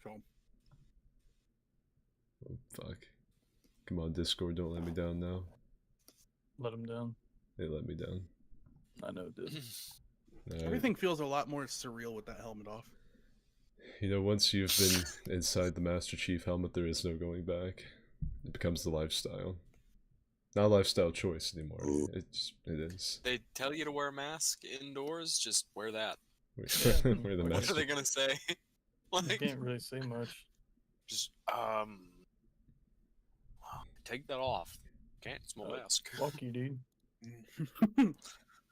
So. Oh, fuck. Come on, Discord, don't let me down now. Let him down. They let me down. I know it did. Everything feels a lot more surreal with that helmet off. You know, once you've been inside the Master Chief helmet, there is no going back. It becomes the lifestyle. Not a lifestyle choice anymore. It is. They tell you to wear a mask indoors, just wear that. Wear the What mask. are they gonna say? You Like, can't really say much. just take that off. Can't smell mask. Fuck you, dude.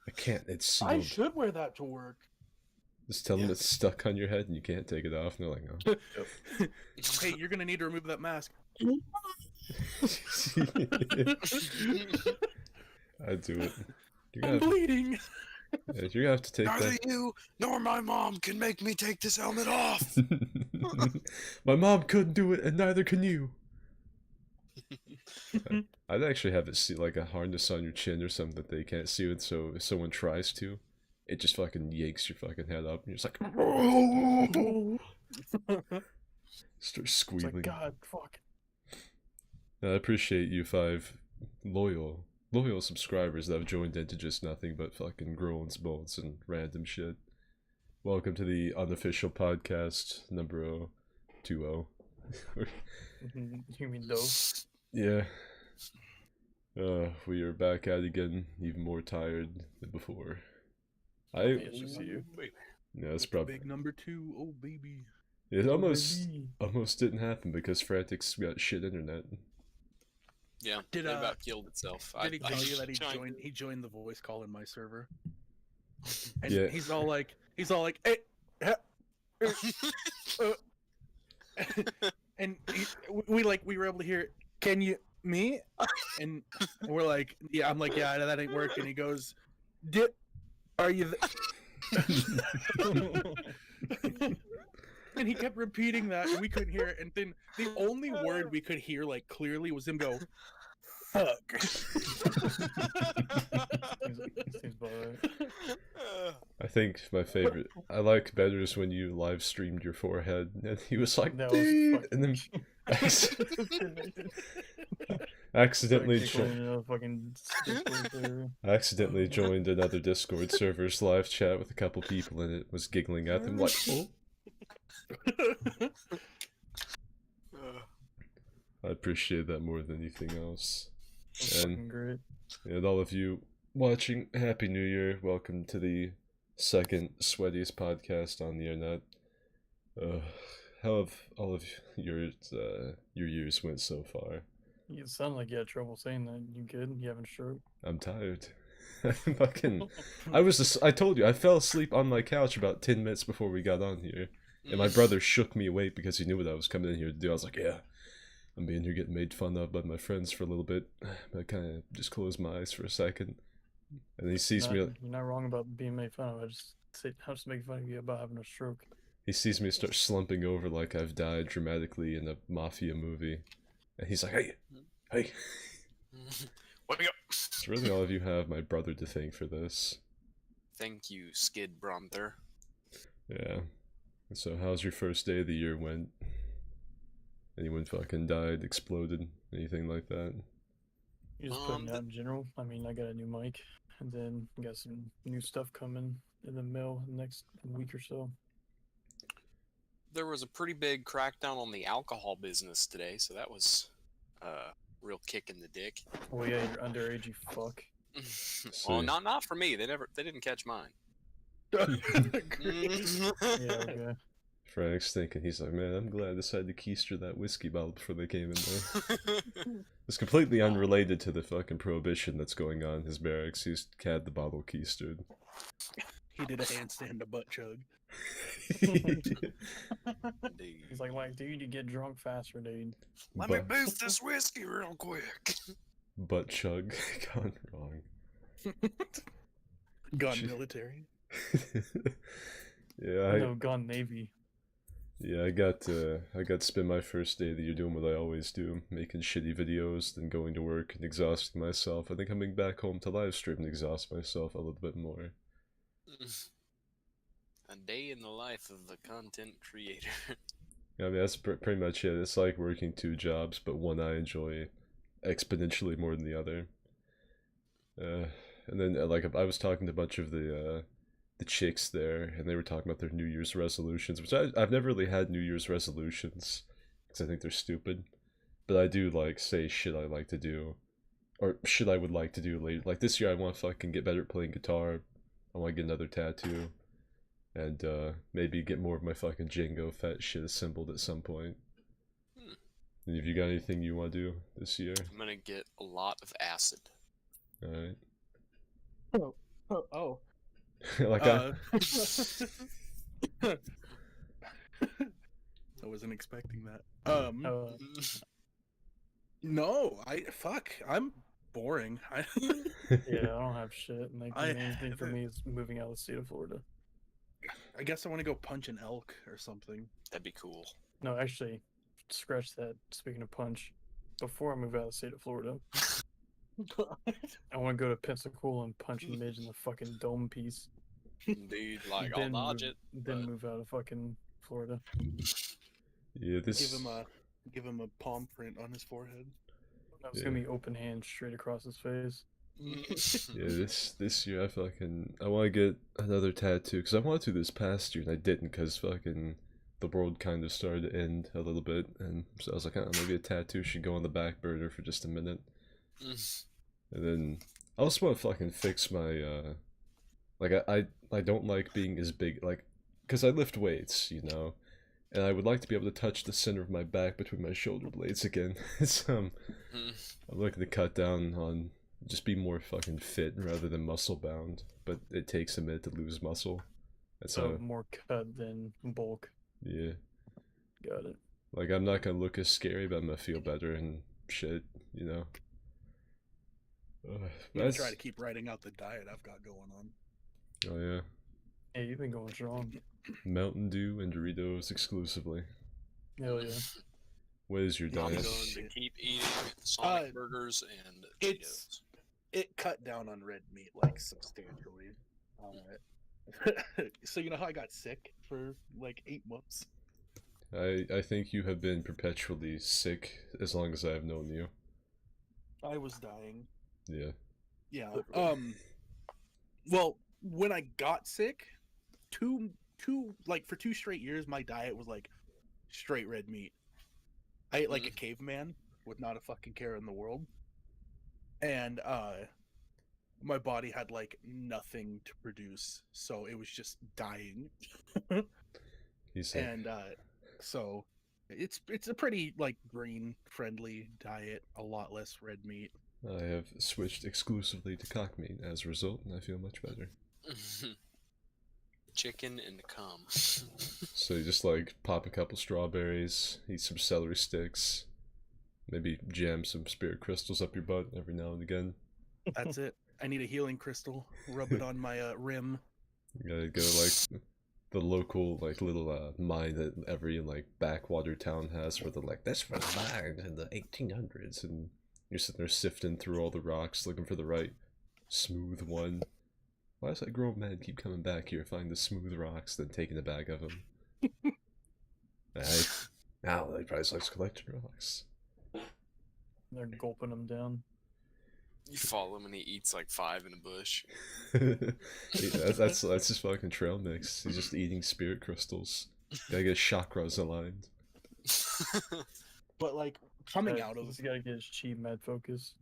I can't, it's I sealed. should wear that to work. Just tell them it's stuck on your head and you can't take it off, and they're like, no. Hey, you're gonna need to remove that mask. I do it. I'm bleeding. You're gonna have to take Neither that. you nor my mom can make me take this helmet off. My mom couldn't do it, and neither can you. I'd actually have it see like a harness on your chin or something that they can't see it, so if someone tries to, it just fucking yanks your fucking head up, and you're just like, start It's squealing. like, God, fuck. I appreciate you 5 loyal subscribers that have joined into just nothing but fucking groans, bolts, and random shit. Welcome to the Unofficial Podcast number 20. You mean dope? Yeah. We are back at it again, even more tired than before. It's just you. Yeah, it's probably Big number 2, oh baby. it almost didn't happen because Frantic's got shit internet. Yeah, Did, it about killed itself. Did he tell you that he joined the voice call in my server? And Yeah. he's all like, hey, and we were able to hear, can you me? And we're like, yeah, I'm like, yeah, that ain't working. He goes, are you? And he kept repeating that, and we couldn't hear it. And then the only word we could hear like clearly was him go, "Fuck." Seems about right. I think my favorite I like better is when you live streamed your forehead and he was like, That was "Dee!" fucking- and then accidentally accidentally joined another Discord server's live chat with a couple people and it was giggling at them like, oh. I appreciate that more than anything else. Fucking great. And all of you watching, Happy New Year. Welcome to the second sweatiest podcast on the internet. How have all of your years went so far? You sound like you had trouble saying that. You good? You having a stroke? I'm tired. I told you, I fell asleep on my couch about 10 minutes before we got on here. And my brother shook me awake because he knew what I was coming in here to do. I was like, yeah, I'm being here getting made fun of by my friends for a little bit. I kind of just closed my eyes for a second. And he sees me. You're not wrong about being made fun of. I just making fun of you about having a stroke. He sees me start slumping over like I've died dramatically in a mafia movie. And he's like, hey. Wake up. It's really all of you have my brother to thank for this. Thank you, Skid Bromther. Yeah. So how's your first day of the year went? Anyone fucking died, exploded, anything like that? You just putting out in general. I mean, I got a new mic, and then got some new stuff coming in the mail next week or so. There was a pretty big crackdown on the alcohol business today, so that was real kick in the dick. Oh yeah, you're underage, you fuck. Well, not for me. They didn't catch mine. Yeah, okay. Frank's thinking, he's like, man, I'm glad I decided to keister that whiskey bottle before they came in there. It's completely unrelated to the fucking prohibition that's going on in his barracks. He's had the bottle keistered. He did a handstand to butt chug. He's like, dude, you get drunk faster, dude. Let me boost this whiskey real quick. Butt chug gone wrong. Gone military. Yeah, No, gone Navy. Yeah, I got to spend my first day of the year doing what I always do, making shitty videos, then going to work and exhausting myself, and then coming back home to live stream and exhaust myself a little bit more. A day in the life of the content creator. I mean, that's pretty much it. It's like working two jobs, but one I enjoy exponentially more than the other. And then like I was talking to a bunch of the chicks there, and they were talking about their New Year's resolutions, which I've never really had New Year's resolutions because I think they're stupid. But I do like say shit I like to do, or shit I would like to do later. Like this year, I want to fucking get better at playing guitar. I want to get another tattoo, and maybe get more of my fucking Django fat shit assembled at some point. And have you got anything you want to do this year? I'm gonna get a lot of acid. All right. Oh. Like I wasn't expecting that. No, I'm boring. Yeah, I don't have shit. And like the I main thing for haven't- me is moving out of the state of Florida. I guess I want to go punch an elk or something. That'd be cool. No, actually, scratch that. Speaking of punch, before I move out of the state of Florida, I want to go to Pensacola and punch a midge in the fucking dome piece. Dude, like, I'll dodge it. Then but- move out of fucking Florida. yeah, this. Give him a palm print on his forehead. I was gonna be open hand straight across his face. Yeah, this year I want to get another tattoo because I wanted to this past year and I didn't because fucking the world kind of started to end a little bit, and so I was like, oh, maybe a tattoo should go on the back burner for just a minute. And then I also want to fucking fix my like I don't like being as big, like, because I lift weights, you know, and I would like to be able to touch the center of my back between my shoulder blades again. So I'm looking to cut down on just be more fucking fit rather than muscle bound, but it takes a minute to lose muscle. That's So how, more cut than bulk. yeah. Got it. Like, I'm not gonna look as scary, but I'm gonna feel better and shit, you know? I'm gonna That's... try to keep writing out the diet I've got going on. Oh, yeah. Hey, you've been going strong. Mountain Dew and Doritos exclusively. Hell yeah. What is your I'm diet? going to Shit. keep eating Sonic Uh, burgers and it's- Cheetos. It cut down on red meat like substantially. So you know how I got sick for like 8 months? I think you have been perpetually sick as long as I have known you. I was dying. Yeah. Yeah. Well, when I got sick, for 2 straight years, my diet was like straight red meat. I ate like a caveman with not a fucking care in the world, and my body had like nothing to produce, so it was just dying. He's like, And so it's a pretty like green friendly diet, a lot less red meat. I have switched exclusively to cock meat as a result, and I feel much better. Chicken and cum. So you just like pop a couple strawberries, eat some celery sticks, maybe jam some spirit crystals up your butt every now and again. That's it. I need a healing crystal. Rub it on my rim. You gotta go like the local like little mine that every like backwater town has, where they're like, this was mined in the 1800s, and you're sitting there sifting through all the rocks looking for the right smooth one. Why does that grown man keep coming back here, finding the smooth rocks, then taking a bag of them? Now he probably likes collecting rocks. They're gulping them down. You follow him and he eats like 5 in a bush. that's his fucking trail mix. He's just eating spirit crystals. Gotta get chakras aligned. But like coming out of He's gotta get his chi med focus.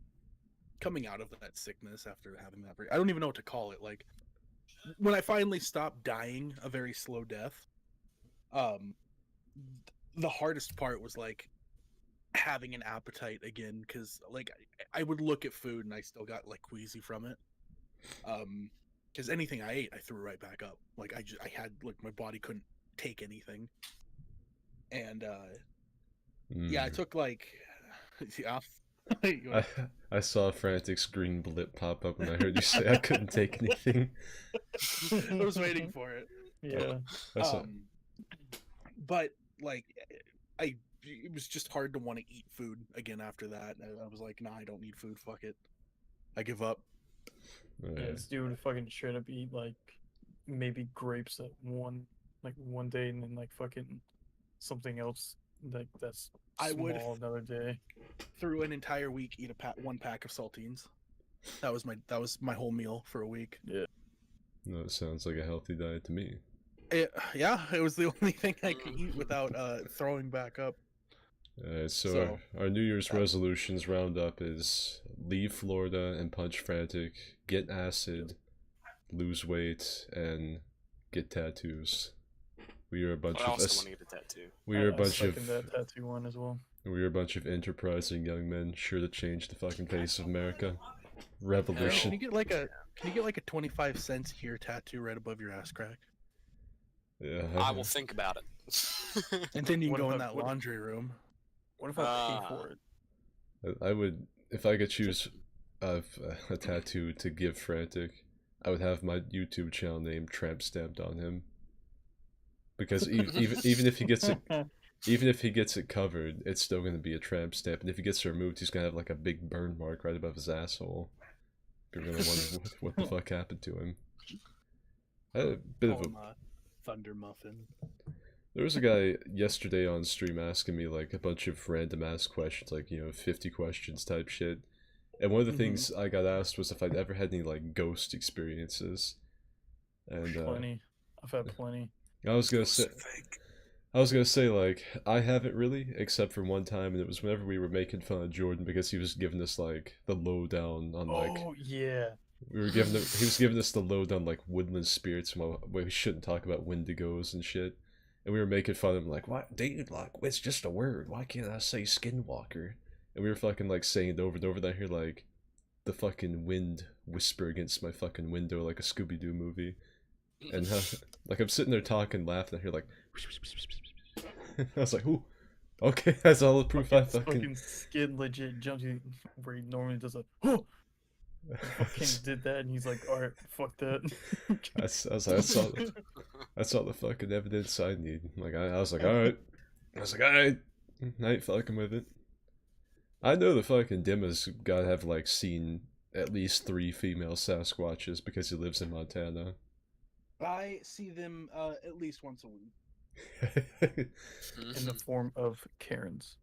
that sickness after having that break, I don't even know what to call it. Like when I finally stopped dying a very slow death, the hardest part was like having an appetite again, because like I would look at food and I still got like queasy from it. Because anything I ate, I threw right back up. Like I had like my body couldn't take anything, and yeah, I took like yeah. I saw a frantic green blip pop up when I heard you say I couldn't take anything. I was waiting for it. Yeah. I saw, But like it was just hard to want to eat food again after that. I was like, nah, I don't need food. Fuck it. I give up. oh, Yeah, yeah. this dude would fucking straight up eat like maybe grapes at one day and then like fucking something else like that's I would- small another day. Through an entire week, eat one pack of saltines. That was my whole meal for a week. No, it sounds like a healthy diet to me. It was the only thing I could eat without throwing back up. So our New Year's resolutions roundup is leave Florida and punch frantic, get acid, lose weight, and get tattoos. We are a bunch I of also want to get a tattoo. we are a I bunch of second that tattoo one as well. we are a bunch of enterprising young men sure to change the fucking face of America. Revolution. Can you get like a 25 cents here tattoo right above your ass crack? Yeah. I will think about it. And then you can What go if in I- that what if- laundry room. What if I pay for it? I would, if I could choose a tattoo to give Frantic, I would have my YouTube channel name tramp stamped on him. Because even if he gets it, even if he gets it covered, it's still going to be a tramp stamp. And if he gets it removed, he's going to have like a big burn mark right above his asshole. People are going to wonder what the fuck happened to him. I had a bit of Call a him Thunder Muffin. There was a guy yesterday on stream asking me like a bunch of random ass questions, like 50 questions type shit. And one of the things I got asked was if I'd ever had any like ghost experiences. And Plenty. I've had plenty. I was gonna say like I haven't really, except for one time, and it was whenever we were making fun of Jordan because he was giving us like the lowdown on like Oh yeah. he was giving us the lowdown like woodland spirits, where we shouldn't talk about wendigos and shit. And we were making fun of him, like, what, dude, like, it's just a word. Why can't I say skinwalker? And we were fucking, like, saying it over and over. And I hear, like, the fucking wind whisper against my fucking window like a Scooby-Doo movie. And, like, I'm sitting there talking, laughing, and I hear, like, I was like, ooh, okay, that's all the proof I fucking... Skid legit jumps you where he normally does a, oh! Fucking did that, and he's like, alright, fuck that. I was like, that's all the fucking evidence I need. Like I was like, alright. I ain't fucking with it. I know the fucking Dimma's gotta have like seen at least 3 female Sasquatches because he lives in Montana. I see them at least once a week. In the form of Karens.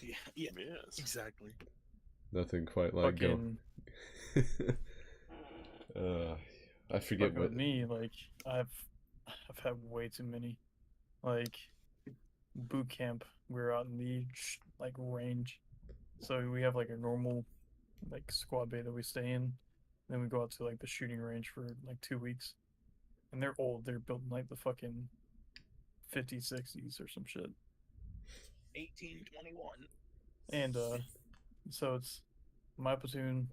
Yeah, Yes. exactly. Nothing quite like go. Fucking, I forget fucking what. with me, like, I've had way too many. Like, boot camp, we were out in the, like, range. So we have, like, a normal, like, squad bay that we stay in. Then we go out to, like, the shooting range for, like, 2 weeks. And they're old. They're built in, like, the fucking 50s, 60s or some shit. 1821. And, so it's my platoon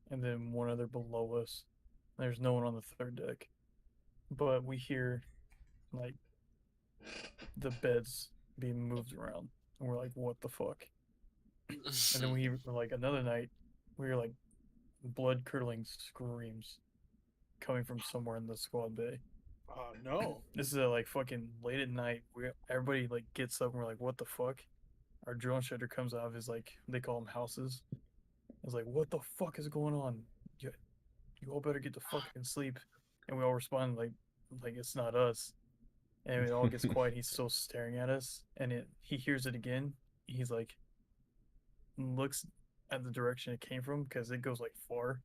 and then one other below us. There's no one on the third deck. But we hear, like, the beds being moved around. And we're like, what the fuck? And then we hear, like, another night, we hear, like, blood-curdling screams coming from somewhere in the squad bay. Oh, no. This is, like, fucking late at night. Everybody, like, gets up and we're like, what the fuck? Our drill instructor comes out of his, like, they call them houses. It's like, what the fuck is going on? You all better get to fucking sleep. And we all respond like it's not us. And it all gets quiet. He's still staring at us. And he hears it again. He's like, looks at the direction it came from because it goes like far.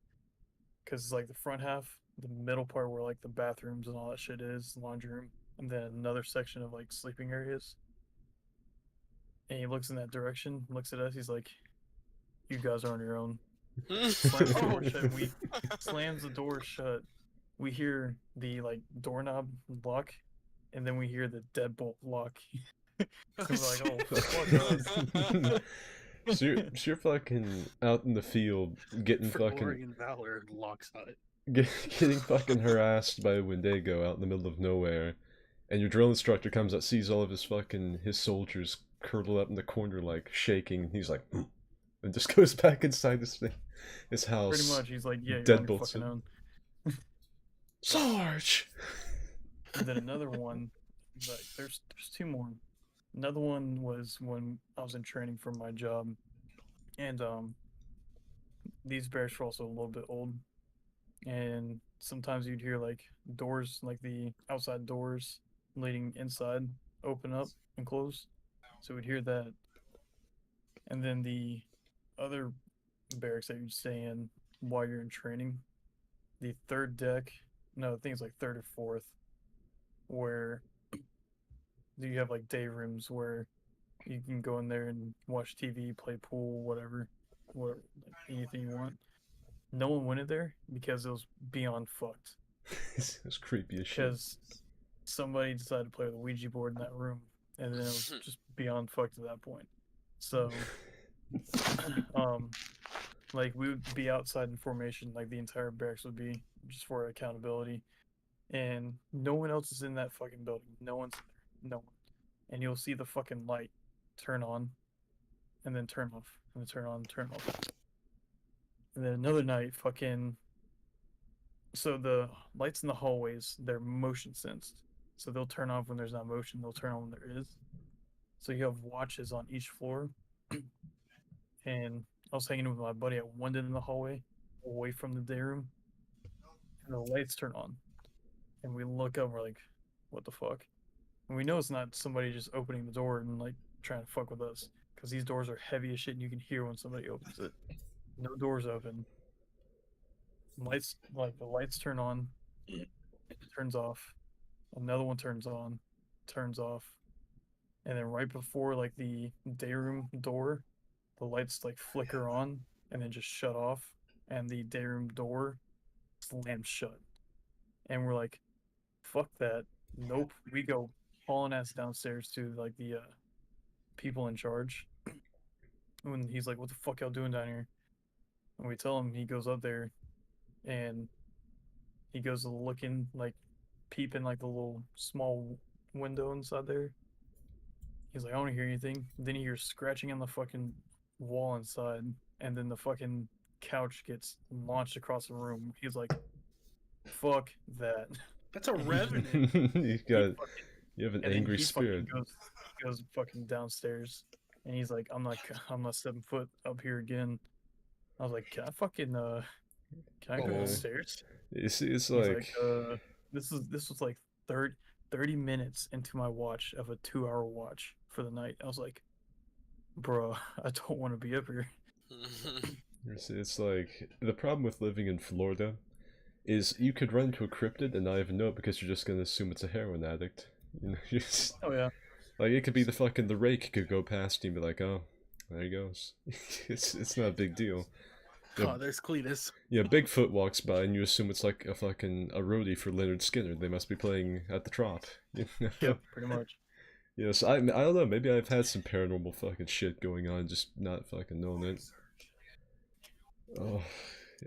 Because it's like the front half, the middle part where like the bathrooms and all that shit is, the laundry room, and then another section of like sleeping areas. And he looks in that direction, looks at us. He's like, you guys are on your own. Slams the door shut. We slams the door shut. We hear the like doorknob lock, and then we hear the deadbolt lock. So we're like, oh fuck us. So you're fucking out in the field getting For fucking glory and valor, locks on it. getting fucking harassed by a Wendigo out in the middle of nowhere, and your drill instructor comes out, sees all of his soldiers curled up in the corner like shaking, and he's like, and just goes back inside his house. Pretty much, he's like, yeah, you're on your Deadbolts fucking it. own. Sarge. And then another one, like there's 2 more. Another one was when I was in training for my job, and these bears were also a little bit old, and sometimes you'd hear like doors, like the outside doors leading inside open up and close. So we'd hear that. And then the other barracks that you'd stay in while you're in training, the third deck, no, I think it's like third or fourth, where you have like day rooms where you can go in there and watch TV, play pool, whatever, like anything you want. No one went in there because it was beyond fucked. It was creepy as shit. Because somebody decided to play with a Ouija board in that room, and then it was just beyond fucked at that point. So, like we would be outside in formation, like the entire barracks would be, just for accountability, and no one else is in that fucking building. No one's there. No one. And you'll see the fucking light turn on, and then turn off, and then turn on, and turn off. And then another night, so the lights in the hallways, they're motion sensed. So they'll turn off when there's not motion, they'll turn on when there is. So you have watches on each floor. And I was hanging with my buddy at one end of the hallway, away from the day room. And the lights turn on. And we look up, and we're like, what the fuck? And we know it's not somebody just opening the door and like trying to fuck with us. Because these doors are heavy as shit and you can hear when somebody opens it. No doors open. Lights, like the lights turn on, it turns off, another one turns on, turns off, and then right before like the day room door, the lights like flicker on and then just shut off, and the day room door slams shut. And we're like, fuck that. Nope. We go hauling ass downstairs to like the people in charge. When he's like, what the fuck y'all doing down here? And we tell him, he goes up there and he goes looking, like peeping like the little small window inside there. He's like, I don't hear anything. Then he hears scratching on the fucking wall inside, and then the fucking couch gets launched across the room. He's like, fuck that. That's a revenant. You have an angry spirit. He goes fucking downstairs, and he's like, I'm not 7 foot up here again. I was like, can I go downstairs? It's He's like this was like 30 minutes into my watch of a 2-hour watch for the night. I was like, bro, I don't want to be up here. it's like the problem with living in Florida is you could run into a cryptid and not even know it because you're just gonna assume it's a heroin addict. You know, Oh yeah. like it could be the rake could go past you and be like, oh, there he goes. it's not a big deal. Oh, there's Cletus. Yeah, Bigfoot walks by and you assume it's like a roadie for Leonard Skinner. They must be playing at the Trop. You know? Yeah, pretty much. Yeah, so I don't know, maybe I've had some paranormal fucking shit going on, just not fucking knowing it. Oh,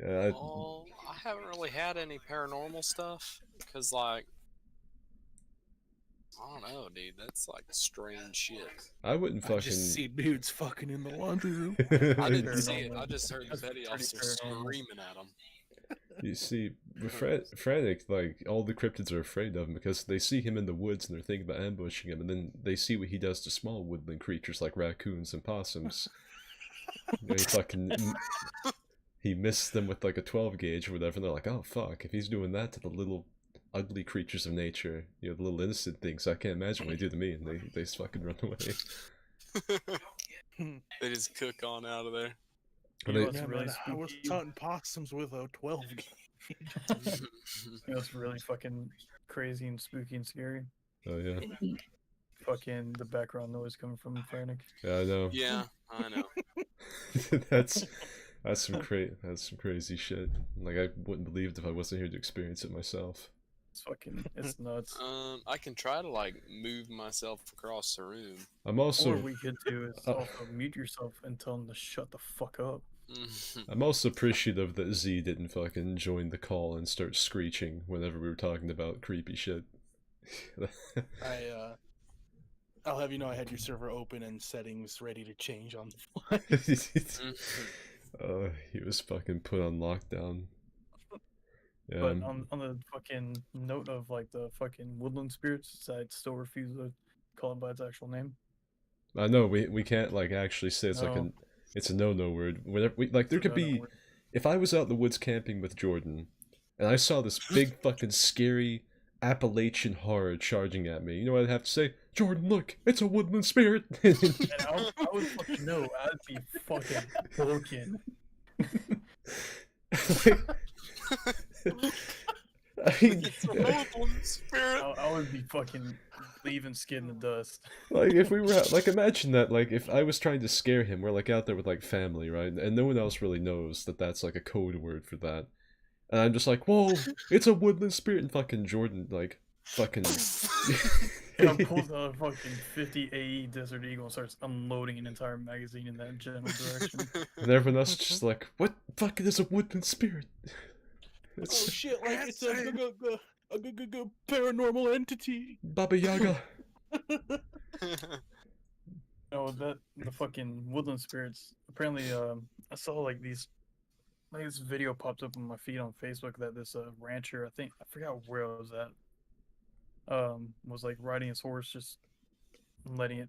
yeah. I haven't really had any paranormal stuff, because like, I don't know, dude. That's like strange shit. I wouldn't I fucking just see dudes fucking in the laundry room. I didn't see it. Paranormal. I just heard the That's petty pretty officer paranormal. screaming at him. You see, with Frantic, like, all the cryptids are afraid of him because they see him in the woods and they're thinking about ambushing him, and then they see what he does to small woodland creatures like raccoons and possums. You know, he missed them with like a 12 gauge or whatever, and they're like, oh fuck, if he's doing that to the little ugly creatures of nature, you know, the little innocent things, I can't imagine what he do to me, and they just fucking run away. They just cook on out of there. You They- know what's Yeah, really man, I was spooky? hunting possums with a 12 gauge. You know what's really fucking crazy and spooky and scary? Oh yeah, Fucking the background noise coming from Frantic. yeah, I know. Yeah, I know. that's some crazy shit. Like, I wouldn't believe it if I wasn't here to experience it myself. It's nuts. I can try to like move myself across the room. I'm Or also what we could do is also mute yourself and tell them to shut the fuck up. I'm also appreciative that Z didn't fucking join the call and start screeching whenever we were talking about creepy shit. I'll have you know I had your server open and settings ready to change on the fly. He was fucking put on lockdown. Yeah, But on the fucking note of like the fucking woodland spirits, I still refuse to call it by its actual name. I know we can't like actually say it's like No. it's a no word. Whenever like there It's a could no-no be word. if I was out in the woods camping with Jordan and I saw this big fucking scary Appalachian horror charging at me. You know what I'd have to say? Jordan, look, it's a woodland spirit. And I would fucking know. I'd be fucking broken. I mean, It's a woodland spirit. I would be fucking leaving Skid in the dust. like if we were like, imagine that, like if I was trying to scare him, we're like out there with like family, right, and no one else really knows that that's like a code word for that, and I'm just like, whoa, it's a woodland spirit, and fucking Jordan like fucking Pulls out a fucking 50 AE Desert Eagle and starts unloading an entire magazine in that general direction. and everyone else is just like, what fucking is a woodland spirit? Oh shit! Like it's a paranormal entity. Baba Yaga. Oh, the fucking woodland spirits. Apparently, I saw like this video popped up on my feed on Facebook that this rancher, I forgot where it was at, was like riding his horse, just letting it.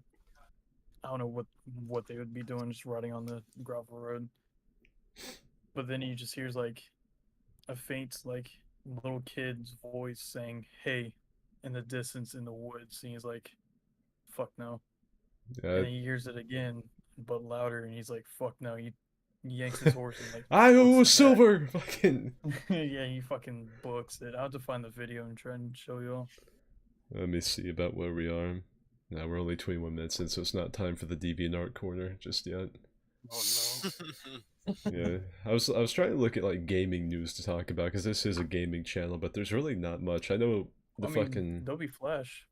I don't know what they would be doing, just riding on the gravel road. But then he just hears like a faint like little kid's voice saying "Hey" in the distance in the woods, and he's like, "Fuck no." Yeah. And he hears it again, but louder, and he's like, "Fuck no!" He yanks his horse and like. I owe books it silver. Fucking. back. Yeah, he fucking books it. I'll have to find the video and try and show you all. Let me see about where we are. Now we're only 21 minutes in, so it's not time for the DeviantArt corner just yet. Oh no. Yeah, I was trying to look at like gaming news to talk about because this is a gaming channel, but there's really not much. I know fucking Adobe Flash.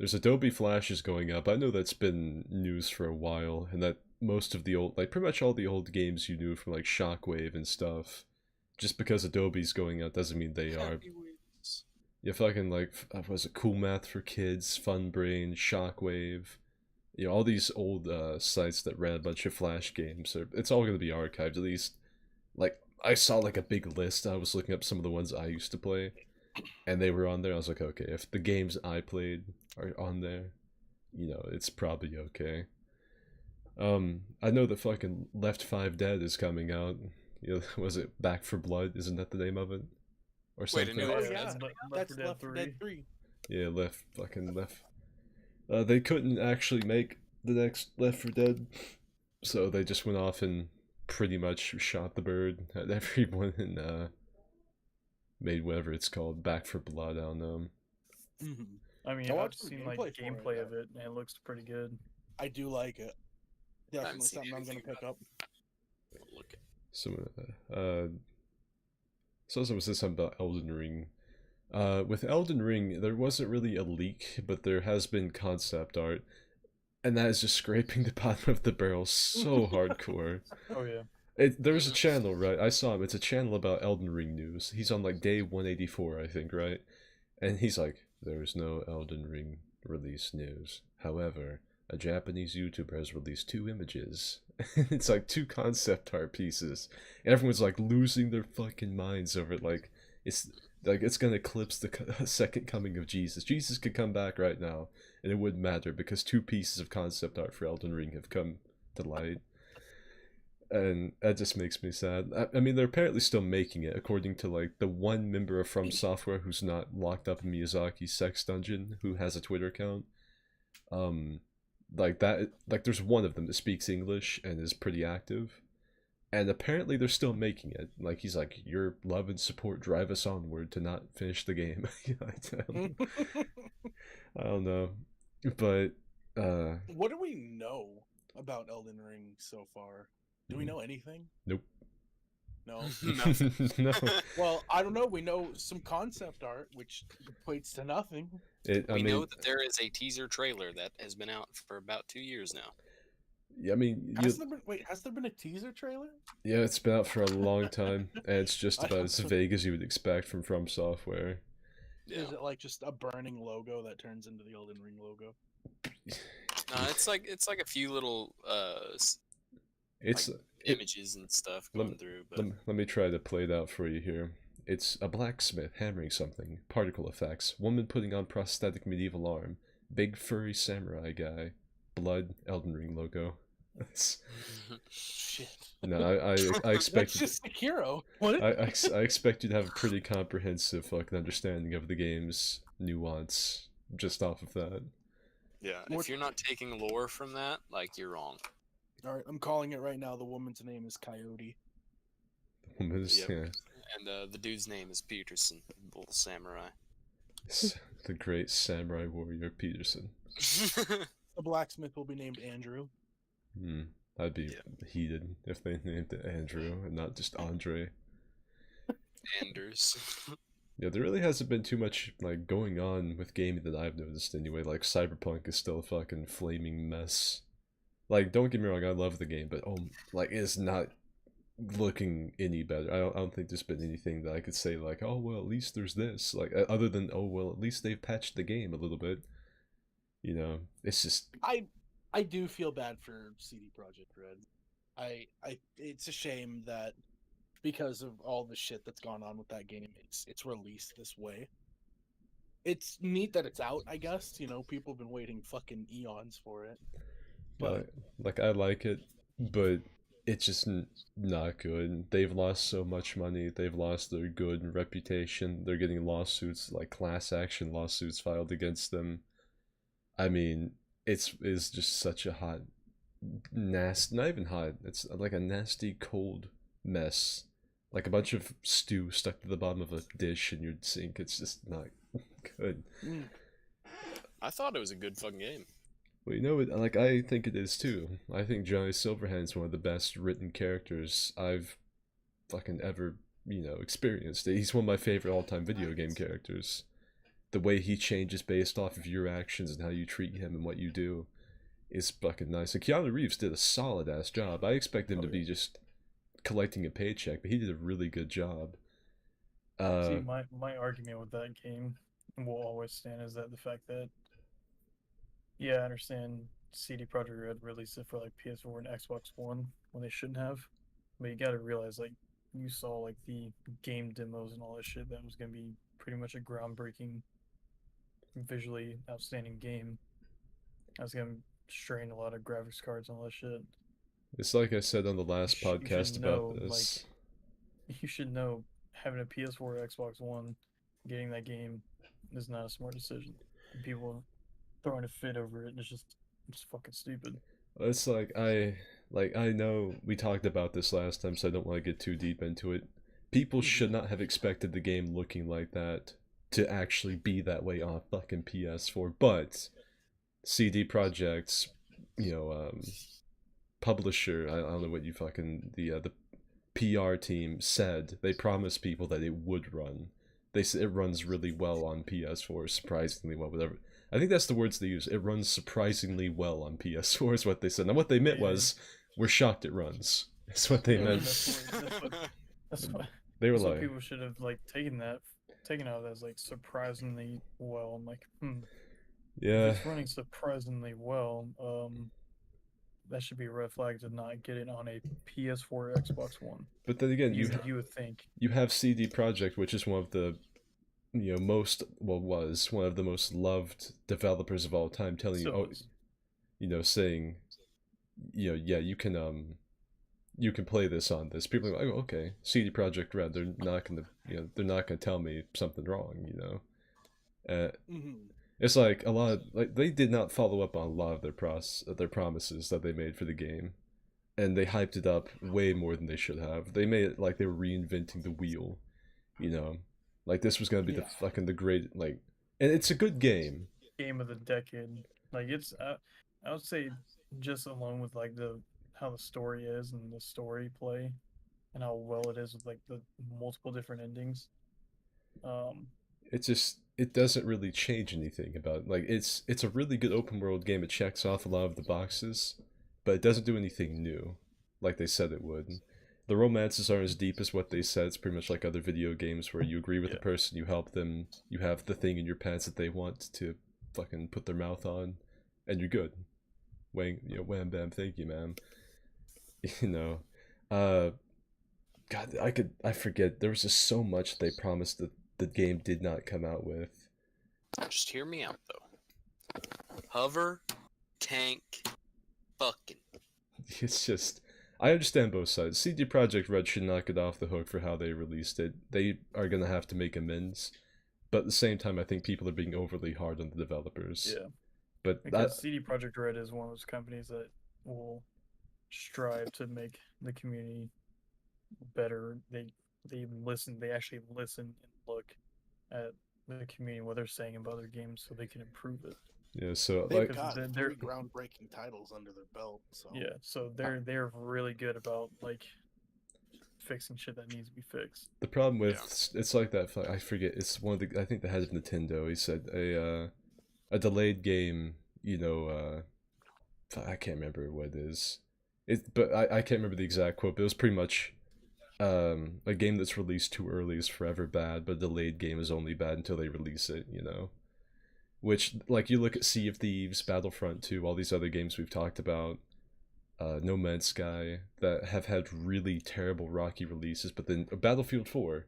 there's Adobe Flash is going up. I know that's been news for a while, and that most of the old, like pretty much all the old games you knew from like Shockwave and stuff, just because Adobe's going out doesn't mean they are. Yeah, fucking like was it Cool Math for Kids, Funbrain, Shockwave, you know, all these old sites that ran a bunch of Flash games. It's all going to be archived, at least. Like, I saw like a big list. I was looking up some of the ones I used to play, and they were on there. I was like, okay, if the games I played are on there, you know, it's probably okay. I know that fucking Left 5 Dead is coming out. You know, was it Back for Blood? Isn't that the name of it? Or Wait, something? a new Oh one? yeah, Left that's 4 Dead Left 4 Dead 3. Yeah, Left. They couldn't actually make the next Left 4 Dead, so they just went off and pretty much shot the bird at everyone and made whatever it's called, Back for Blood. I don't know. Mm-hmm. I mean, I I've watched some seen like gameplay for it, gameplay yeah. of it, and it looks pretty good. I do like it. Definitely seen something I'm gonna anything pick about up. Look at So someone said something about Elden Ring. With Elden Ring, there wasn't really a leak, but there has been concept art, and that is just scraping the bottom of the barrel so hardcore. Oh yeah. There's a channel, right? I saw him. It's a channel about Elden Ring news. He's on like day 184, I think, right? And he's like, "There's no Elden Ring release news. However, a Japanese YouTuber has released 2 images." It's like 2 concept art pieces. And everyone's like losing their fucking minds over it. Like it's gonna eclipse the second coming of Jesus. Jesus could come back right now, and it wouldn't matter because 2 pieces of concept art for Elden Ring have come to light. And that just makes me sad. I mean, they're apparently still making it, according to like the one member of From Software who's not locked up in Miyazaki's sex dungeon, who has a Twitter account. Like that, like there's one of them that speaks English and is pretty active, and apparently they're still making it. Like he's like, "Your love and support drive us onward to not finish the game." I don't know, but What do we know about Elden Ring so far? Do we know anything? Nope. No. No. Well, I don't know. We know some concept art, which equates to nothing. we know that there is a teaser trailer that has been out for about 2 years now. I mean, Has there been a teaser trailer? yeah, it's been out for a long time, and it's just about as vague as you would expect from Software. Yeah. Is it like just a burning logo that turns into the Elden Ring logo? No, it's like a few little It's images and stuff going through. But let me try to play it out for you here. It's a blacksmith hammering something, particle effects, woman putting on prosthetic medieval arm, big furry samurai guy, blood, Elden Ring logo. Shit. No, I That's expected just Sekiro. What? I expect you to have a pretty comprehensive fucking understanding of the game's nuance just off of that. Yeah, More- if you're not taking lore from that, like, you're wrong. All right, I'm calling it right now. The woman's name is Coyote. Woman's, Yep. yeah, And the dude's name is Peterson, Bull Samurai. the great samurai warrior Peterson. The blacksmith will be named Andrew. I'd be Yeah. heated if they named it Andrew and not just Andre. Anders. Yeah, there really hasn't been too much like going on with gaming that I've noticed anyway. Like Cyberpunk is still a fucking flaming mess. Like, don't get me wrong, I love the game, but like it's not looking any better. I don't think there's been anything that I could say like, oh well, at least there's this. Like other than oh well, at least they've patched the game a little bit. You know, it's just I do feel bad for CD Projekt Red. It's a shame that because of all the shit that's gone on with that game, it's released this way. It's neat that it's out, I guess. You know, people have been waiting fucking eons for it. But like I like it, but it's just not good. They've lost so much money. They've lost their good reputation. They're getting lawsuits, like class action lawsuits filed against them. I mean, is just such a hot, nasty, not even hot. It's like a nasty cold mess, like a bunch of stew stuck to the bottom of a dish in your sink. It's just not good. I thought it was a good fucking game. Well, you know, like I think it is too. I think Johnny Silverhand's one of the best written characters I've fucking ever, experienced. He's one of my favorite all-time video game characters. The way he changes based off of your actions and how you treat him and what you do is fucking nice. And Keanu Reeves did a solid-ass job. I expect him to be just collecting a paycheck, but he did a really good job. See, my argument with that game will always stand is that the fact that, yeah, I understand CD Projekt Red released it for like PS4 and Xbox One when they shouldn't have, but you gotta realize, like, you saw like the game demos and all that shit, that was gonna be pretty much a groundbreaking, visually outstanding game. I was gonna strain a lot of graphics cards and all that shit. It's like I said on the last You podcast should about know, this. You should know, having a PS4 or Xbox One, getting that game is not a smart decision. People throwing a fit over it, and it's just fucking stupid. It's like I know we talked about this last time, so I don't want to get too deep into it. People should not have expected the game looking like that to actually be that way on a fucking PS4, but CD Projekt's, publisher, I don't know what you fucking, the PR team said, they promised people that it would run. They said it runs really well on PS4, surprisingly well, whatever. I think that's the words they use. It runs surprisingly well on PS4 is what they said. Now what they meant was, we're shocked it runs. That's what they meant. That's what They were so like, people should have like taken out of that as like surprisingly well. I'm like, yeah. if it's running surprisingly well, that should be a red flag to not get it on a PS4 or Xbox One. But then again, you would think you have CD Projekt, which is one of the was one of the most loved developers of all time, telling you, saying, yeah, you can play this on this. People are like, oh, okay, CD Projekt Red, they're not gonna tell me something wrong, It's like a lot of, they did not follow up on a lot of their promises that they made for the game, and they hyped it up way more than they should have. They made it like they were reinventing the wheel, like this was gonna be the great, and it's a good game. Game of the decade. Like, it's I would say, just alone with like how the story is and the story play and how well it is with like the multiple different endings. It doesn't really change anything about it's a really good open world game. It checks off a lot of the boxes, but it doesn't do anything new like they said it would. The romances aren't as deep as what they said. It's pretty much like other video games where you agree with the person, you help them, you have the thing in your pants that they want to fucking put their mouth on, and you're good. Wham bam, thank you, ma'am. God, I forget. There was just so much they promised that the game did not come out with. Just hear me out, though. Hover, tank, fucking. it's just, I understand both sides. CD Projekt Red should not get off the hook for how they released it. They are gonna have to make amends, but at the same time, I think people are being overly hard on the developers. Yeah, But because CD Projekt Red is one of those companies that will strive to make the community better. They listen. They actually listen and look at the community, what they're saying about their games, so they can improve it. yeah, so They've like, got they're- 3 groundbreaking titles under their belt. So Yeah, so they're really good about like fixing shit that needs to be fixed. the problem with it's like that. I forget. It's one of the. I think the head of Nintendo. He said a delayed game. You know, I can't remember what it is. But I can't remember the exact quote. But it was pretty much, a game that's released too early is forever bad, but a delayed game is only bad until they release it. You know, which like you look at Sea of Thieves, Battlefront 2, all these other games we've talked about. No Man's Sky, that have had really terrible rocky releases, but then Battlefield 4,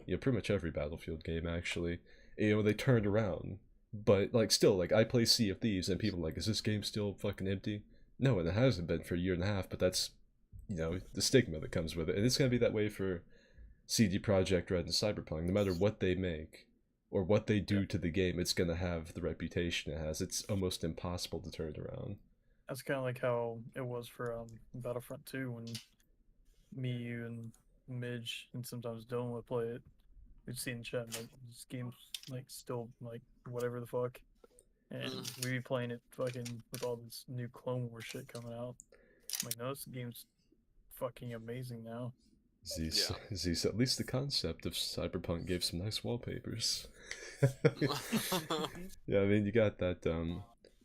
you know, pretty much every Battlefield game actually, you know, they turned around. But like still, like I play Sea of Thieves and people are like, is this game still fucking empty? No, and it hasn't been for a year and a half, but that's, you know, the stigma that comes with it. And it's gonna be that way for CD Projekt Red and Cyberpunk. No matter what they make or what they do to the game, it's gonna have the reputation it has. It's almost impossible to turn it around. That's kind of like how it was for Battlefront 2 when me, you, and Midge, and sometimes Dylan would play it. We'd see in chat like this game's like still like whatever the fuck, and we'd be playing it fucking with all this new Clone Wars shit coming out. I'm like, no, this game's fucking amazing now. Zeus, at least the concept of Cyberpunk gave some nice wallpapers. Yeah, I mean, you got that.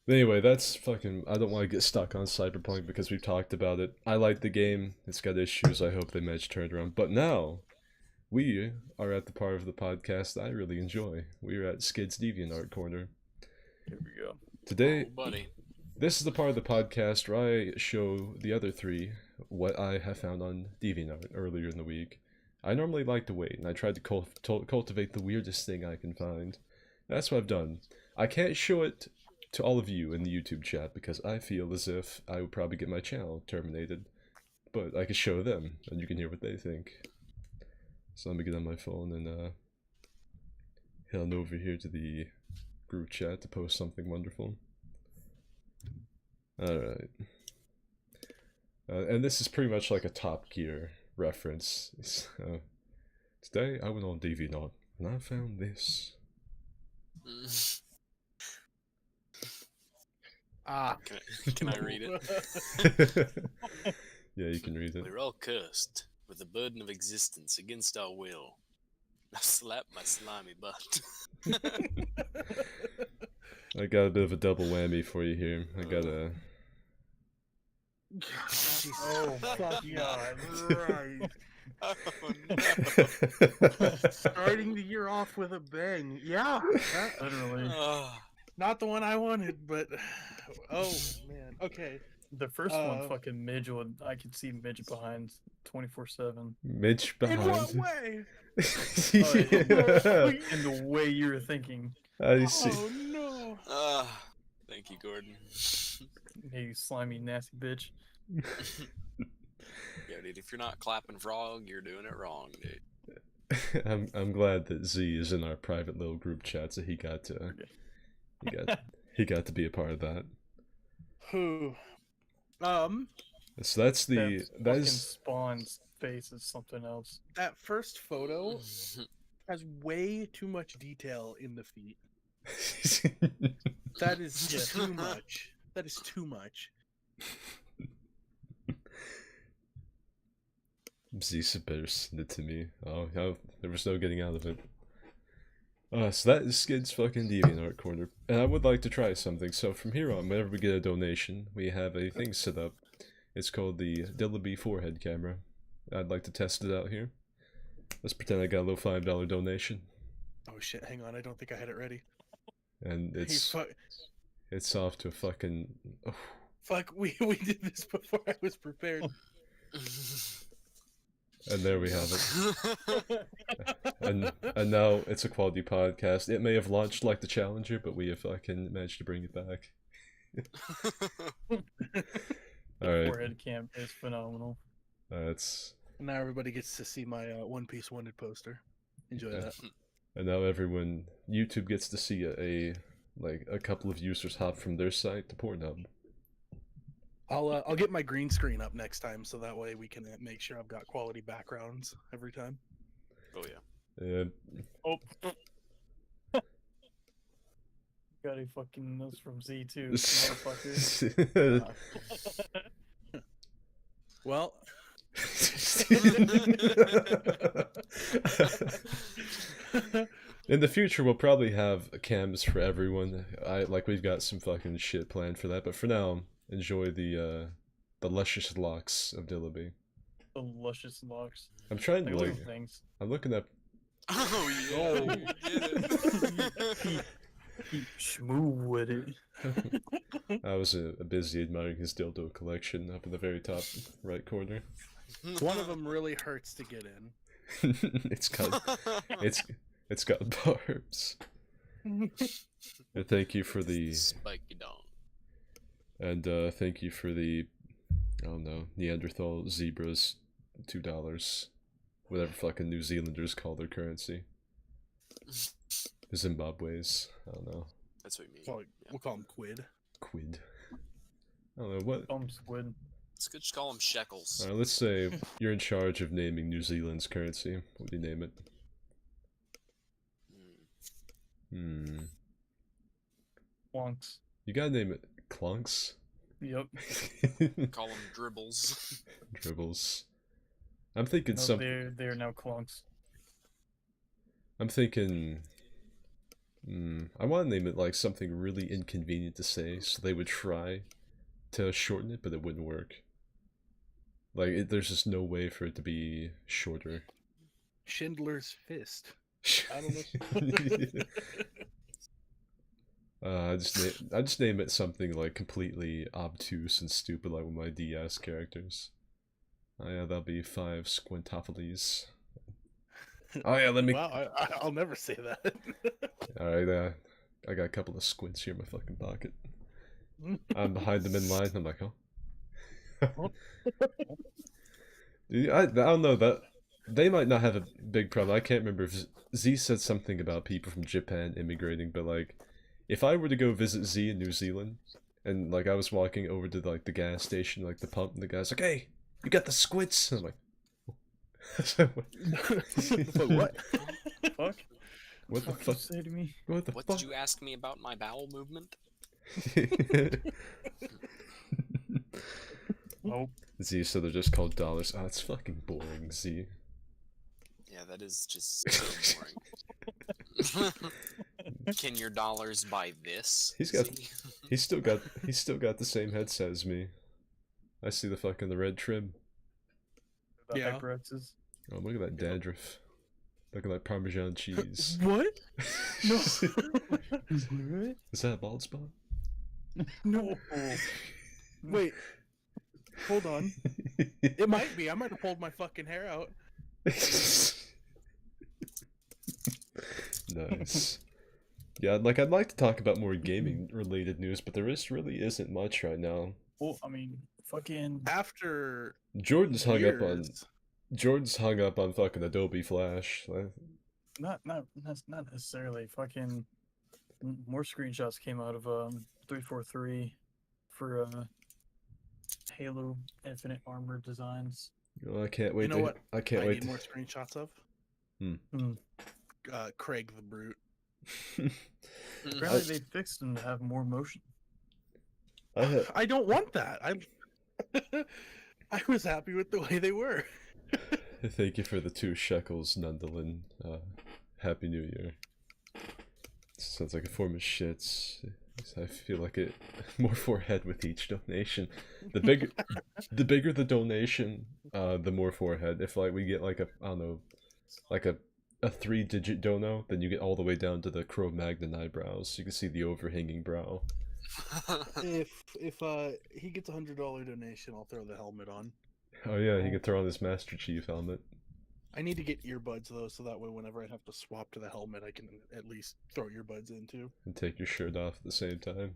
Anyway, that's fucking. I don't want to get stuck on Cyberpunk because we've talked about it. I like the game. It's got issues. I hope they manage to turn it around. But now, we are at the part of the podcast that I really enjoy. We are at Skid's DeviantArt Corner. Here we go. Today, Oh, buddy. this is the part of the podcast where I show the other three what I have found on DeviantArt earlier in the week. I normally like to wait, and I tried to cultivate the weirdest thing I can find. That's what I've done. I can't show it to all of you in the YouTube chat because I feel as if I would probably get my channel terminated. But I could show them, and you can hear what they think. So let me get on my phone and head on over here to the group chat to post something wonderful. Alright. And this is pretty much like a Top Gear reference. Today I went on DeviantArt and I found this. Can I read it? Yeah, you can read it. We're all cursed with the burden of existence against our will. I slap my slimy butt. I got a bit of a double whammy for you here. I got a... Oh fuck God! Right. Oh no. starting the year off with a bang. Yeah, Literally. not the one I wanted, but oh man. Okay. The first one, fucking Midge would. I could see Midge behind 24/7. Mitch In behind. what way? Yeah. In the way you were thinking. I see. Oh no. Thank you, Gordon. Hey, you slimy, nasty bitch. Yeah, dude, if you're not clapping frog, you're doing it wrong, dude. I'm glad that Z is in our private little group chat, so he got to be a part of that. Who? So that's the that fucking is Spawn's face is something else. That first photo has way too much detail in the feet. That is too much. That is too much. Z better send it to me. Oh, there was no getting out of it. So that is Skid's fucking DeviantArt corner, and I would like to try something. So from here on, whenever we get a donation, we have a thing set up. It's called the Dillaby forehead camera. I'd like to test it out here. Let's pretend I got a little $5 donation, Oh shit! Hang on, I don't think I had it ready. and it's Hey, it's off to a fucking. Oh, fuck! We did this before I was prepared. and there we have it. And now it's a quality podcast. It may have launched like the Challenger, but we have fucking managed to bring it back. All right. Forehead cam cam is phenomenal. It's Now everybody gets to see my One Piece Wanted poster. Enjoy Yeah. that. and now YouTube gets to see a couple of users hop from their site to Pornhub. I'll get my green screen up next time, so that way we can make sure I've got quality backgrounds every time. Oh yeah. And Oh. Got a fucking notes from Z2, motherfucker. Well, in the future, we'll probably have cams for everyone. We've got some fucking shit planned for that, but for now, enjoy the luscious locks of Dillaby. The luscious locks. I'm trying to Little things. I'm looking up. Oh yeah. You did it. Keep smooth with it. I was busy admiring his dildo collection up in the very top right corner. one of them really hurts to get in. it's got barbs. And thank you for the spiky dong. and thank you for the Neanderthal zebras, $2, whatever fucking New Zealanders call their currency. Zimbabwe's, I don't know. That's what you mean. We'll call them quid. Quid. I don't know what. Squid. It's good to call them shekels. Alright, let's say you're in charge of naming New Zealand's currency. What do you name it? Plonks. You gotta name it Clunks. Yep. Call them dribbles. Dribbles. I'm thinking No, something. they're now clunks. I'm thinking. I want to name it like something really inconvenient to say, so they would try to shorten it, but it wouldn't work. There's just no way for it to be shorter. Schindler's Fist. I don't know. I just name it something like completely obtuse and stupid, like one of my DS characters. Oh yeah, that'll be 5 Squintophiles. Oh yeah, let me. Wow, I'll never say that. Alright, I got a couple of squints here in my fucking pocket. I'm behind them in line. I'm like, oh. Dude, I don't know that they might not have a big problem. I can't remember if Z said something about people from Japan immigrating, but like, if I were to go visit Z in New Zealand, and like I was walking over to like the gas station, like the pump, and the guy's like, "Hey, you got the squints?" And I'm like, What? Fuck. What the Fuck fuck? you say to me? What the What fuck? did you ask me about my bowel movement? Nope. Z, so they're just called dollars. Oh, it's fucking boring, Z. Yeah, that is just so boring. Can your dollars buy this? He's got- See? He's still got the same headset as me. I see the fucking the red trim. The Yeah. HyperXs. Oh, look at that dandruff. Look at that Parmesan cheese. What? No. Is that a bald spot? No. Wait. Hold on. It might be. I might have pulled my fucking hair out. Nice. Yeah, I'd like to talk about more gaming related news, but there really isn't much right now. Well, I mean, fucking. After Jordan's hung up on years, fucking Adobe Flash. Not necessarily. Fucking. More screenshots came out of 343 for Halo Infinite Armor designs. Oh, I can't wait. You know what? I can't I wait. need more screenshots of. Hmm. Craig the Brute. Apparently, they fixed them to have more motion. I don't want that. I was happy with the way they were. Thank you for the 2 shekels, Nundalin. Happy New Year. Sounds like a form of shits. I feel like it more forehead with each donation. The bigger the donation, the more forehead. If like we get like a 3-digit dono, then you get all the way down to the Cro-Magnon eyebrows. You can see the overhanging brow. If he gets $100 donation, I'll throw the helmet on. Oh yeah, he can throw on his Master Chief helmet. I need to get earbuds though, so that way whenever I have to swap to the helmet, I can at least throw earbuds in too. And take your shirt off at the same time.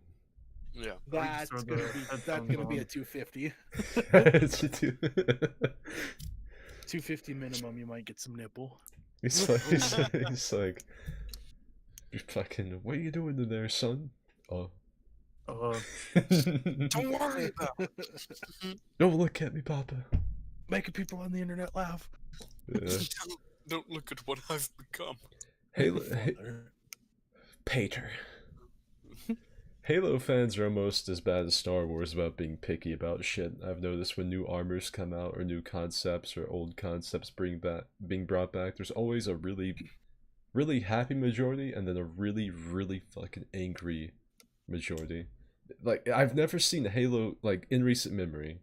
Yeah. That's throw gonna the be headphones a on. 250. It's a two- 250 minimum. You might get some nipple. he's like, you fucking, what are you doing in there, son? Oh. Don't worry about it. Don't look at me, Papa. Making people on the internet laugh. Yeah. Don't look at what I've become. Pater. Halo fans are almost as bad as Star Wars about being picky about shit. I've noticed when new armors come out or new concepts or old concepts being brought back, there's always a really, really happy majority and then a really, really fucking angry majority. Like, I've never seen a Halo, like, in recent memory,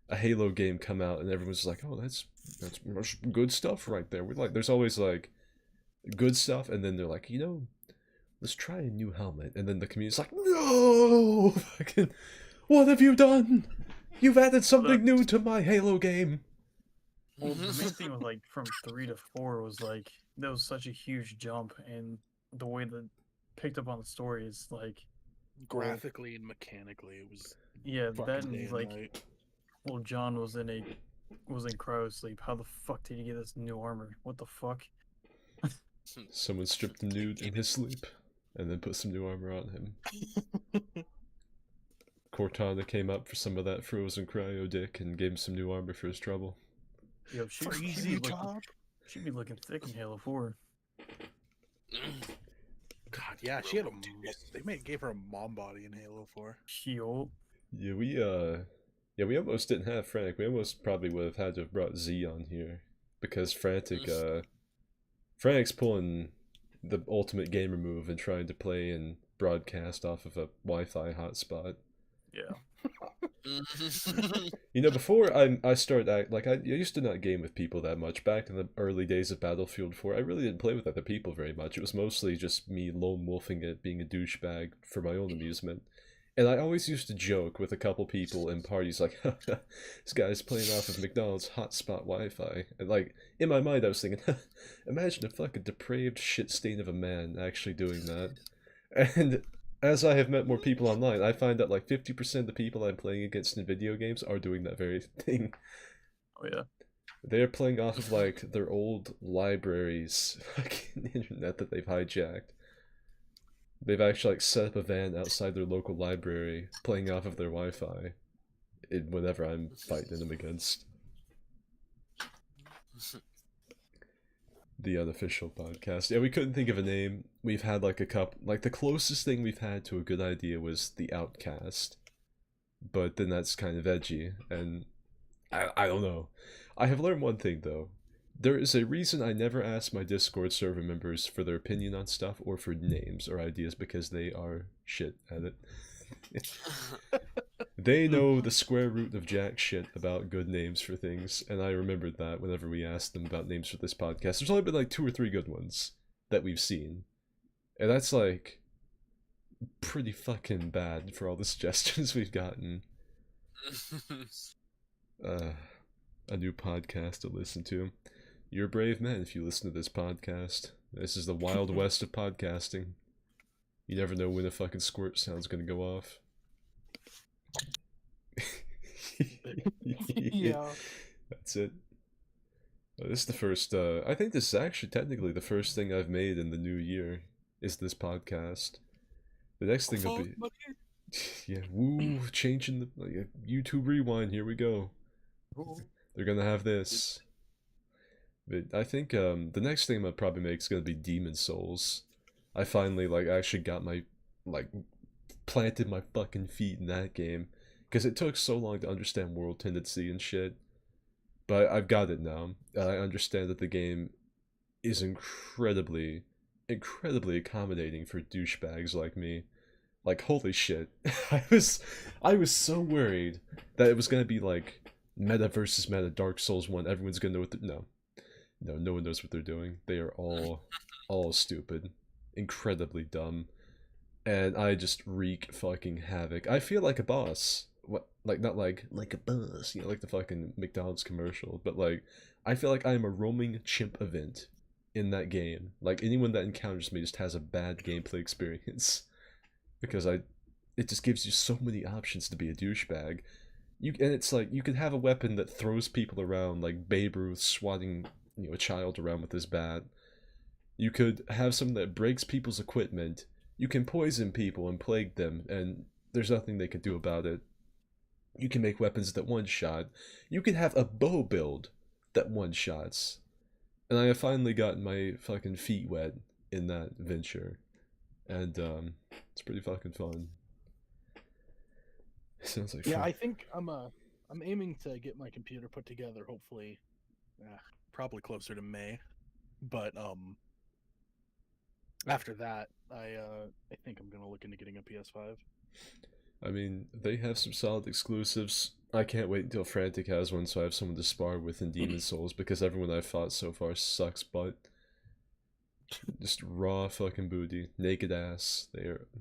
a Halo game come out and everyone's like, oh, that's good stuff right there. We're like, there's always, like, good stuff, and then they're like, you know, let's try a new helmet, and then the community's like, no, fucking, what have you done? You've added something new to my Halo game. Well, the main thing was like from 3 to 4 was like that was such a huge jump, and the way that picked up on the story is like Graphically and mechanically, it was yeah, fucking that day and and like night. well, John was in cryo sleep. How the fuck did he get this new armor? What the fuck? Someone stripped him nude in his sleep, and then put some new armor on him. Cortana came up for some of that frozen cryo dick and gave him some new armor for his trouble. Yo, she'd Freezy be top. she'd be looking thick in Halo 4. God, yeah, she had gave her a mom body in Halo 4. Yo, Yeah, we almost didn't have Frantic. We almost probably would have had to have brought Z on here, because Frantic's pulling the ultimate gamer move and trying to play and broadcast off of a Wi-Fi hotspot. yeah. You know, before I started I used to not game with people that much. Back in the early days of Battlefield 4, I really didn't play with other people very much. It was mostly just me lone wolfing it, being a douchebag for my own amusement. And I always used to joke with a couple people in parties like, this guy's playing off of McDonald's hotspot Wi-Fi. And like, in my mind I was thinking, imagine a fucking depraved shit stain of a man actually doing that. And as I have met more people online, I find that like 50% of the people I'm playing against in video games are doing that very thing. Oh yeah. They're playing off of like their old libraries, fucking internet that they've hijacked. They've actually like set up a van outside their local library, playing off of their Wi-Fi, whenever I'm fighting them against. The Unofficial Podcast. Yeah, we couldn't think of a name. We've had like a couple, like the closest thing we've had to a good idea was The Outcast, but then that's kind of edgy, and I don't know. I have learned one thing though. There is a reason I never ask my Discord server members for their opinion on stuff or for names or ideas, because they are shit at it. They know the square root of jack shit about good names for things, and I remembered that whenever we asked them about names for this podcast. There's only been like 2 or 3 good ones that we've seen, and that's like pretty fucking bad for all the suggestions we've gotten. A new podcast to listen to. You're a brave man if you listen to this podcast. This is the Wild West of podcasting. You never know when a fucking squirt sound's gonna go off. Yeah. That's it. This is the first, I think this is actually technically the first thing I've made in the new year, is this podcast. The next thing will be... Yeah, woo, changing the... Like, YouTube Rewind, here we go. They're gonna have this. But I think the next thing I'm gonna probably make is gonna be Demon Souls. I finally like actually got my planted my fucking feet in that game, because it took so long to understand world tendency and shit. But I've got it now. I understand that the game is incredibly accommodating for douchebags like me. Like, holy shit. I was so worried that it was gonna be like meta versus meta Dark Souls 1. Everyone's gonna know what no one knows what they're doing. They are all stupid, incredibly dumb, and I just wreak fucking havoc. I feel like a boss. What, like, not like a boss, you know, like the fucking McDonald's commercial, but like I feel like I am a roaming chimp event in that game. Like, anyone that encounters me just has a bad gameplay experience, because it just gives you so many options to be a douchebag. And it's like you could have a weapon that throws people around, like Babe Ruth swatting a child around with his bat. You could have something that breaks people's equipment. You can poison people and plague them, and there's nothing they can do about it. You can make weapons that one-shot. You can have a bow build that one-shots. And I have finally gotten my fucking feet wet in that venture. And it's pretty fucking fun. Sounds like Yeah, fun. I think I'm aiming to get my computer put together. Hopefully, probably closer to May. But after that, I think I'm gonna look into getting a PS5. I mean, they have some solid exclusives. I can't wait until Frantic has one, so I have someone to spar with in Demon Souls, because everyone I've fought so far sucks butt. Just raw fucking booty, naked ass.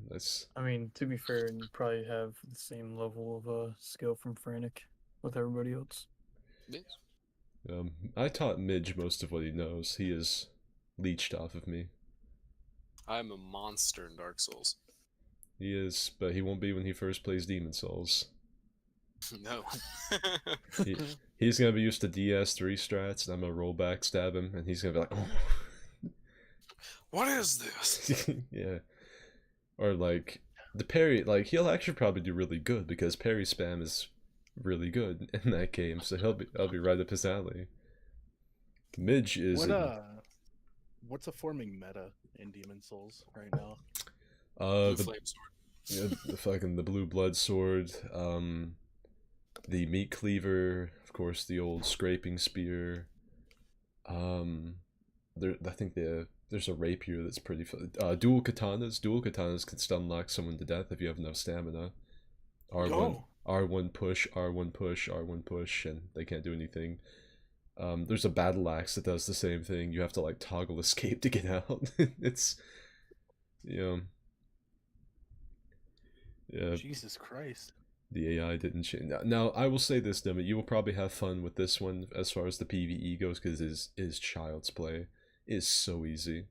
That's. I mean, to be fair, you probably have the same level of skill from Frantic with everybody else. Yes. I taught Midge most of what he knows. He is leeched off of me. I'm a monster in Dark Souls. He is, but he won't be when he first plays Demon Souls. No. He's gonna be used to DS3 strats, and I'm gonna roll back stab him, and he's gonna be like, oh. What is this? Yeah. Or like the parry, like he'll actually probably do really good because parry spam is really good in that game, so I'll be right up his alley. Midge is what's a forming meta in Demon Souls right now? The flame sword. Yeah, the blue blood sword, the meat cleaver, of course, the old scraping spear. I think there's a rapier that's pretty fun. Dual katanas. Dual katanas can stun lock someone to death if you have enough stamina. R1 push, R1 push, R1 push, and they can't do anything. There's a battle axe that does the same thing. You have to like toggle escape to get out. It's, yeah. Jesus Christ. The AI didn't change. Now, I will say this, Demi, you will probably have fun with this one as far as the PvE goes, because it is child's play. It is so easy.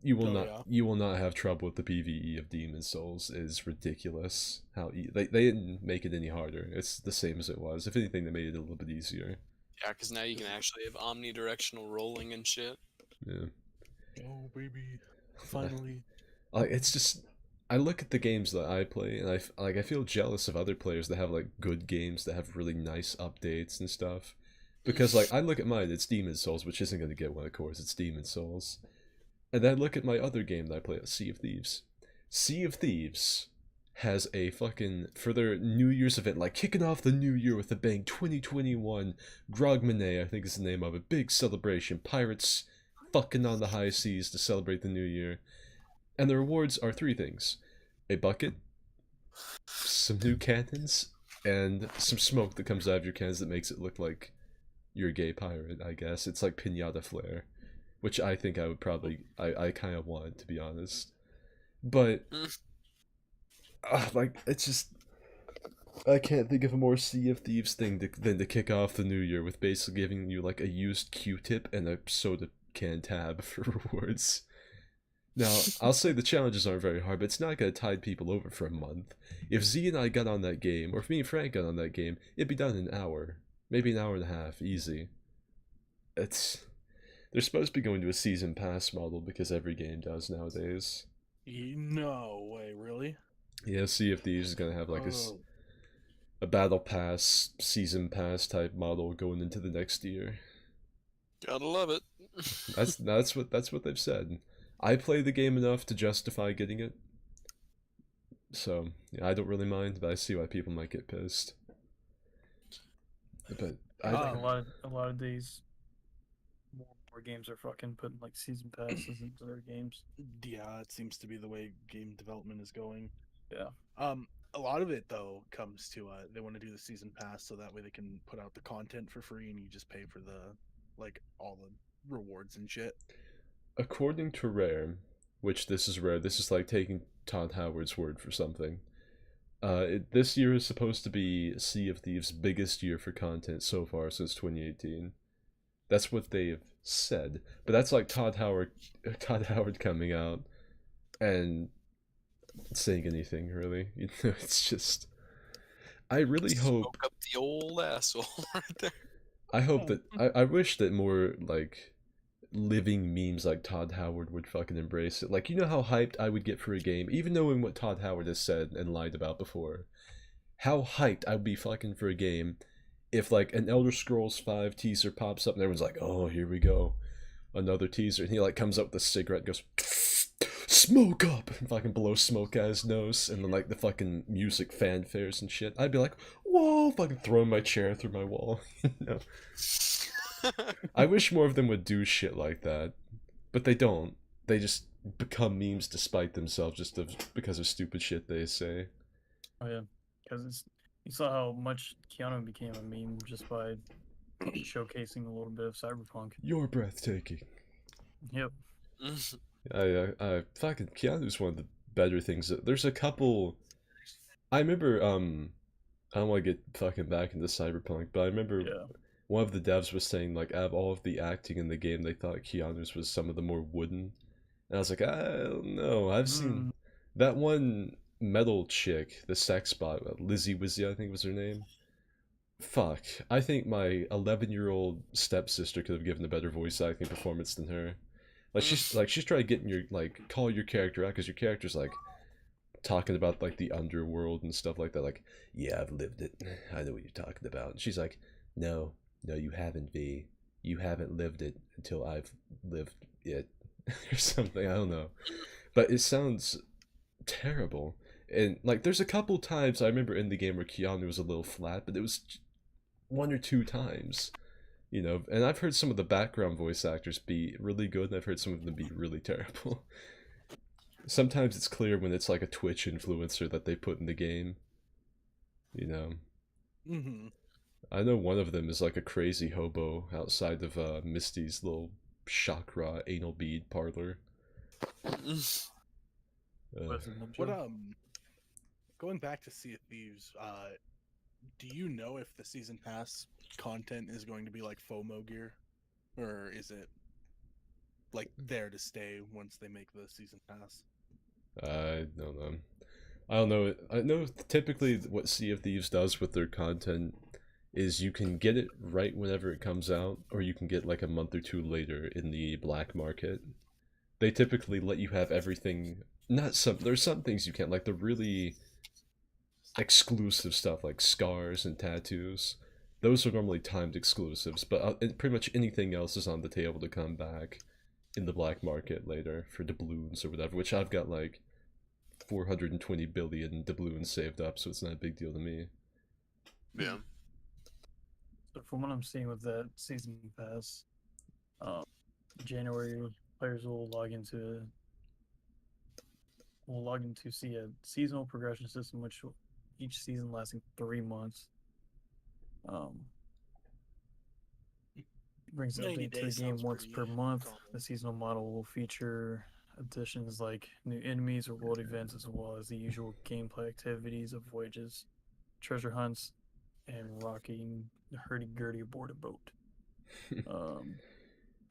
You will not have trouble with the PvE of Demon Souls. It is ridiculous how they didn't make it any harder. It's the same as it was. If anything, they made it a little bit easier. Yeah, because now you can actually have omnidirectional rolling and shit. Yeah. Oh baby, finally. It's just, I look at the games that I play, and I feel jealous of other players that have like good games that have really nice updates and stuff. Because like I look at mine, it's Demon Souls, which isn't gonna get one, of course. It's Demon Souls, and then I look at my other game that I play, Sea of Thieves. Sea of Thieves has a fucking, for their New Year's event, like kicking off the new year with a bang, 2021, Grogmanet, I think is the name of it, big celebration, pirates fucking on the high seas to celebrate the new year. And the rewards are 3 things: a bucket, some new cannons, and some smoke that comes out of your cannons that makes it look like you're a gay pirate, I guess. It's like pinata flare, which I think I would probably, I kind of want, to be honest. But like, it's just, I can't think of a more Sea of Thieves thing than to kick off the new year with basically giving you like a used Q-tip and a soda can tab for rewards. Now, I'll say the challenges aren't very hard, but it's not going to tide people over for a month. If Z and I got on that game, or if me and Frank got on that game, it'd be done in an hour. Maybe an hour and a half, easy. They're supposed to be going to a season pass model because every game does nowadays. No way, really? Yeah, Sea of Thieves is going to have like a battle pass, season pass type model going into the next year. Gotta love it. That's what they've said. I play the game enough to justify getting it, so yeah, I don't really mind, but I see why people might get pissed. But I think a lot of days, more games are fucking putting like season passes into their games. Yeah, it seems to be the way game development is going. Yeah. A lot of it though comes to they want to do the season pass so that way they can put out the content for free and you just pay for the like all the rewards and shit. According to Rare, which this is rare, this is like taking Todd Howard's word for something. This year is supposed to be Sea of Thieves' biggest year for content so far since 2018. That's what they've said, but that's like Todd Howard coming out and saying anything really. You know, it's just. I really hope. Smoke up the old asshole right there. I hope that I wish that more like living memes like Todd Howard would fucking embrace it. Like, you know how hyped I would get for a game, even knowing what Todd Howard has said and lied about before. How hyped I would be fucking for a game if like an Elder Scrolls 5 teaser pops up and everyone's like, "Oh, here we go, another teaser," and he like comes up with a cigarette, and goes, "Smoke up," and fucking blows smoke out his nose, and then like the fucking music fanfares and shit. I'd be like, "Whoa!" Fucking throwing my chair through my wall. You know? I wish more of them would do shit like that, but they don't. They just become memes despite themselves, just because of stupid shit they say. Oh yeah, because you saw how much Keanu became a meme just by showcasing a little bit of cyberpunk. You're breathtaking. Yep. I fucking Keanu's one of the better things. There's a couple. I remember. I don't want to get fucking back into cyberpunk, but I remember. Yeah. One of the devs was saying, like, out of all of the acting in the game, they thought Keanu's was some of the more wooden. And I was like, I don't know. I've seen that one metal chick, the sex bot, Lizzie Wizzy, I think was her name. Fuck. I think my 11-year-old stepsister could have given a better voice acting performance than her. She's trying to get in your, like, call your character out, because your character's, like, talking about, like, the underworld and stuff like that. Like, yeah, I've lived it. I know what you're talking about. And she's like, no, you haven't, V. You haven't lived it until I've lived it. Or something, I don't know. But it sounds terrible. And, like, there's a couple times I remember in the game where Keanu was a little flat, but it was one or two times. You know, and I've heard some of the background voice actors be really good, and I've heard some of them be really terrible. Sometimes it's clear when it's like a Twitch influencer that they put in the game. You know? Mm-hmm. I know one of them is like a crazy hobo outside of Misty's little chakra anal bead parlor. What going back to Sea of Thieves, do you know if the season pass content is going to be like FOMO gear, or is it like there to stay once they make the season pass? I don't know. I don't know. I know typically what Sea of Thieves does with their content is you can get it right whenever it comes out, or you can get like a month or two later in the black market. They typically let you have everything. There's some things you can't, like the really exclusive stuff like scars and tattoos. Those are normally timed exclusives, but pretty much anything else is on the table to come back in the black market later for doubloons or whatever, which I've got like 420 billion doubloons saved up, so it's not a big deal to me. Yeah. So from what I'm seeing with that season pass, January players will log into see a seasonal progression system, which each season lasting 3 months. Brings an 90 update to the days game sounds once pretty per month. common. The seasonal model will feature additions like new enemies or world events, as well as the usual gameplay activities of voyages, treasure hunts, and rocking the hurdy-gurdy aboard a boat.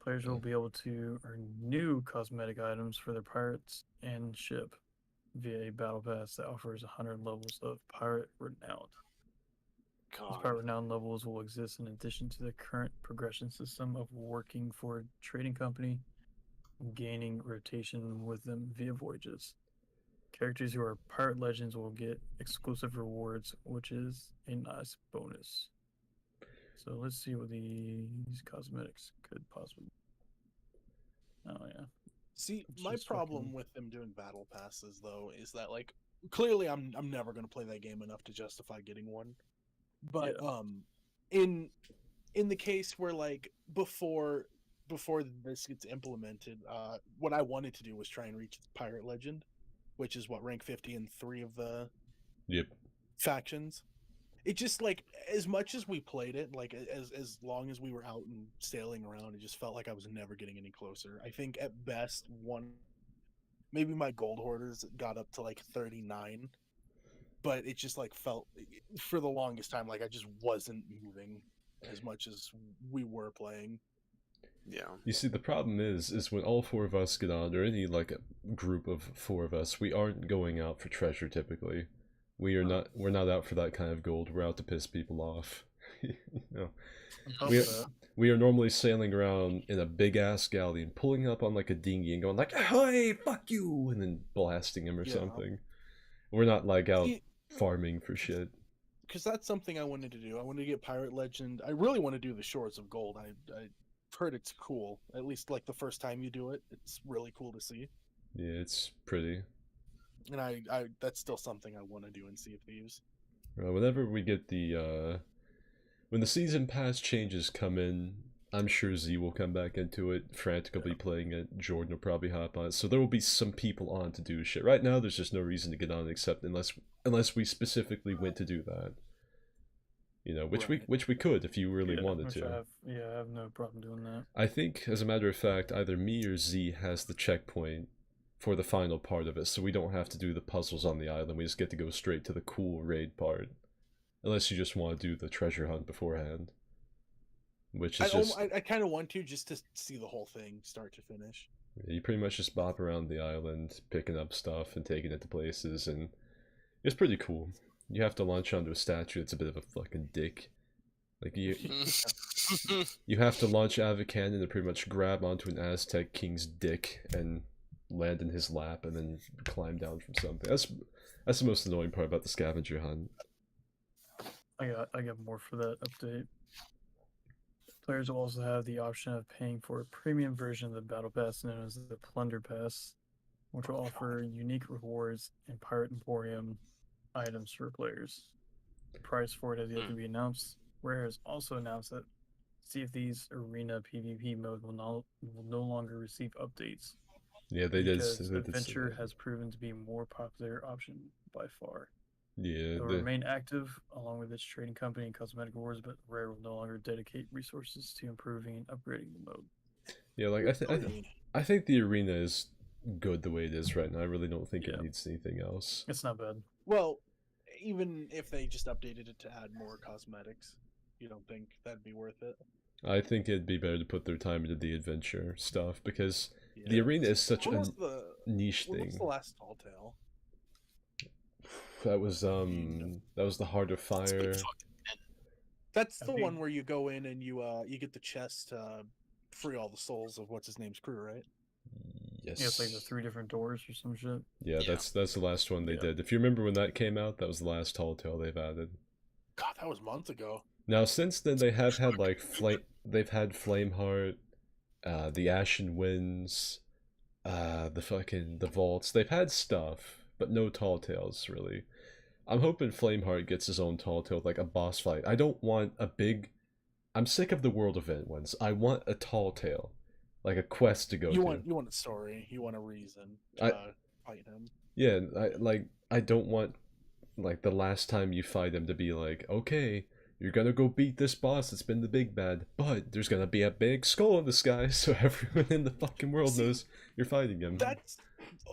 Players will be able to earn new cosmetic items for their pirates and ship via a battle pass that offers 100 levels of pirate renown. These pirate renown levels will exist in addition to the current progression system of working for a trading company and gaining rotation with them via voyages. Characters who are pirate legends will get exclusive rewards, which is a nice bonus. So let's see what these cosmetics could possibly. Oh yeah. See, It's my just problem fucking- with them doing battle passes though is that like clearly I'm never gonna play that game enough to justify getting one. But in the case where like before this gets implemented, what I wanted to do was try and reach Pirate Legend, which is what rank 50 in 3 of the Yep. factions. It just like as much as we played it, like as long as we were out and sailing around, it just felt like I was never getting any closer. I think at best maybe my gold hoarders got up to like 39, but it just like felt for the longest time like I just wasn't moving as much as we were playing. Yeah. You see, the problem is when all four of us get on, or any like a group of four of us, we aren't going out for treasure typically. We're not out for that kind of gold. We're out to piss people off. you know, On top we of that, we are normally sailing around in a big ass galleon, pulling up on like a dinghy and going like, "Hey, fuck you," and then blasting him or Yeah. something. We're not like out See, farming for shit. because that's something I wanted to do. I wanted to get Pirate Legend. I really want to do the Shores of Gold. I've heard it's cool. At least like the first time you do it, it's really cool to see. Yeah, it's pretty. And I that's still something I want to do in Sea of Thieves. Whenever we get the when the season pass changes come in, I'm sure Z will come back into it, frantically playing it. Jordan will probably hop on it, so there will be some people on to do shit. Right now, there's just no reason to get on except unless we specifically went to do that. You know, which Right. we could if you really wanted which to. I have no problem doing that. I think, as a matter of fact, either me or Z has the checkpoint for the final part of it, so we don't have to do the puzzles on the island. We just get to go straight to the cool raid part. Unless you just want to do the treasure hunt beforehand. Which is just... I kind of want to just to see the whole thing start to finish. You pretty much just bop around the island, picking up stuff and taking it to places, and it's pretty cool. You have to launch onto a statue that's a bit of a fucking dick. Like, you have to launch out of a cannon and pretty much grab onto an Aztec king's dick and land in his lap and then climb down from something. That's the most annoying part about the scavenger hunt. I got more for that update. Players will also have the option of paying for a premium version of the Battle Pass known as the Plunder Pass, which will offer unique rewards and Pirate Emporium items for players. The price for it has yet to be announced. Rare has also announced that Sea of Thieves Arena PvP mode will no longer receive updates. Yeah, they did. Because They did Adventure say that. has proven to be a more popular option by far. Yeah, It will remain active along with its trading company and cosmetic rewards, but Rare will no longer dedicate resources to improving and upgrading the mode. yeah. Like I think the arena is good the way it is right now. I really don't think it needs anything else. It's not bad. Well, even if they just updated it to add more cosmetics, you don't think that'd be worth it? I think it'd be better to put their time into the adventure stuff because Yeah. the arena is such What a was the niche what thing. was the last Tall Tale? That was the Heart of Fire. That's the I think- one where you go in and you get the chest to free all the souls of what's his name's crew, right? Yes. Yeah, it's like the 3 different doors or some shit. Yeah, Yeah. that's the last one they Yeah. did. If you remember when that came out, that was the last Tall Tale they've added. God, that was months ago. Now since then they have had like they've had Flameheart, the Ashen Winds, the Vaults. They've had stuff, but no Tall Tales really. I'm hoping Flameheart gets his own Tall Tale, like a boss fight. I don't want a big... I'm sick of the world event ones. I want a Tall Tale. Like a quest to go You to. want a story. You want a reason I- to fight him. Yeah, I don't want like the last time you fight him to be like, okay, you're gonna go beat this boss that's been the big bad, but there's gonna be a big skull in the sky, so everyone in the fucking world See, knows you're fighting him.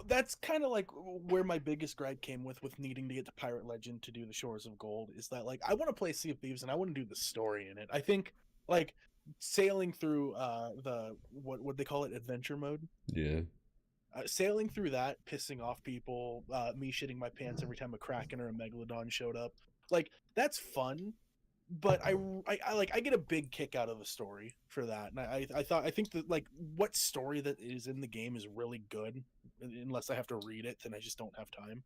That's kind of like where my biggest gripe came with needing to get to Pirate Legend to do the Shores of Gold is that like I want to play Sea of Thieves and I want to do the story in it. I think like sailing through the what they call it, adventure mode. Yeah. Sailing through that, pissing off people, me shitting my pants every time a Kraken or a Megalodon showed up. Like that's fun, but I get a big kick out of the story for that. And I think that like what story that is in the game is really good. Unless I have to read it, then I just don't have time.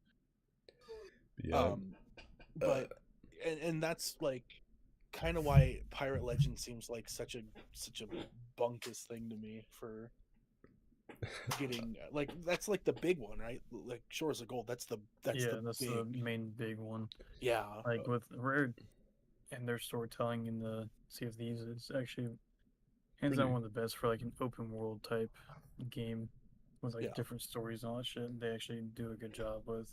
Yeah. But and that's like kind of why Pirate Legend seems like such a bunkus thing to me for getting like that's like the big one, right? Like Shores of Gold. That's the That's big, the main big one. yeah. Like with Rare and their storytelling in the Sea of Thieves, it's actually hands down one of the best for like an open world type game with like Yeah. different stories and all that shit. They actually do a good job with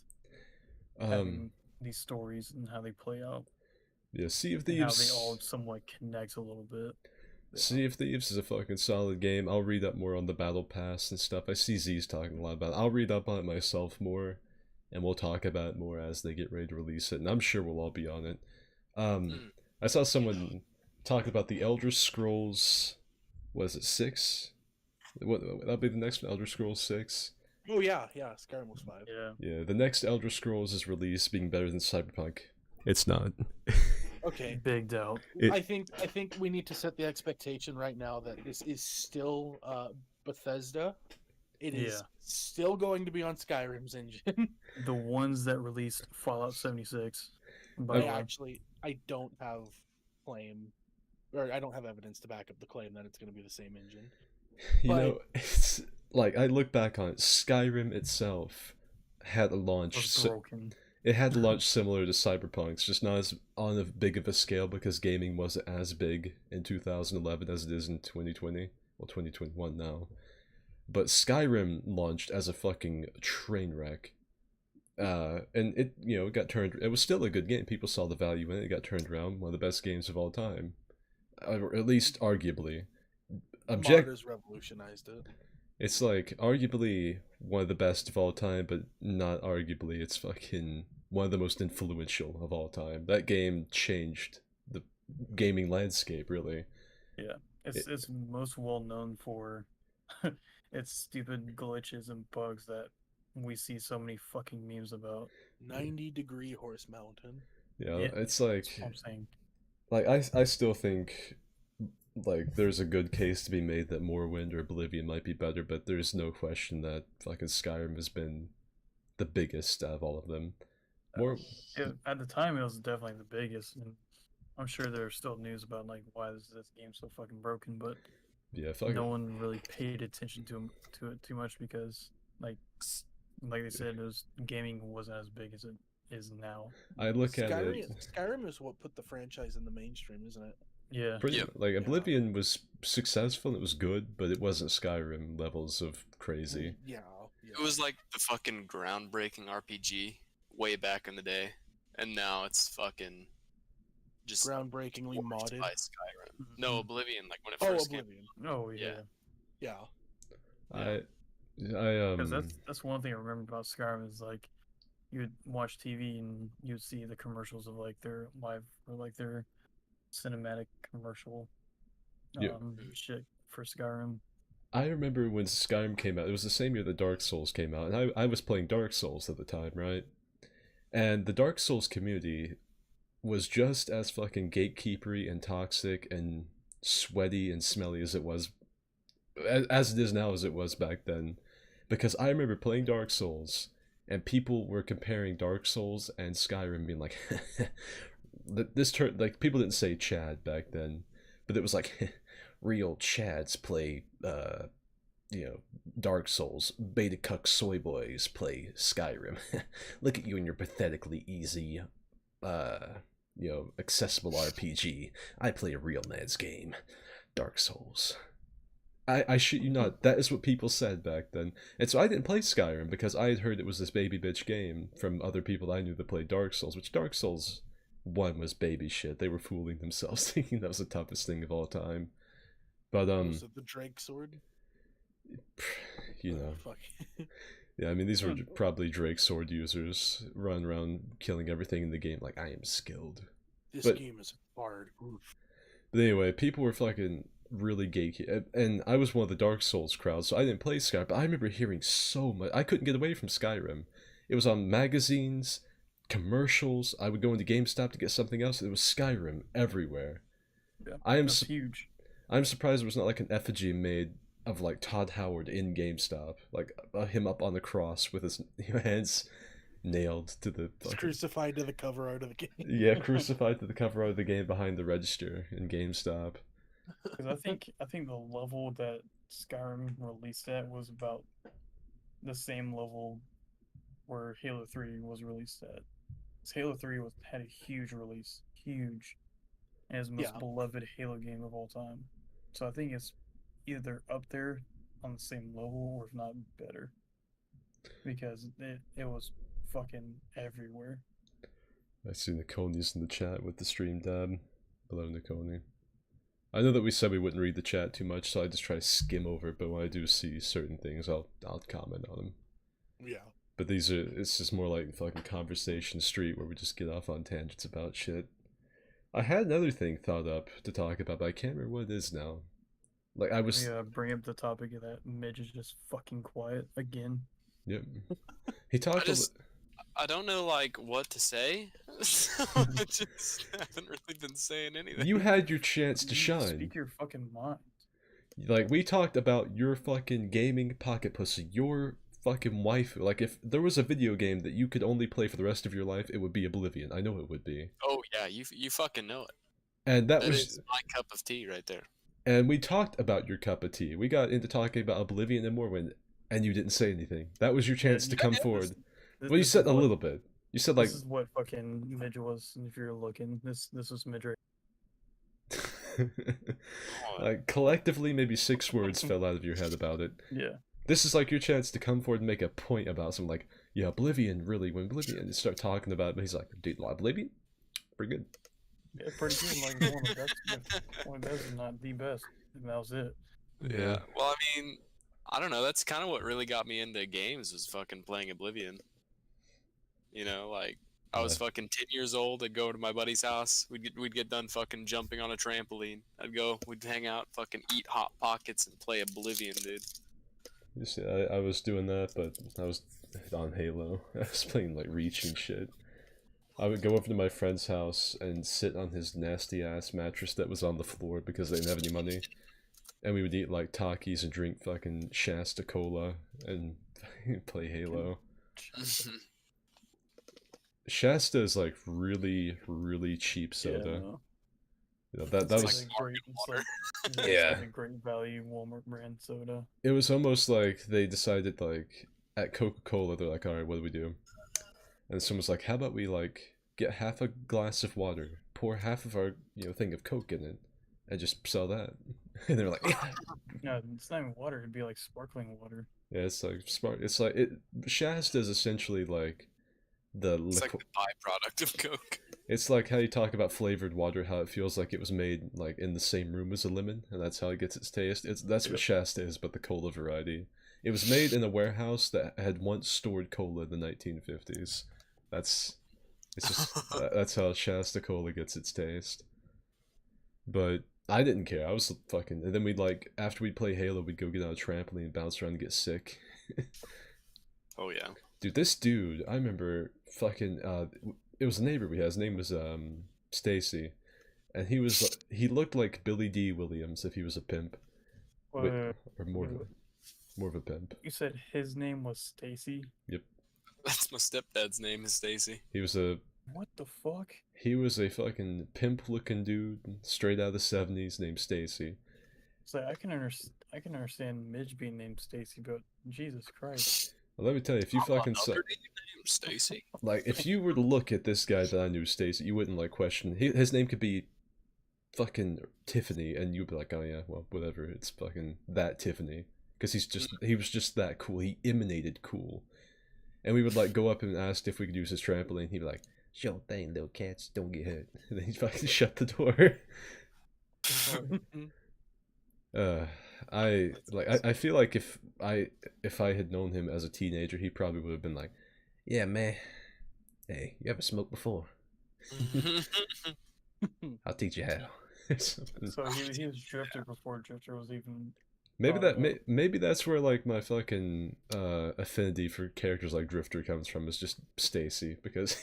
um having these stories and how they play out. yeah, Sea of And how Thieves. they all somewhat connect a little bit. Sea of Thieves is a fucking solid game. I'll read up more on the battle pass and stuff. I see Z's talking a lot about it. I'll read up on it myself more, and we'll talk about it more as they get ready to release it, and I'm sure we'll all be on it. I saw someone talk about the Elder Scrolls was it 6? That'll be the next one, Elder Scrolls 6. Oh yeah, Skyrim was 5. Yeah. Yeah, the next Elder Scrolls is released being better than Cyberpunk. It's not. Okay. Big doubt. It- I think we need to set the expectation right now that this is still Bethesda. It is Yeah. still going to be on Skyrim's engine. The ones that released Fallout 76. By the way. I don't have claim, or I don't have evidence to back up the claim that it's going to be the same engine. You But- know, it's like I look back on it. Skyrim itself had a launch. Was broken. It had a launch similar to Cyberpunk's, just not as on a big of a scale because gaming wasn't as big in 2011 as it is in 2020. Well, 2021 now. But Skyrim launched as a fucking train wreck. And it, it got turned. It was still a good game. People saw the value in it. It got turned around. One of the best games of all time, or at least arguably. Modders revolutionized it. It's like arguably one of the best of all time, but not arguably. It's fucking one of the most influential of all time. That game changed the gaming landscape, really. Yeah. It's most well known for its stupid glitches and bugs that we see so many fucking memes about. 90-degree horse mountain. Yeah, Yeah, it's That's like what I'm saying. like I still think like there's a good case to be made that Morrowind or Oblivion might be better, but there's no question that fucking Skyrim has been the biggest out of all of them. At the time, it was definitely the biggest, and I'm sure there's still news about like why this game's so fucking broken, but Yeah, fucking no one really paid attention to it too much because like they said, gaming wasn't as big as it is now. I look at it. Skyrim is what put the franchise in the mainstream, isn't it? Yeah. Yep. Like Oblivion was successful, it was good, but it wasn't Skyrim levels of crazy. Yeah. It was like the fucking groundbreaking RPG way back in the day, and now it's fucking just groundbreakingly dwarfed modded. by Skyrim. No, Oblivion, like when it Oh, first came. Oblivion. Oh yeah. Yeah. I Because that's one thing I remember about Skyrim is like you'd watch TV and you'd see the commercials of like their live or like their cinematic commercial Yeah. shit for Skyrim. I remember when Skyrim came out, it was the same year that Dark Souls came out, and I was playing Dark Souls at the time, right? And the Dark Souls community was just as fucking gatekeepery and toxic and sweaty and smelly as it was, as it is now, as it was back then. Because I remember playing Dark Souls, and people were comparing Dark Souls and Skyrim, being like, like, people didn't say Chad back then, but it was like, real Chads play, Dark Souls. Beta cuck soy boys play Skyrim. Look at you and your pathetically easy, accessible RPG. I play a real man's game, Dark Souls. I shit you not, that is what people said back then. And so I didn't play Skyrim because I had heard it was this baby bitch game from other people I knew that played Dark Souls, which Dark Souls 1 was baby shit. They were fooling themselves thinking that was the toughest thing of all time. But Was it the Drake sword? Fuck. Yeah, I mean, these were probably Drake sword users running around killing everything in the game like, I am skilled. This But- game is hard. Oof. But anyway, people were fucking really gatekeeping, and I was one of the Dark Souls crowd, so I didn't play Skyrim, but I remember hearing so much. I couldn't get away from Skyrim. It was on magazines, commercials. I would go into GameStop to get something else. It was Skyrim everywhere. Yeah, I am that's su- huge. I'm surprised there was not like an effigy made of like Todd Howard in GameStop, like him up on the cross with his hands nailed to the It's crucified to the cover art of the game. yeah, crucified to the cover art of the game behind the register in GameStop. Because I think the level that Skyrim released at was about the same level where Halo 3 was released at. 'Cause Halo 3 had a huge release, huge, and it's the most Yeah. beloved Halo game of all time. So I think it's either up there on the same level or if not better, because it was fucking everywhere. I see Niconi's in the chat with the stream dab. Hello, Niconi. I know that we said we wouldn't read the chat too much, so I just try to skim over it, but when I do see certain things, I'll comment on them. Yeah. But it's just more like fucking conversation street where we just get off on tangents about shit. I had another thing thought up to talk about, but I can't remember what it is now. Like I was. Yeah, bring up the topic of that. Midge is just fucking quiet again. Yep. He talked. I don't know like what to say. So I just haven't really been saying anything. You had your chance to You shine. Speak your fucking mind. Like we talked about your fucking gaming pocket pussy, your fucking wife. Like if there was a video game that you could only play for the rest of your life, it would be Oblivion. I know it would be. Oh yeah, you fucking know it. And that was is my cup of tea right there. And we talked about your cup of tea. We got into talking about Oblivion and Morrowind, and you didn't say anything. That was your chance to come forward. Well, you said a little bit. You said like. This is what fucking Midge was. If you're looking, this was Midge. Like collectively, maybe 6 words fell out of your head about it. Yeah. This is like your chance to come forward and make a point about something. Like, yeah, Oblivion really. When Oblivion, and start talking about it, but he's like, dude, Oblivion, pretty good. Yeah, pretty good. Like one of the best. One of the best, if not the best. And that was it. Yeah. Well, I mean, I don't know. That's kind of what really got me into games was fucking playing Oblivion. You know, like I was fucking 10 years old. I'd go to my buddy's house. We'd get done fucking jumping on a trampoline. We'd hang out, fucking eat Hot Pockets and play Oblivion, dude. You see, I was doing that, but I was on Halo. I was playing like Reach and shit. I would go over to my friend's house and sit on his nasty ass mattress that was on the floor because they didn't have any money. And we would eat like Takis and drink fucking Shasta Cola and play Halo. Shasta is like really, really cheap soda. Yeah, You know, that was like great. It's like, Yeah. like a great value Walmart brand soda. it was almost like they decided like at Coca-Cola they're like, all right, what do we do? And someone's like, how about we like get half a glass of water, pour half of our thing of Coke in it, and just sell that. And they're like, yeah. No, it's not even water. It'd be like sparkling water. Yeah, it's like smart. It's like Shasta is essentially like the It's like liquid. the byproduct of Coke. It's like how you talk about flavored water, how it feels like it was made like in the same room as a lemon, and that's how it gets its taste. That's what Shasta is, but the cola variety. It was made in a warehouse that had once stored cola in the 1950s. It's just that's how Shasta Cola gets its taste. But I didn't care. I was fucking. And then we'd like after we'd play Halo, we'd go get on a trampoline and bounce around and get sick. Oh yeah. Dude, this dude, I remember fucking. It was a neighbor we had. His name was Stacy, and he looked like Billy D. Williams if he was a pimp, or more of a pimp. You said his name was Stacy. Yep. That's my stepdad's name is Stacy. He was a What the fuck? fucking pimp-looking dude, straight out of the '70s, named Stacy. It's like I can understand Midge being named Stacy, but Jesus Christ. Well, let me tell you, if you fucking suck. Another name, Stacy. Like, if you were to look at this guy that I knew, Stacy, you wouldn't, like, question. His name could be fucking Tiffany, and you'd be like, oh, yeah, well, whatever. It's fucking that Tiffany. Because he was just that cool. He emanated cool. And we would, like, go up and ask if we could use his trampoline. He'd be like, sure thing, little cats, don't get hurt. And then he'd fucking shut the door. I feel like if I had known him as a teenager, he probably would have been like, yeah, man, hey, you ever smoked before? I'll teach you how. So he was Drifter before Drifter was even. Maybe that's where like my fucking affinity for characters like Drifter comes from, is just Stacy, because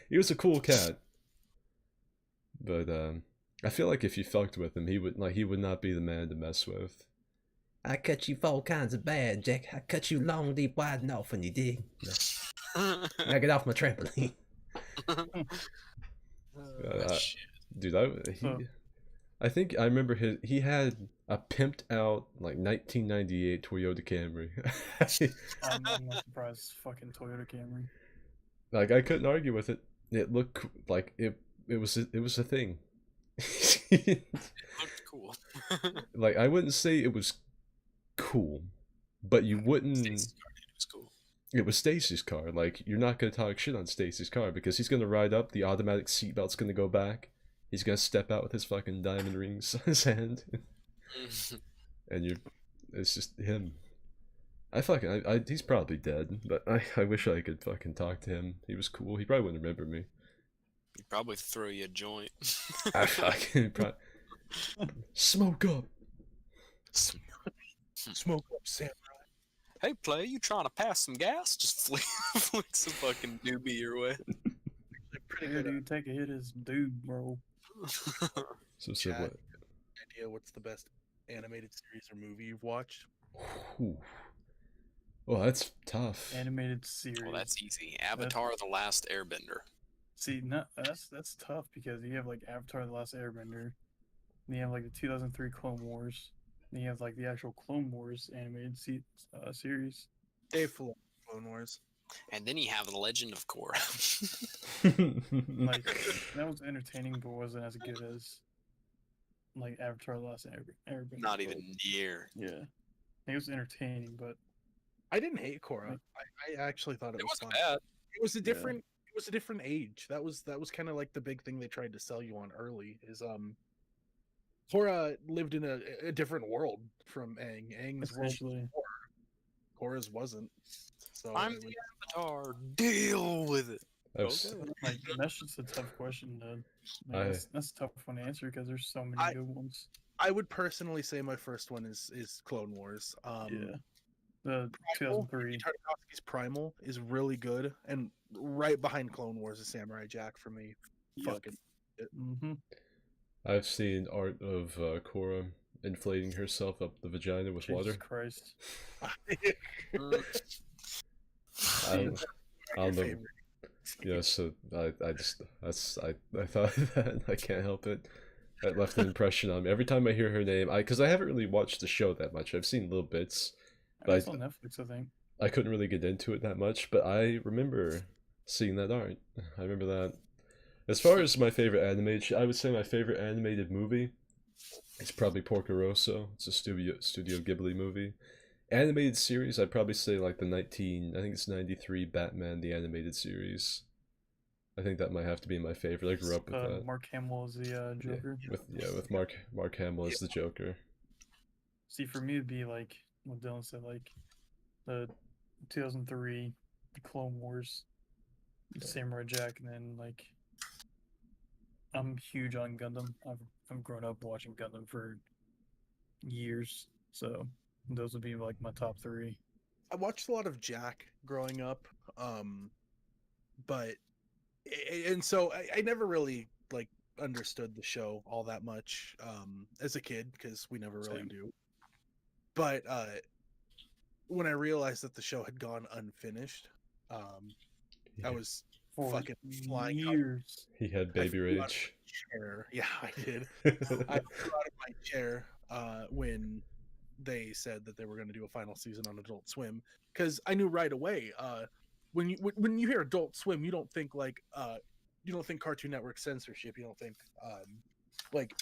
he was a cool cat. But I feel like if you fucked with him, he would not be the man to mess with. I cut you 4 kinds of bad, Jack. I cut you long, deep, wide, and often, you dig? No. Now get off my trampoline. Shit. Dude, I think I remember he had a pimped out like 1998 Toyota Camry. I'm not surprised. It's fucking Toyota Camry. Like I couldn't argue with it. It looked like it was a thing. It looked cool. Like I wouldn't say it was cool, but you wouldn't. Stacy's car, it was cool. It was Stacy's car. Like you're not gonna talk shit on Stacy's car because he's gonna ride up. The automatic seatbelt's gonna go back. He's gonna step out with his fucking diamond rings on his hand, and it's just him. He's probably dead, but I wish I could fucking talk to him. He was cool. He probably wouldn't remember me. He'd probably throw you a joint. I fucking smoke up. Smoke up, Sam. Hey, play, you trying to pass some gas? Just flicks a fucking doobie your way. Pretty Yeah, good dude, take a hit as dude, bro. So Chad, what? idea. What's the best animated series or movie you've watched? Ooh. Oh, that's tough. Animated series. Well, that's easy. Avatar: The Last Airbender. See, no, that's tough because you have like Avatar: The Last Airbender, then you have like the 2003 Clone Wars, then you have like the actual Clone Wars animated series. Dave Filoni, Clone Wars. And then you have The Legend of Korra. Like that was entertaining, but wasn't as good as like Avatar: The Last Airbender. Not even near. Yeah, it was entertaining, but I didn't hate Korra. I actually thought it was wasn't fun. bad. It was a different. It was a different age. That was kind of like the big thing they tried to sell you on early. Is Korra lived in a different world from Aang. Aang's world was essentially. Korra's wasn't. So I'm it the was- Avatar. Deal with it. I've s- Okay. Like that's just a tough question, dude. Like, that's a tough one to answer because there's so many good ones. I would personally say my first one is Clone Wars. Yeah, the Primal, 2003. Tartakovsky's Primal is really good, and right behind Clone Wars is Samurai Jack for me. Yep. Fucking Mm-hmm. I've seen art of Korra inflating herself up the vagina with Jesus water. Christ. I don't know. favorite. Yeah, so I just I thought that I can't help it. That left an impression on me every time I hear her name. Because I haven't really watched the show that much. I've seen little bits. But It's on Netflix, I think. I couldn't really get into it that much. But I remember seeing that art. I remember that. As far as my favorite animated, I would say my favorite animated movie is probably Porco Rosso. It's a Studio Ghibli movie. Animated series, I'd probably say like the I think it's 93 Batman the animated series. I think that might have to be my favorite. I grew up with that. Mark Hamill is the Joker. With Mark Hamill as the Joker. See, for me, it'd be like what Dylan said, like the 2003 Clone Wars, Samurai Jack, and then like I'm huge on Gundam. I've grown up watching Gundam for years, so those would be like my top three. I watched a lot of Jack growing up, but and so I never really like understood the show all that much as a kid because we never really Same. do. But when I realized that the show had gone unfinished, I was For fucking flying out years. He had baby flew out of rage. my chair. Yeah, I did. I flew out of my chair when they said that they were going to do a final season on Adult Swim because I knew right away. When you hear Adult Swim, you don't think like you don't think Cartoon Network censorship. You don't think like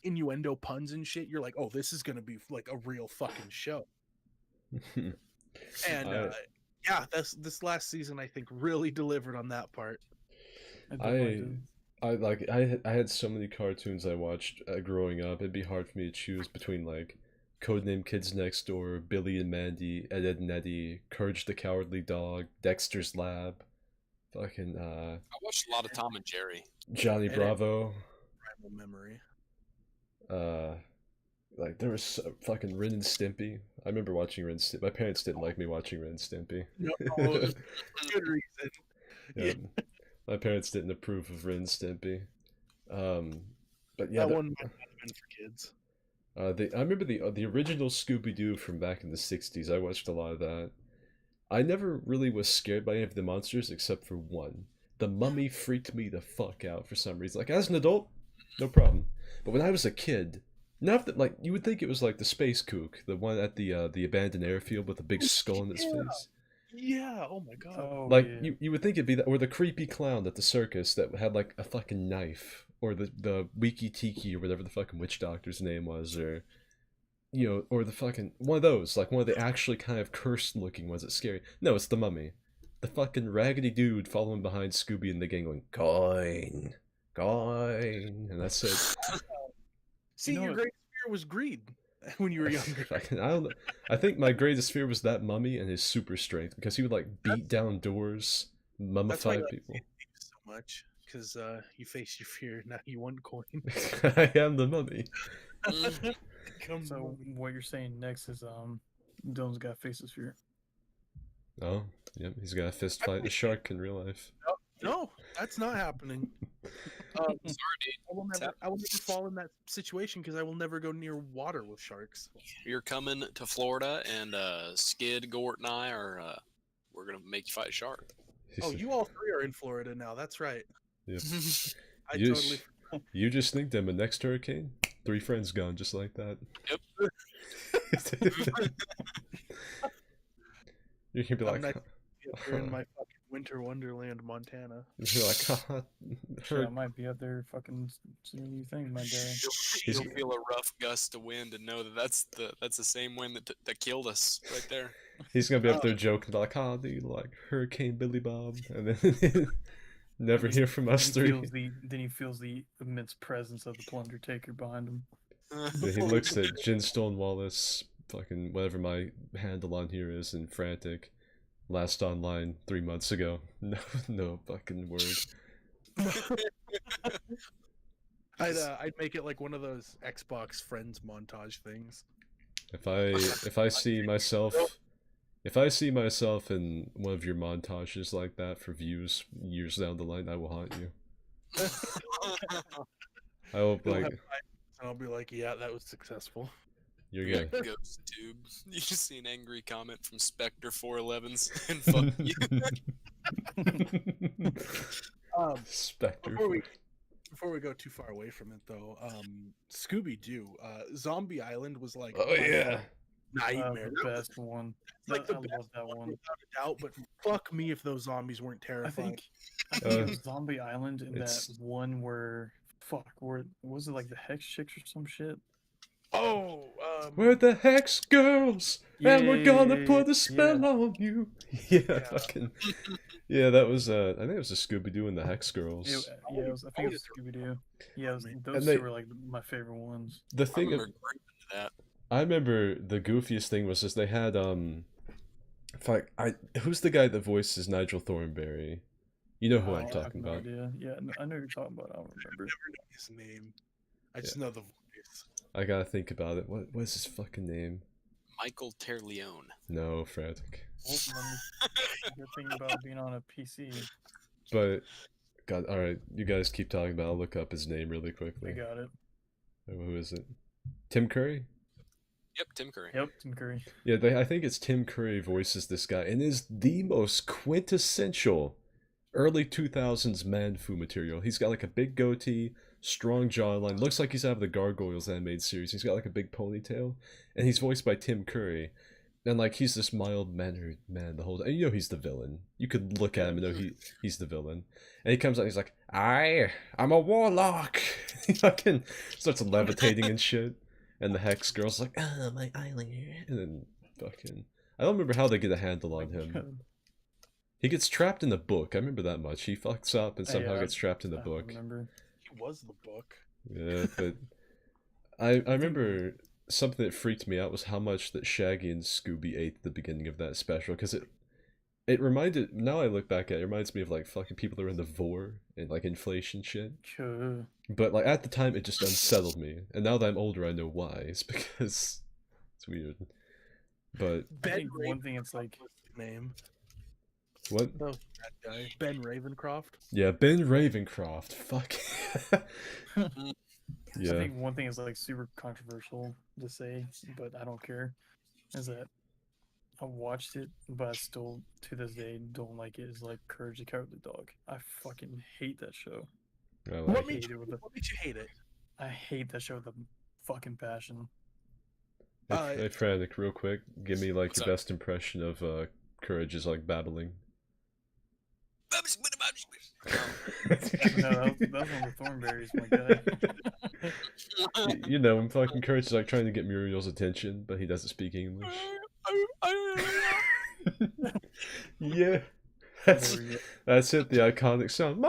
innuendo puns and shit. You're like, oh, this is going to be like a real fucking show. And yeah, this last season I think really delivered on that part. I had so many cartoons I watched growing up. It'd be hard for me to choose between like Codename Kids Next Door, Billy and Mandy, Ed, Ed and Eddie, Courage the Cowardly Dog, Dexter's Lab, fucking I watched a lot of Tom and Jerry. Johnny Ed, Bravo. Primal Memory. Like there was fucking Ren and Stimpy. I remember watching Ren and Stimpy. My parents didn't like me watching Ren and Stimpy. No, good reason. Yeah. My parents didn't approve of Ren and Stimpy. But yeah, that one might not have been for kids. I remember the original Scooby-Doo from back in the 60s. I watched a lot of that. I never really was scared by any of the monsters except for one. The Mummy freaked me the fuck out for some reason. Like as an adult, no problem. But when I was a kid, not that like you would think it was like the Space Kook, the one at the abandoned airfield with the big skull in its face. Yeah, oh my god. Oh, Like yeah. you would think it'd be that, or the creepy clown at the circus that had like a fucking knife, or the Wiki Tiki or whatever the fucking witch doctor's name was, or or the fucking one of those, like one of the actually kind of cursed looking ones that's scary. No, it's the Mummy, the fucking raggedy dude following behind Scooby and the gang going coin, coin, and that's it. See, You know your what- greatest fear was greed when you were younger. Fucking, I don't know. I think my greatest fear was that Mummy and his super strength because he would like beat down doors, That's why mummify I people. like Thieves so much because you face your fear, now you want coin. I am the Mummy. So what you're saying next is Dylan's got faces fear. Oh, yep, he's got a fist fight a shark in real life. No, that's not happening. Sorry, dude. I will never fall in that situation because I will never go near water with sharks. You're coming to Florida, and Skid, Gort, and I are we're gonna make you fight a shark. Oh, you all three are in Florida now. That's right. Yep. I You totally. You just think them a next hurricane? 3 friends gone just like that. Yep. You can be I'm like, not here in my fucking winter wonderland, Montana. you're like, haha, Shit, I might be up there fucking seeing you think, my guy. You'll feel a rough gust of wind and know that that's the same wind that killed us right there. He's gonna be up there joking like, dude, like Hurricane Billy Bob, and then never hear from us three. Then he feels the immense presence of the plunder taker behind him. Then he looks at Ginstone Wallace, fucking whatever my handle on here is, and frantic. Last online 3 months ago. No fucking word. I'd make it like one of those Xbox Friends montage things. If I see myself in one of your montages like that for views years down the line, I will haunt you. I will And I'll be like, yeah, that was successful. You're Yeah, gonna. Ghost Tube. You just see an angry comment from Spectre 411s and fuck you. Spectre. Before we go too far away from it, though, Scooby-Doo, Zombie Island was like Oh yeah. nightmare. The best one. Like I the best love that one. without a doubt. But fuck me if those zombies weren't I terrifying. think it was Zombie Island and that it's- one where was it like the Hex Chicks or some shit? Oh, We're the Hex Girls, and we're gonna Yeah, put a spell yeah. on you. Yeah, Yeah. fucking. Yeah, that was. I think it was a Scooby-Doo and the Hex Girls. I think it was Scooby Doo. Yeah, those they- two were like my favorite ones. The I thing, remember creeping to that. I remember the goofiest thing was just they had fuck, who's the guy that voices Nigel Thornberry? You know who Oh, I'm I talking no about. idea. Yeah, I know who you're talking about. I don't remember. never know his name. I just know the voice. I gotta think about it. What's his fucking name? Michael Terleone. No, Frantic. Good thing about being on a PC. But God, all right, you guys keep talking about. I'll look up his name really I quickly. got it. Who is it? Tim Curry? Yep, Tim Curry. Yep, Tim Curry. Yeah, I think it's Tim Curry voices this guy, and is the most quintessential early 2000s man-fu material. He's got like a big goatee, strong jawline, looks like he's out of the Gargoyles animated series. He's got like a big ponytail, and he's voiced by Tim Curry. And like he's this mild-mannered man the whole time. And you know he's the villain. You could look at him and know he's the villain. And he comes out and he's like, I'm a warlock. He fucking starts levitating and shit. And the Hex Girl's like, my eyeliner. And then fucking... I don't remember how they get a handle on him. He gets trapped in the book. I remember that much. He fucks up and somehow Yeah, gets trapped in the I don't book. remember. He was the book. Yeah, but... I remember... Something that freaked me out was how much that Shaggy and Scooby ate at the beginning of that special, because it reminded, now I look back at it, it reminds me of like fucking people that are in the vor and like inflation shit. Cool. But like at the time it just unsettled me, and now that I'm older I know why. It's because it's weird. But I think one thing it's like was his name. what? Oh, that guy, Ben Ravencroft. Yeah, Ben Ravencroft. Fuck. I Yeah. think one thing is like super controversial to say, but I don't care. Is that I watched it, but I still to this day don't like it. Is like Courage the Cowardly Dog. I fucking hate that show. I What like made it. hate it with a, What made you hate it? I hate that show with a fucking passion. Hey, Frantic, real quick, give me like What's your up? best impression of Courage is like babbling. No, that was one of the Thornberries, my guy. You know, when fucking Courage is like trying to get Muriel's attention, but he doesn't speak English. Yeah, that's There we go. that's it. The iconic sound.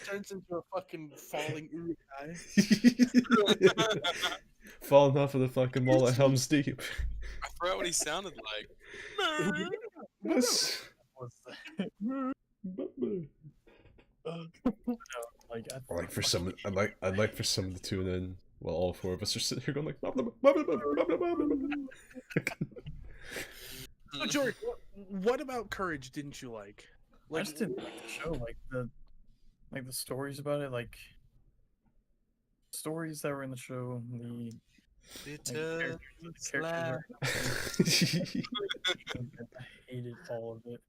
Turns into a fucking falling Urukai. Falling off of the fucking wall at Helm's Deep. I forgot what he sounded like. What's- Like, Or like for some, I'd like for someone to tune in while all four of us are sitting here going like. Blah, blah, blah, blah, blah, blah, blah, blah, blah, blah. So, George, what about Courage didn't you like? I just didn't like the show. Like the stories about it, like stories that were in the show, the characters I hated all of it.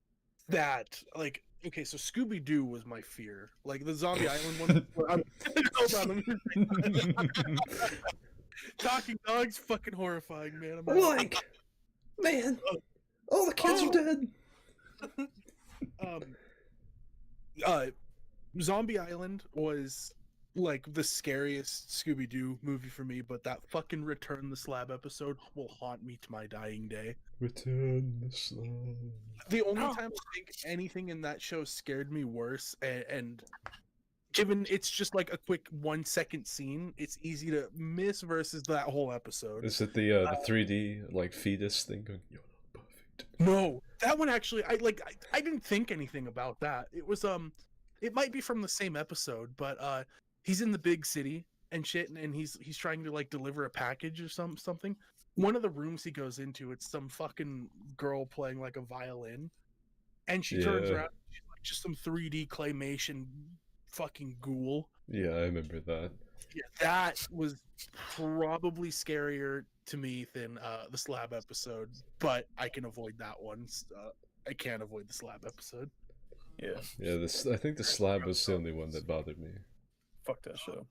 that, like, okay, so Scooby-Doo was my fear. Like, the Zombie Island one. Hold on, let me Talking dogs, fucking horrifying, man. I'm out. Like, man, all the kids are dead. Zombie Island was like the scariest Scooby-Doo movie for me, but that fucking Return the Slab episode will haunt me to my dying day. Return the slab. The only time I think anything in that show scared me worse, and given it's just like a quick 1 second scene, it's easy to miss versus that whole episode. Is it the 3D like fetus thing going? You're not perfect. No, that one actually, I didn't think anything about that. It was it might be from the same episode, but he's in the big city and shit, and he's trying to like deliver a package or something. One of the rooms he goes into, it's some fucking girl playing like a violin, and she turns around, and she's like just some 3D claymation fucking ghoul. Yeah, I remember that. Yeah, that was probably scarier to me than the slab episode, but I can avoid that one. I can't avoid the slab episode. Yeah. Yeah, I think the slab was the only one that bothered me. Fuck that show.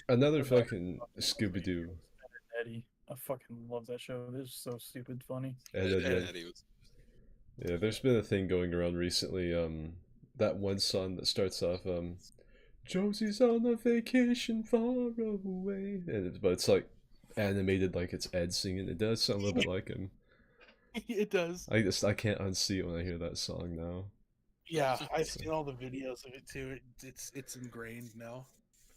Another fucking Scooby-Doo. Eddie. I fucking love that show. It is so stupid funny. Eddie was... Yeah, there's been a thing going around recently, that one song that starts off, Josie's on a vacation far away, but it's like animated like it's Ed singing. It does sound a little bit like him. It does. I can't unsee it when I hear that song now. Yeah, I've seen all the videos of it too. It's ingrained now.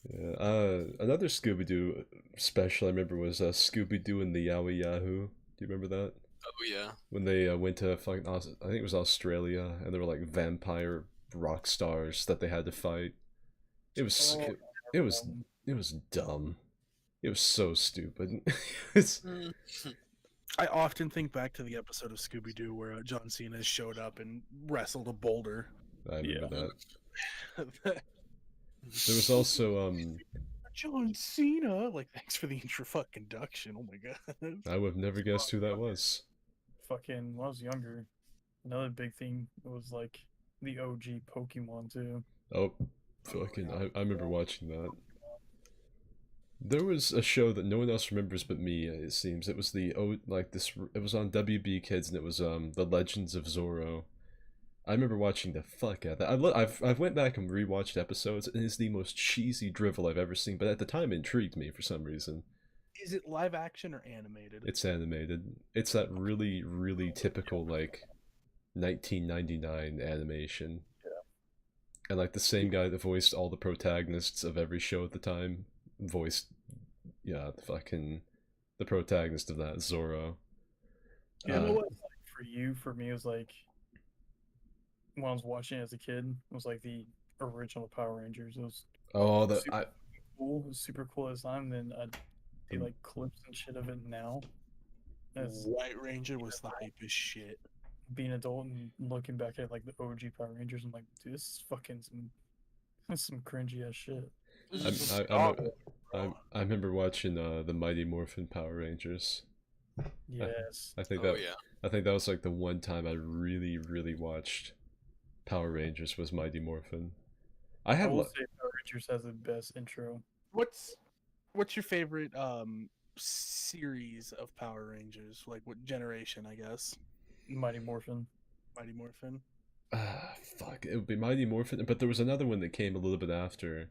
Yeah. Another Scooby-Doo special I remember was Scooby-Doo and the Yowie Yahoo. Do you remember that? Oh yeah. When they went to fucking I think it was Australia, and there were like vampire rock stars that they had to fight. It was it was dumb. It was so stupid. It's. I often think back to the episode of Scooby-Doo where John Cena showed up and wrestled a boulder. I remember that. There was also John Cena. Like, thanks for the intro fucking induction. Oh my god. I would have never guessed who that was. Fucking when I was younger, another big thing was like the OG Pokemon too. Oh, fucking! I remember watching that. There was a show that no one else remembers but me. It seems it was it was on WB Kids, and it was The Legends of Zorro. I remember watching the fuck out of that. I've went back and rewatched episodes, and it's the most cheesy drivel I've ever seen. But at the time, it intrigued me for some reason. Is it live action or animated? It's animated. It's that really, really typical like 1999 animation. Yeah. And like the same guy that voiced all the protagonists of every show at the time voiced, the protagonist of that, Zorro. You know what? Like, for me, it was like when I was watching it as a kid. It was like the original Power Rangers. It was cool. It was super cool at the time. Then I see like clips and shit of it now. White Ranger was the hype as shit. Being adult and looking back at like the OG Power Rangers, I'm like, dude, this is fucking some cringy ass shit. I remember watching the Mighty Morphin Power Rangers. Yes. I think that was like the one time I really, really watched Power Rangers was Mighty Morphin. I will say Power Rangers has the best intro. What's your favorite series of Power Rangers? Like what generation, I guess? Mighty Morphin. Mighty Morphin. Fuck. It would be Mighty Morphin, but there was another one that came a little bit after.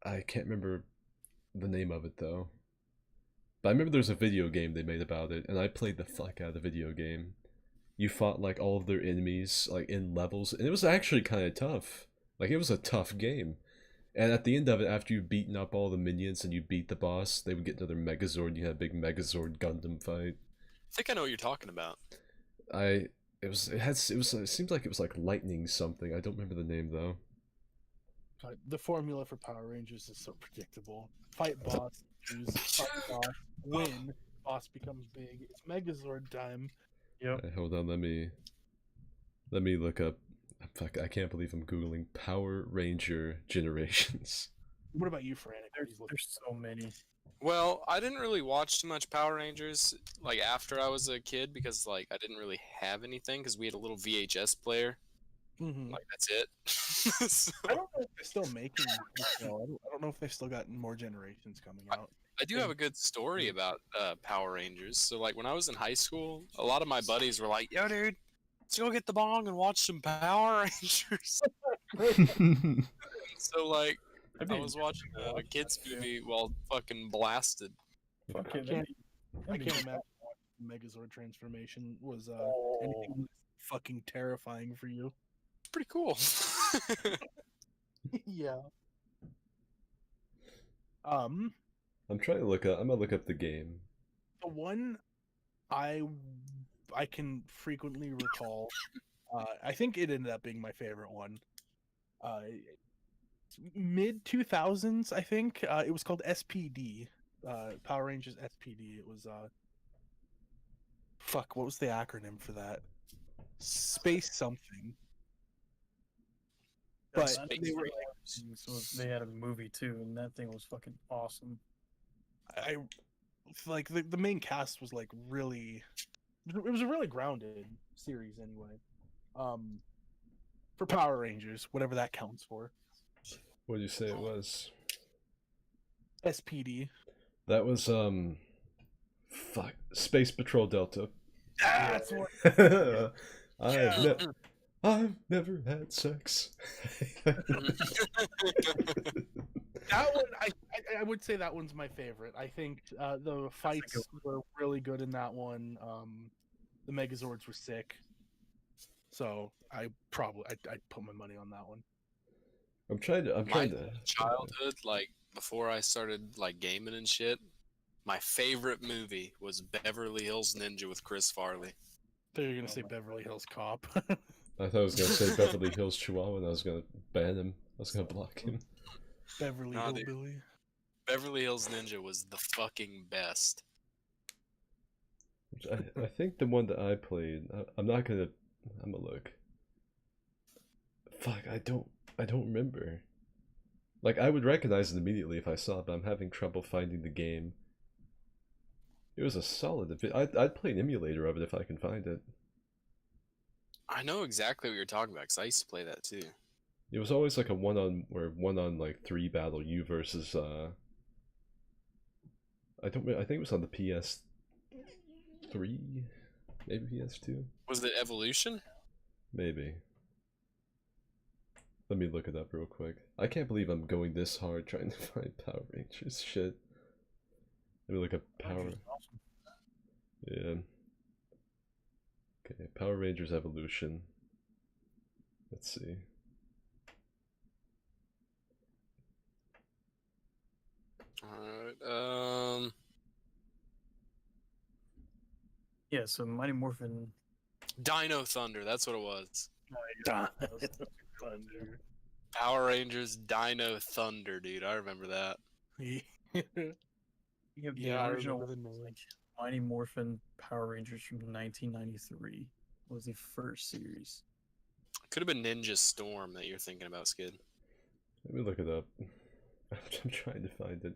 I can't remember the name of it though. But I remember there was a video game they made about it, and I played the fuck out of the video game. You fought like all of their enemies like in levels, and it was actually kind of tough. Like it was a tough game. And at the end of it, after you've beaten up all the minions and you beat the boss, they would get another Megazord, and you had a big Megazord Gundam fight. I think I know what you're talking about. It seems like it was like lightning something. I don't remember the name though. God, the formula for Power Rangers is so predictable. Fight boss, lose, fight boss, win, boss becomes big. It's Megazord time. Yep. Hold on, let me look up. Fuck, I can't believe I'm googling Power Ranger generations. What about you, Frantic? There's so many. Well, I didn't really watch too much Power Rangers like after I was a kid because like I didn't really have anything because we had a little VHS player. Mm-hmm. Like that's it. So, I don't know if they're still making. I don't know if they've still got more generations coming out. I do have a good story about Power Rangers. So like when I was in high school, a lot of my buddies were like, "Yo, dude, let's go get the bong and watch some Power Rangers." So like I was watching a kids movie while fucking blasted. Fucking I can't imagine Megazord transformation was anything fucking terrifying for you. It's pretty cool. Yeah. I'm trying to look up. I'm gonna look up the game. The one I can frequently recall. I think it ended up being my favorite one. Mid 2000s, I think. It was called SPD. Power Rangers SPD. It was fuck. What was the acronym for that? Space something. But they were so they had a movie too, and that thing was fucking awesome. I like the main cast was like really. It was a really grounded series anyway. For Power Rangers, whatever that counts for. What did you say it was? SPD. That was fuck, Space Patrol Delta. That's what. I've never had sex. That one, I would say that one's my favorite. I think the fights were really good in that one. The Megazords were sick, so I'd put my money on that one. I'm trying to. Childhood, like before I started like gaming and shit, my favorite movie was Beverly Hills Ninja with Chris Farley. I thought you were gonna say Beverly Hills Cop. I thought I was gonna say Beverly Hills Chihuahua, and I was gonna ban him. I was gonna block him. Beverly Hillbilly. Beverly Hills Ninja was the fucking best. I think the one that I played. I'm gonna look. Fuck, I don't remember. Like, I would recognize it immediately if I saw it, but I'm having trouble finding the game. It was a solid. I'd play an emulator of it if I can find it. I know exactly what you're talking about because I used to play that too. It was always like a one on like 3 battle, you versus I think it was on the PS3, maybe PS2. Was it Evolution? Maybe. Let me look it up real quick. I can't believe I'm going this hard trying to find Power Rangers. Shit. Let me look up Power. Yeah. Okay, Power Rangers Evolution. Let's see. Alright, Yeah, so Mighty Morphin. Dino Thunder, that's what it was. Thunder. Power Rangers Dino Thunder, dude. I remember that. You have the Yeah, I original remember the name. like, Mighty Morphin Power Rangers from 1993 was the first series. Could have been Ninja Storm that you're thinking about, Skid. Let me look it up. I'm trying to find it.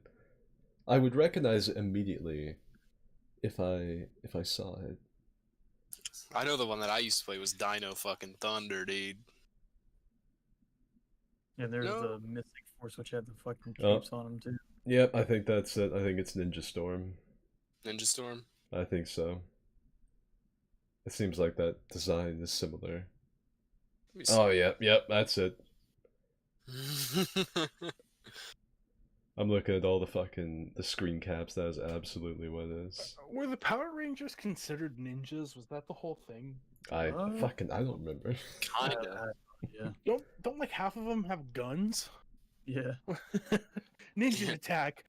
I would recognize it immediately if I saw it. I know the one that I used to play was Dino fucking Thunder, dude. Yeah, there's No. the Mystic Force, which had the fucking capes on them too. Yep, I think that's it. I think it's Ninja Storm. Ninja Storm? I think so. It seems like that design is similar. Let me see. Oh, yep, that's it. I'm looking at all the screen caps. That is absolutely what it is. Were the Power Rangers considered ninjas? Was that the whole thing? I don't remember. Kinda. Yeah. Don't like half of them have guns? Yeah. Ninja attack.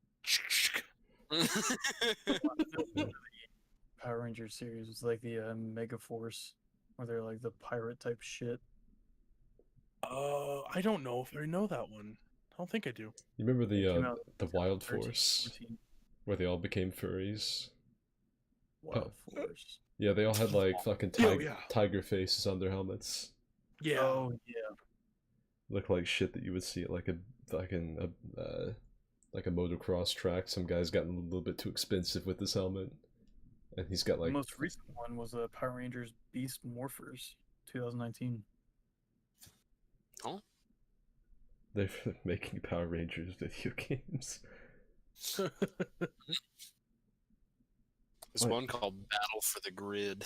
Power Ranger series was like the Mega Force, where they're like the pirate type shit. I don't know if I know that one. I don't think I do. You remember It came the out the in Wild 2013, Force 14. where they all became furries? Wild Force. Yeah, they all had like fucking Oh, yeah. tiger faces on their helmets. Yeah. Oh yeah. Look like shit that you would see at like a fucking like a motocross track. Some guy's gotten a little bit too expensive with his helmet, and he's got The like most recent one was Power Rangers Beast Morphers, 2019. they're making Power Rangers video games. There's What? one called Battle for the Grid.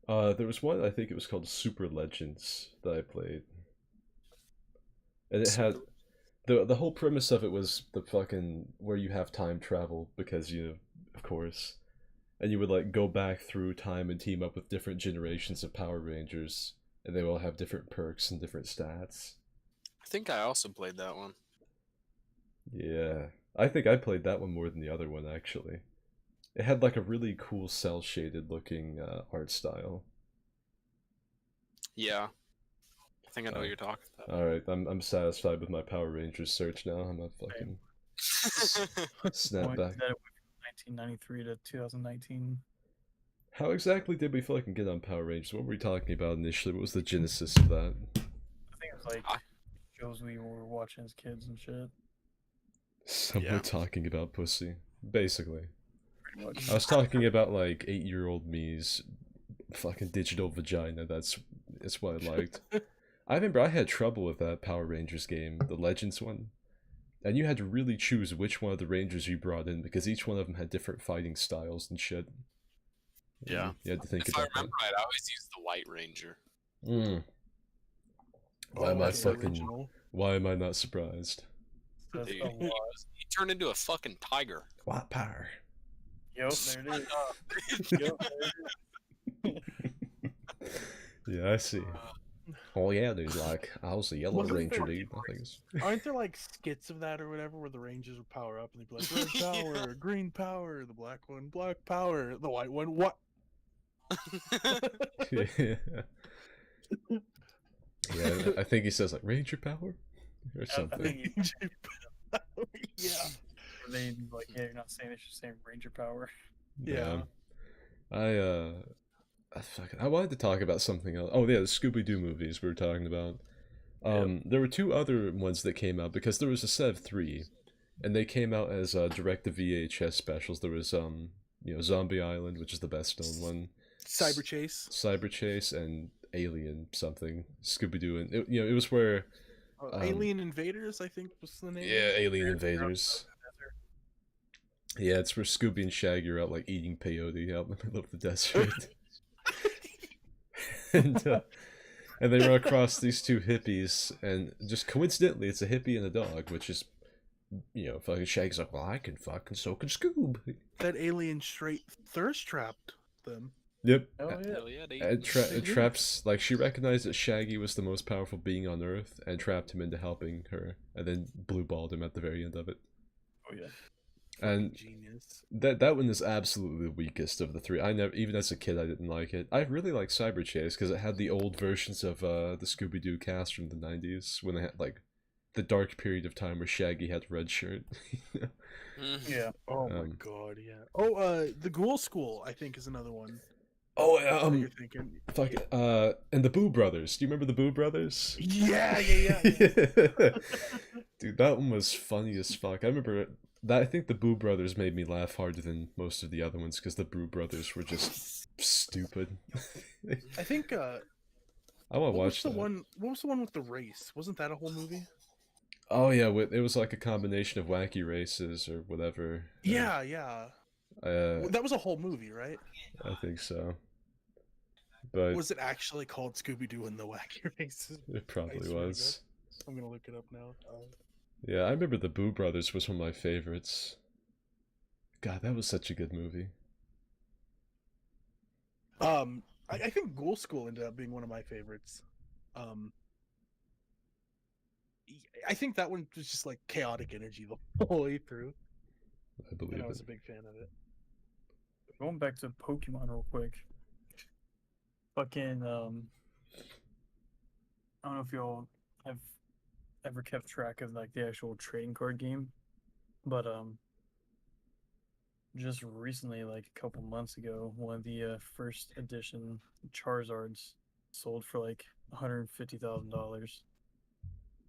There was one, I think it was called Super Legends, that I played, and it had the whole premise of it was the fucking where you have time travel because of course, and you would like go back through time and team up with different generations of Power Rangers, and they all have different perks and different stats. I think I also played that one. Yeah, I think I played that one more than the other one actually. It had like a really cool cell shaded looking art style. Yeah. I think I know what you're talking about. All right, I'm satisfied with my Power Rangers search now. I'm not fucking snap Well, back. that it went from 1993 to 2019. How exactly did we fucking get on Power Rangers? What were we talking about initially? What was the genesis of that? I think it was like shows we were watching as kids and shit. Someone Yeah. talking about pussy, basically. Pretty much. I was talking about like 8-year-old me's fucking digital vagina. That's what I liked. I remember I had trouble with that Power Rangers game, the Legends one. And you had to really choose which one of the Rangers you brought in because each one of them had different fighting styles and shit. Yeah. You had to think If I about remember right, I always used the White Ranger. that. Why am Oh, I the fucking? original. Why am I not surprised? That's Dude, a lot. he turned into a fucking tiger. What power? Yep, there it is. Yep, there it is. Yeah, I see. Oh yeah, dude. Like I was the Yellow Wasn't Ranger, there- dude. I think it's... Aren't there like skits of that or whatever where the Rangers would power up and they'd be like, red power, green power, the black one, black power, the white one, what? yeah. Yeah, I think he says like Ranger power or I something. think Yeah. they like, yeah, you're not saying it's just saying Ranger Power. Yeah. I wanted to talk about something else. Oh yeah, the Scooby-Doo movies we were talking about. There were 2 other ones that came out because there was a set of 3, and they came out as direct to VHS specials. There was Zombie Island, which is the best known one, Cyber Chase. Cyber Chase, and Alien something, Scooby-Doo, and it was where Alien Invaders, I think was the name. yeah, Alien Invaders. Yeah, it's where Scooby and Shaggy are out like eating peyote out in the middle of the desert. and they run across these 2 hippies, and just coincidentally, it's a hippie and a dog, which is, fucking Shaggy's like, well, I can fucking so can Scoob. That alien straight thirst trapped them. Yep. Oh yeah. Hell yeah, dude. It traps, like, she recognized that Shaggy was the most powerful being on Earth, and trapped him into helping her, and then blue-balled him at the very end of it. Oh yeah. And Genius. that one is absolutely the weakest of the 3. I never, even as a kid, I didn't like it. I really liked Cyber Chase because it had the old versions of the Scooby-Doo cast from the 90s when they had like the dark period of time where Shaggy had red shirt. Mhm. Yeah. Oh my Um, god, yeah. Oh, the Ghoul School, I think, is another one. Oh, that you're thinking. fuck, and the Boo Brothers. Do you remember the Boo Brothers? Yeah. Dude, that one was funny as fuck. I remember that. I think the Boo Brothers made me laugh harder than most of the other ones because the Boo Brothers were just stupid. I think. I want to watch the that. one? What was the one with the race? Wasn't that a whole movie? Oh yeah, it was like a combination of wacky races or whatever. Yeah. That was a whole movie, right? I think so. But Was it actually called Scooby-Doo and the Wacky Races? it probably I swear to was. I'm gonna look it up now. Yeah, I remember the Boo Brothers was one of my favorites. God, that was such a good movie. I think Ghoul School ended up being one of my favorites. I think that one was just like chaotic energy the whole way through. I believe And I was it. a big fan of it. Going back to Pokemon real quick. Fucking I don't know if y'all have ever kept track of like the actual trading card game, but just recently, like a couple months ago, one of the first edition Charizards sold for like $150,000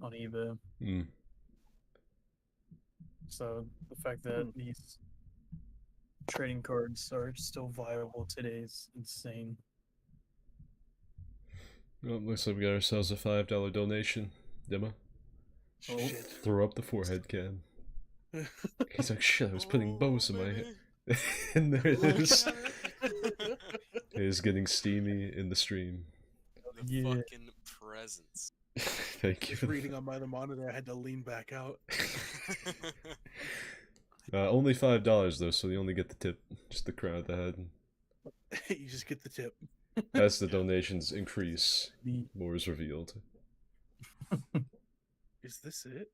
on eBay. Mm. So the fact that these trading cards are still viable today is insane. Well, looks like we got ourselves a $5 donation. Demo. Oh. Shit. Throw up the forehead cam. He's like, shit, I was putting bows in my head. And there it is. It is getting steamy in the stream. The Yeah. fucking presents. Thank you. Just reading on my other monitor, I had to lean back out. Only $5 though, so you only get the tip. Just the crown at the head. You just get the tip. As the donations increase, The more is revealed. Is this it?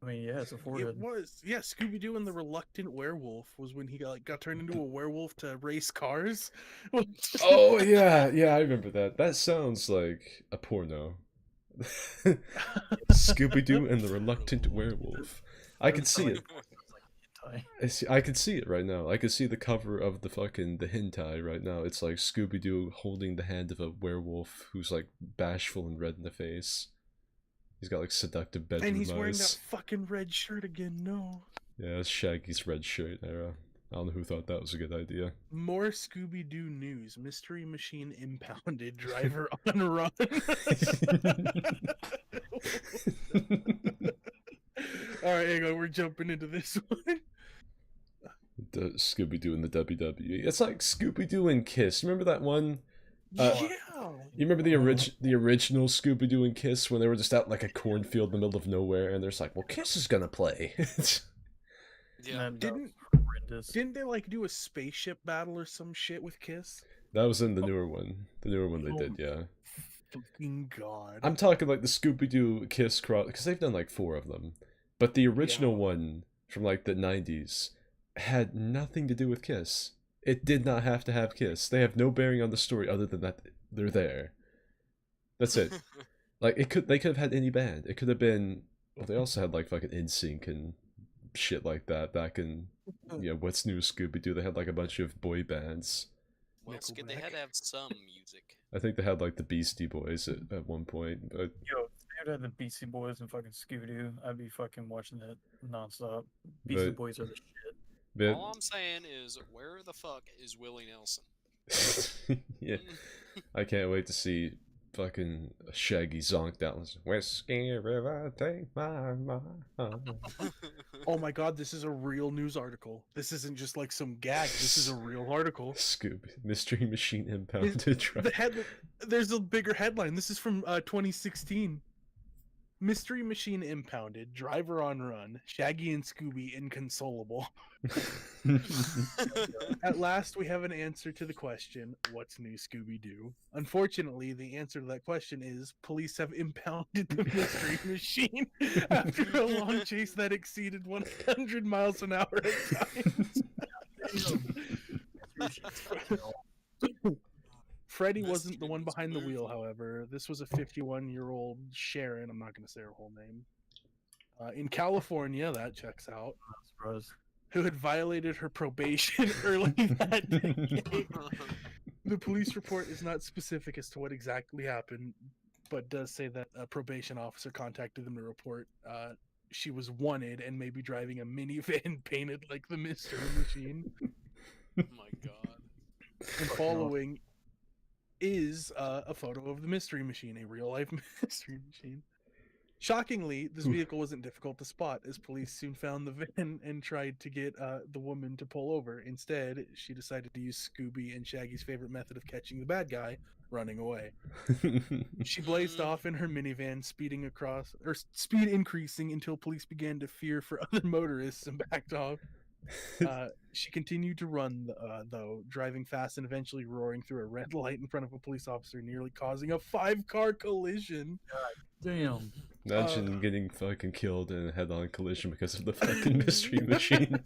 I mean, yeah, it's a forehead. It was. Yeah, Scooby-Doo and the Reluctant Werewolf was when he got turned into a werewolf to race cars. Oh yeah, I remember that. That sounds like a porno. Scooby-Doo and the Reluctant Werewolf. I can see it. I can see it right now. I can see the cover of the hentai right now. It's like Scooby-Doo holding the hand of a werewolf who's like bashful and red in the face. He's got like seductive bedroom And he's wearing eyes. that fucking red shirt again. No. Yeah, it's Shaggy's red shirt era. I don't know who thought that was a good idea. More Scooby-Doo news. Mystery machine impounded. Driver on run. Alright, hang on. We're jumping into this one. The Scooby-Doo and the WWE. It's like Scooby-Doo and Kiss. Remember that one? Yeah. You remember the original Scooby-Doo and Kiss when they were just out in like a cornfield in the middle of nowhere, and there's like, well, Kiss is gonna play. Yeah. Didn't they like do a spaceship battle or some shit with Kiss? That was in the newer one. The newer one they did, yeah. Fucking god. I'm talking like the Scooby-Doo Kiss cross, because they've done like 4 of them. But the original one from like the 90s had nothing to do with Kiss. It did not have to have Kiss. They have no bearing on the story other than that they're there. That's it. Like they could have had any band. It could have been. Well, they also had like fucking NSYNC and shit like that back in. What's New Scooby-Doo? They had like a bunch of boy bands. Well, it's good. They had to have some music. I think they had like the Beastie Boys at one point, but Yo, if they had the Beastie Boys and fucking Scooby-Doo, I'd be fucking watching that nonstop. Beastie But- Boys are the shit. but All I'm saying is, where the fuck is Willie Nelson? yeah, I can't wait to see fucking Shaggy zonked out. Whiskey River, take my mind. Oh my god, this is a real news article. This isn't just like some gag. This is a real article. Scooby Mystery Machine impounded. There's a bigger headline. This is from 2016. Mystery machine impounded. Driver on run. Shaggy and Scooby inconsolable. At last, we have an answer to the question, what's new Scooby-Doo? Unfortunately, the answer to that question is police have impounded the mystery machine after a long chase that exceeded 100 miles an hour at times. Freddie wasn't the one behind the wheel, however. This was a 51-year-old Sharon, I'm not going to say her whole name, in California, that checks out, who had violated her probation early that day. The police report is not specific as to what exactly happened, but does say that a probation officer contacted them to report she was wanted and may be driving a minivan painted like the Mystery Machine. Oh my god. And following is a photo of the Mystery Machine, a real-life Mystery Machine. Shockingly, this vehicle wasn't difficult to spot, as police soon found the van and tried to get the woman to pull over. Instead, she decided to use Scooby and Shaggy's favorite method of catching the bad guy, running away. She blazed off in her minivan, speed increasing until police began to fear for other motorists and backed off. She continued to run, though, driving fast and eventually roaring through a red light in front of a police officer, nearly causing a 5-car collision. Damn. Imagine getting fucking killed in a head-on collision because of the fucking Mystery Machine.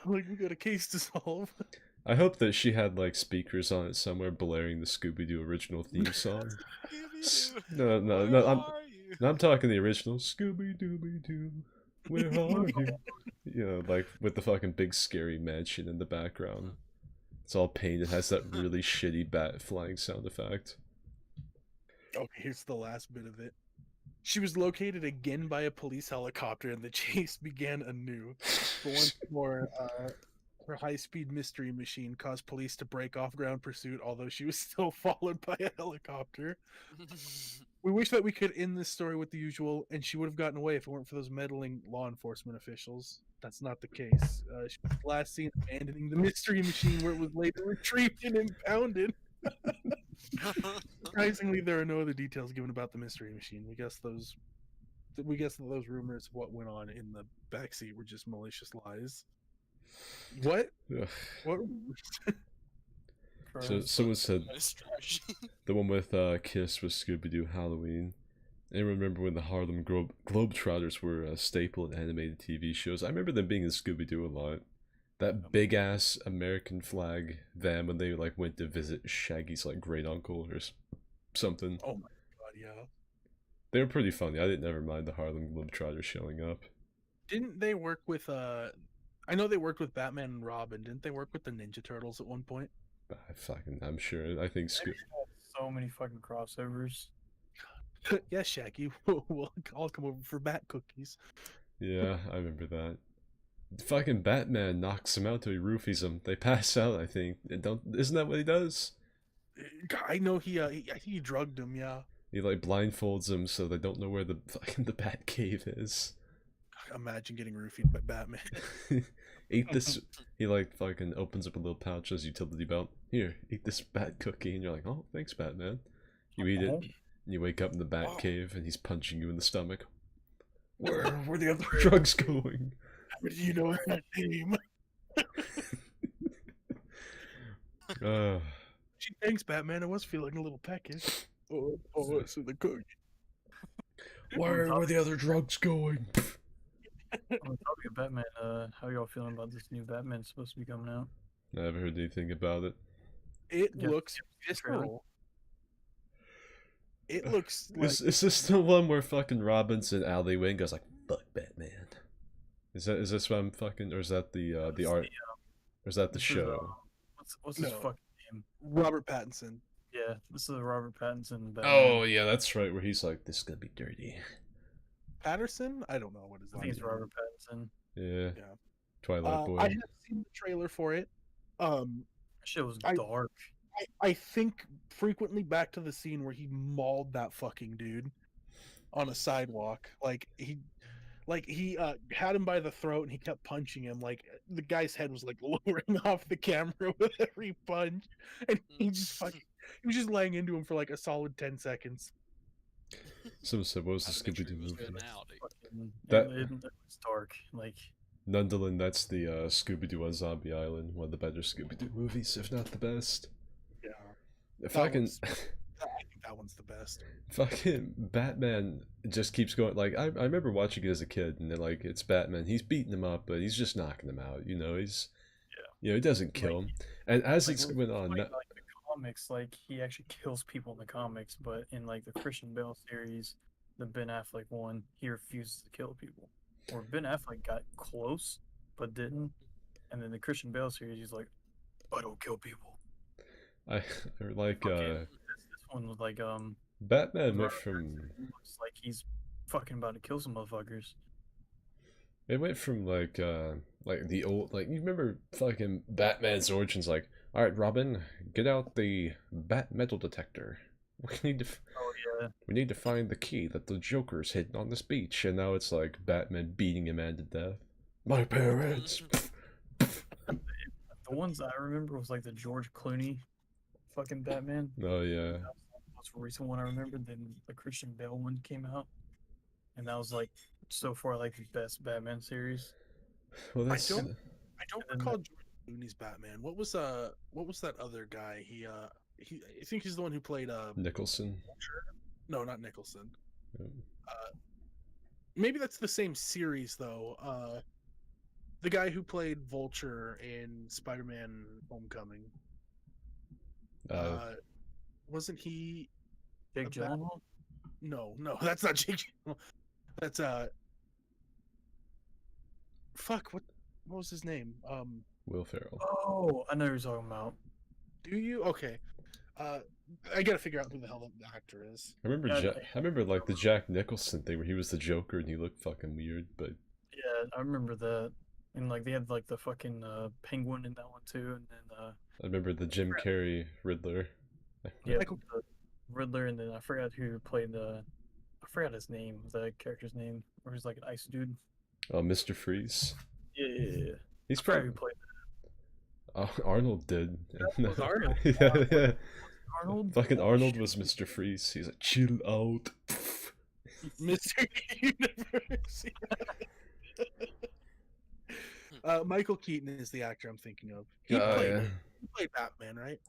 Like, we got a case to solve. I hope that she had like speakers on it somewhere blaring the Scooby-Doo original theme song. No, no, no, I'm talking the original Scooby-Dooby-Doo. Where are you? You know, like with the fucking big scary mansion in the background. It's all painted. It has that really shitty bat flying sound effect. Okay, here's the last bit of it. She was located again by a police helicopter, and the chase began anew. But once more, her high-speed mystery machine caused police to break off ground pursuit, although she was still followed by a helicopter. We wish that we could end this story with the usual, and she would have gotten away if it weren't for those meddling law enforcement officials. That's not the case. She was last seen abandoning the mystery machine, where it was later retrieved and impounded. Surprisingly, there are no other details given about the mystery machine. We guess that those rumors of what went on in the backseat were just malicious lies. What? Ugh. What? So someone said the one with Kiss was Scooby-Doo Halloween. Anyone remember when the Harlem Globetrotters were a staple in animated TV shows? I remember them being in Scooby-Doo a lot. That big ass American flag van when they like went to visit Shaggy's like great uncle or something. Oh my god, yeah. They were pretty funny. I didn't ever mind the Harlem Globetrotters showing up. Didn't they work with I know they worked with Batman and Robin. Didn't they work with the Ninja Turtles at one point? I'm sure. I think So many fucking crossovers. Yes, Shaggy. We'll all come over for bat cookies. Yeah, I remember that. Fucking Batman knocks him out till he roofies them. They pass out, I think. Isn't that what he does? I know I think he drugged him, yeah. He like blindfolds them so they don't know where the fucking the Bat Cave is. Imagine getting roofied by Batman. Eat this. He like fucking opens up a little pouch as utility belt. Here, eat this bat cookie, and you're like, oh, thanks, Batman. You eat it, and you wake up in the Bat Cave, and he's punching you in the stomach. Where the other drugs going? How do you know that name? Gee, thanks, Batman. I was feeling a little peckish. Oh, so the cook. Where were the other drugs going? On the topic of Batman, how y'all feeling about this new Batman supposed to be coming out? I haven't heard anything about it. It looks visceral. It looks like... Is this the one where fucking Robinson alleyway goes like, fuck Batman? Is this what I'm fucking, or is that the art? Or is that the show? What's his fucking name? Robert Pattinson. Yeah, this is the Robert Pattinson Batman. Oh yeah, that's right. Where he's like, this is gonna be dirty. Patterson? I don't know what his I name think is. it's Robert Pattinson. Yeah. Yeah. Twilight Boy. I have seen the trailer for it. That shit was dark. I think frequently back to the scene where he mauled that fucking dude on a sidewalk. He had him by the throat and he kept punching him. Like the guy's head was like lowering off the camera with every punch, and he was just laying into him for like a solid 10 seconds. Someone said, what was the Scooby-Doo movie? It was dark. Like, Nonetheless, that's the Scooby-Doo on Zombie Island, one of the better Scooby-Doo movies, if not the best. Yeah. I think that one's the best. Fucking Batman just keeps going. Like I remember watching it as a kid, and then like it's Batman. He's beating him up, but he's just knocking him out. You know, he doesn't kill him. And as it's going on, like the comics, like he actually kills people in the comics, but in like the Christian Bale series, the Ben Affleck one, he refuses to kill people. Or Ben Affleck got close, but didn't. And then the Christian Bale series, he's like, I don't kill people. I like this one was like Batman went from looks like he's fucking about to kill some motherfuckers. It went from like the old, like, you remember fucking Batman's origins, like, all right, Robin, get out the bat metal detector. We need to find the key that the Joker's hidden on this beach. And now it's like Batman beating a man to death. My parents. The ones I remember was like the George Clooney fucking Batman. Oh yeah. That was the most recent one I remember. Then the Christian Bale one came out, and that was like so far like the best Batman series. Well, that's... I don't recall George Clooney's Batman. What was that other guy? I think he's the one who played Nicholson. No, not Nicholson. Yeah. Maybe that's the same series though. The guy who played Vulture in Spider-Man: Homecoming. Wasn't he? Jake Gyllenhaal? No, that's not Jake Gyllenhaal. That's Fuck. What was his name? Will Ferrell. Oh, I know who you're talking about. Do you? Okay. I gotta figure out who the hell that actor is. I remember. Yeah, I remember like the Jack Nicholson thing where he was the Joker and he looked fucking weird. But Yeah, I remember that. And like they had like the fucking penguin in that one too, and then I remember the Jim Carrey Riddler. yeah, Michael- the Riddler, and then I forgot who played I forgot his name, the character's name, or he's like an ice dude. Oh, Mr. Freeze. Yeah. He's I forgot probably who played Arnold did. That was Arnold. Yeah. Arnold. Fucking Oh, Arnold shit. was Mr. Freeze. He's like, chill out. Mr. Universe. Michael Keaton is the actor I'm thinking of. He played Batman, right?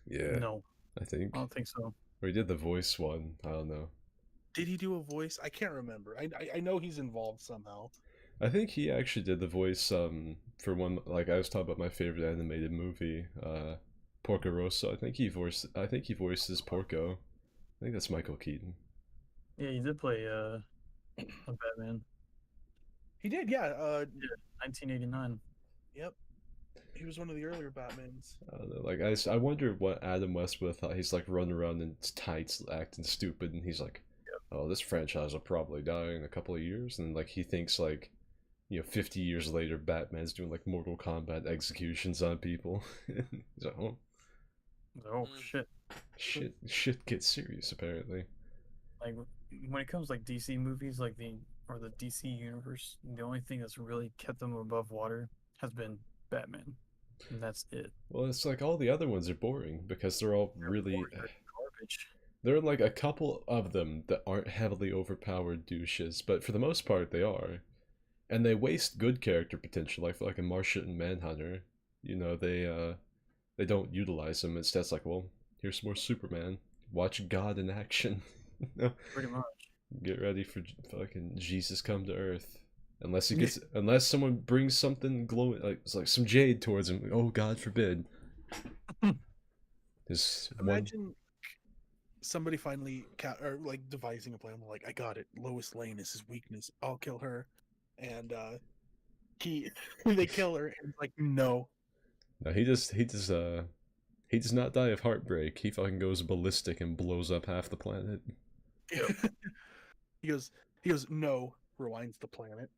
Yeah, No, I think. I don't think so. Or he did the voice one. I don't know. Did he do a voice? I can't remember. I know he's involved somehow. I think he actually did the voice for one, like I was talking about my favorite animated movie, Porco Rosso. I think he voices Porco. I think that's Michael Keaton. Yeah, he did play a Batman, He did, yeah. 1989. Yep. He was one of the earlier Batmans. I don't know. Like I wonder what Adam Westwood thought. He's like running around in tights, acting stupid, and he's like, "Oh, this franchise will probably die in a couple of years." And like he thinks like, 50 years later, Batman's doing like Mortal Kombat executions on people. He's like, "Oh, Oh shit! shit gets serious." Apparently, Like when it comes like DC movies, like the DC universe, the only thing that's really kept them above water has been Batman, and that's it. well, it's like all the other ones are boring because they're all really. Garbage. There are like a couple of them that aren't heavily overpowered douches, but for the most part they are. And they waste good character potential, like a Martian Manhunter. They don't utilize them. Instead, it's like, well, here's more Superman. Watch God in action. Pretty much. Get ready for fucking Jesus come to Earth. Unless someone brings something glowing, like some jade towards him. Oh, God forbid. Imagine somebody finally devising a plan. Like, I got it. Lois Lane is his weakness. I'll kill her. And they kill her. And it's like, no. No, he does not die of heartbreak. He fucking goes ballistic and blows up half the planet. He goes, no. Rewinds the planet.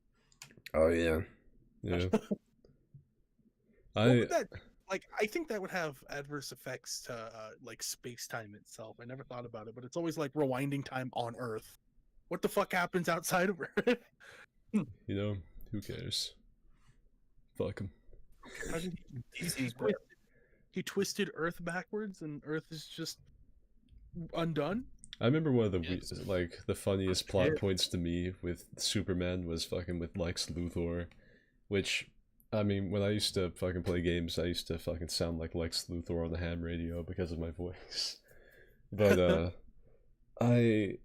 Oh yeah. Yeah. What would that, I think that would have adverse effects to like space-time itself. I never thought about it, but it's always like rewinding time on Earth. What the fuck happens outside of Earth? Who cares? Fuck him. How did he twisted Earth backwards and Earth is just undone? I remember one of the funniest plot points to me with Superman was fucking with Lex Luthor, which, I mean, when I used to fucking play games, I used to fucking sound like Lex Luthor on the ham radio because of my voice. But I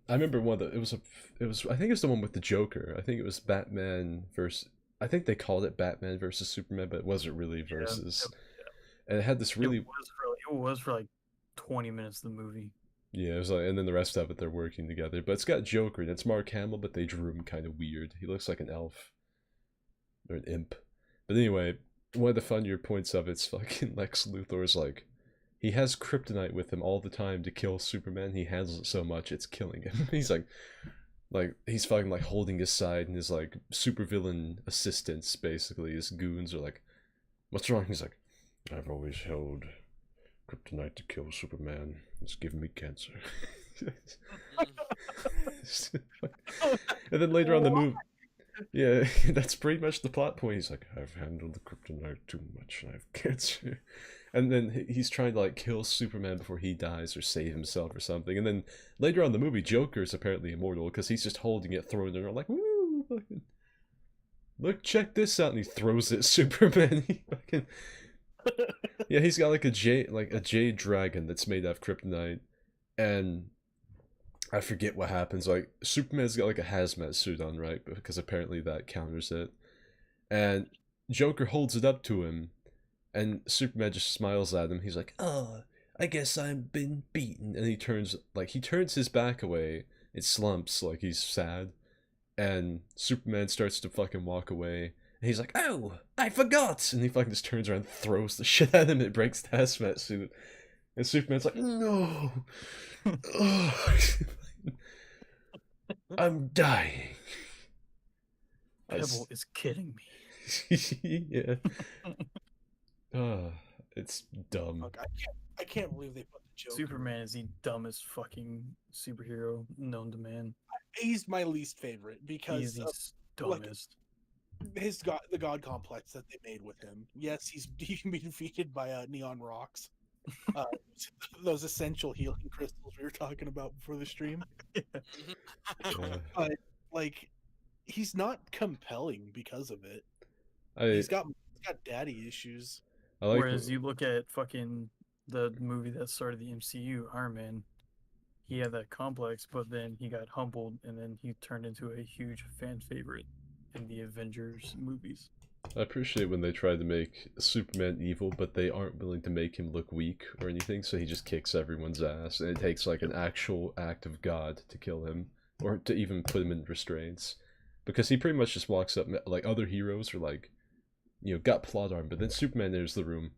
remember one of the I think it was the one with the Joker. I think it was Batman versus. I think they called it Batman versus Superman, but it wasn't really versus. Yeah. And it had this really. It was for like 20 minutes of the movie. Yeah, it was like, and then the rest of it they're working together. But it's got Joker and it's Mark Hamill, but they drew him kind of weird. He looks like an elf or an imp. But anyway, one of the funnier points of it's fucking Lex Luthor's like, he has kryptonite with him all the time to kill Superman. He handles it so much it's killing him. He's like he's fucking like holding his side, and his like supervillain assistants, basically his goons, are like, "What's wrong?" He's like, "I've always held kryptonite to kill Superman. It's giving me cancer." And then later on the movie, yeah, that's pretty much the plot point. He's like, "I've handled the kryptonite too much and I have cancer." And then he's trying to like kill Superman before he dies or save himself or something. And then later on in the movie, Joker is apparently immortal because he's just holding it, throwing it around like, "Woo! Fucking, look, check this out!" And he throws it at Superman. He fucking, yeah, he's got like a jade dragon that's made out of kryptonite, and I forget what happens. Like Superman's got like a hazmat suit on, right? Because apparently that counters it. And Joker holds it up to him, and Superman just smiles at him. He's like, "Oh, I guess I've been beaten." And he turns his back away. It slumps like he's sad, and Superman starts to fucking walk away. And he's like, "Oh, I forgot!" And he fucking just turns around and throws the shit at him. It breaks the hazmat suit. And Superman's like, "No! Ugh. I'm dying." Pebble is kidding me. Yeah. It's dumb. Fuck, I can't believe they put the Joker. Superman is the dumbest fucking superhero known to man. He's my least favorite He's because the like, dumbest. the god complex that they made with him. Yes, he can be defeated by neon rocks. Those essential healing crystals we were talking about before the stream. But like, he's not compelling because of it. He's got daddy issues. Whereas you look at fucking the movie that started the MCU, Iron Man, he had that complex, but then he got humbled, and then he turned into a huge fan favorite in the Avengers movies. I appreciate when they try to make Superman evil, but they aren't willing to make him look weak or anything, so he just kicks everyone's ass, and it takes like an actual act of God to kill him, or to even put him in restraints. Because he pretty much just walks up, like other heroes are like, you know, got plot armor, but then Superman enters the room.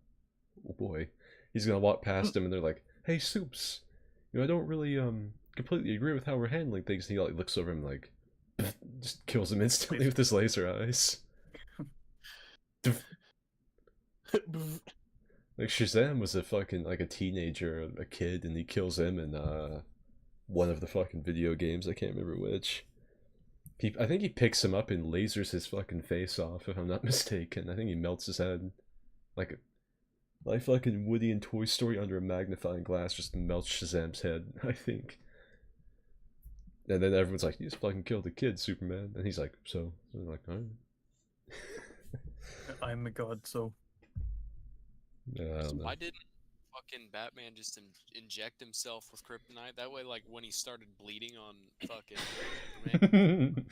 Oh boy. He's gonna walk past him and they're like, "Hey, Soups, you know, I don't really completely agree with how we're handling things." And he like looks over him like, just kills him instantly with his laser eyes. Like Shazam was a fucking like a teenager, a kid, and he kills him in one of the fucking video games. I can't remember which. I think he picks him up and lasers his fucking face off, if I'm not mistaken. I think he melts his head. Like fucking Woody in Toy Story under a magnifying glass just melts Shazam's head, I think. And then everyone's like, "You just fucking killed a kid, Superman." And he's like, "So?" And they're like, "Alright." I'm a god, so... Yeah, I don't know. Why didn't fucking Batman just inject himself with kryptonite? That way, like, when he started bleeding on fucking Superman...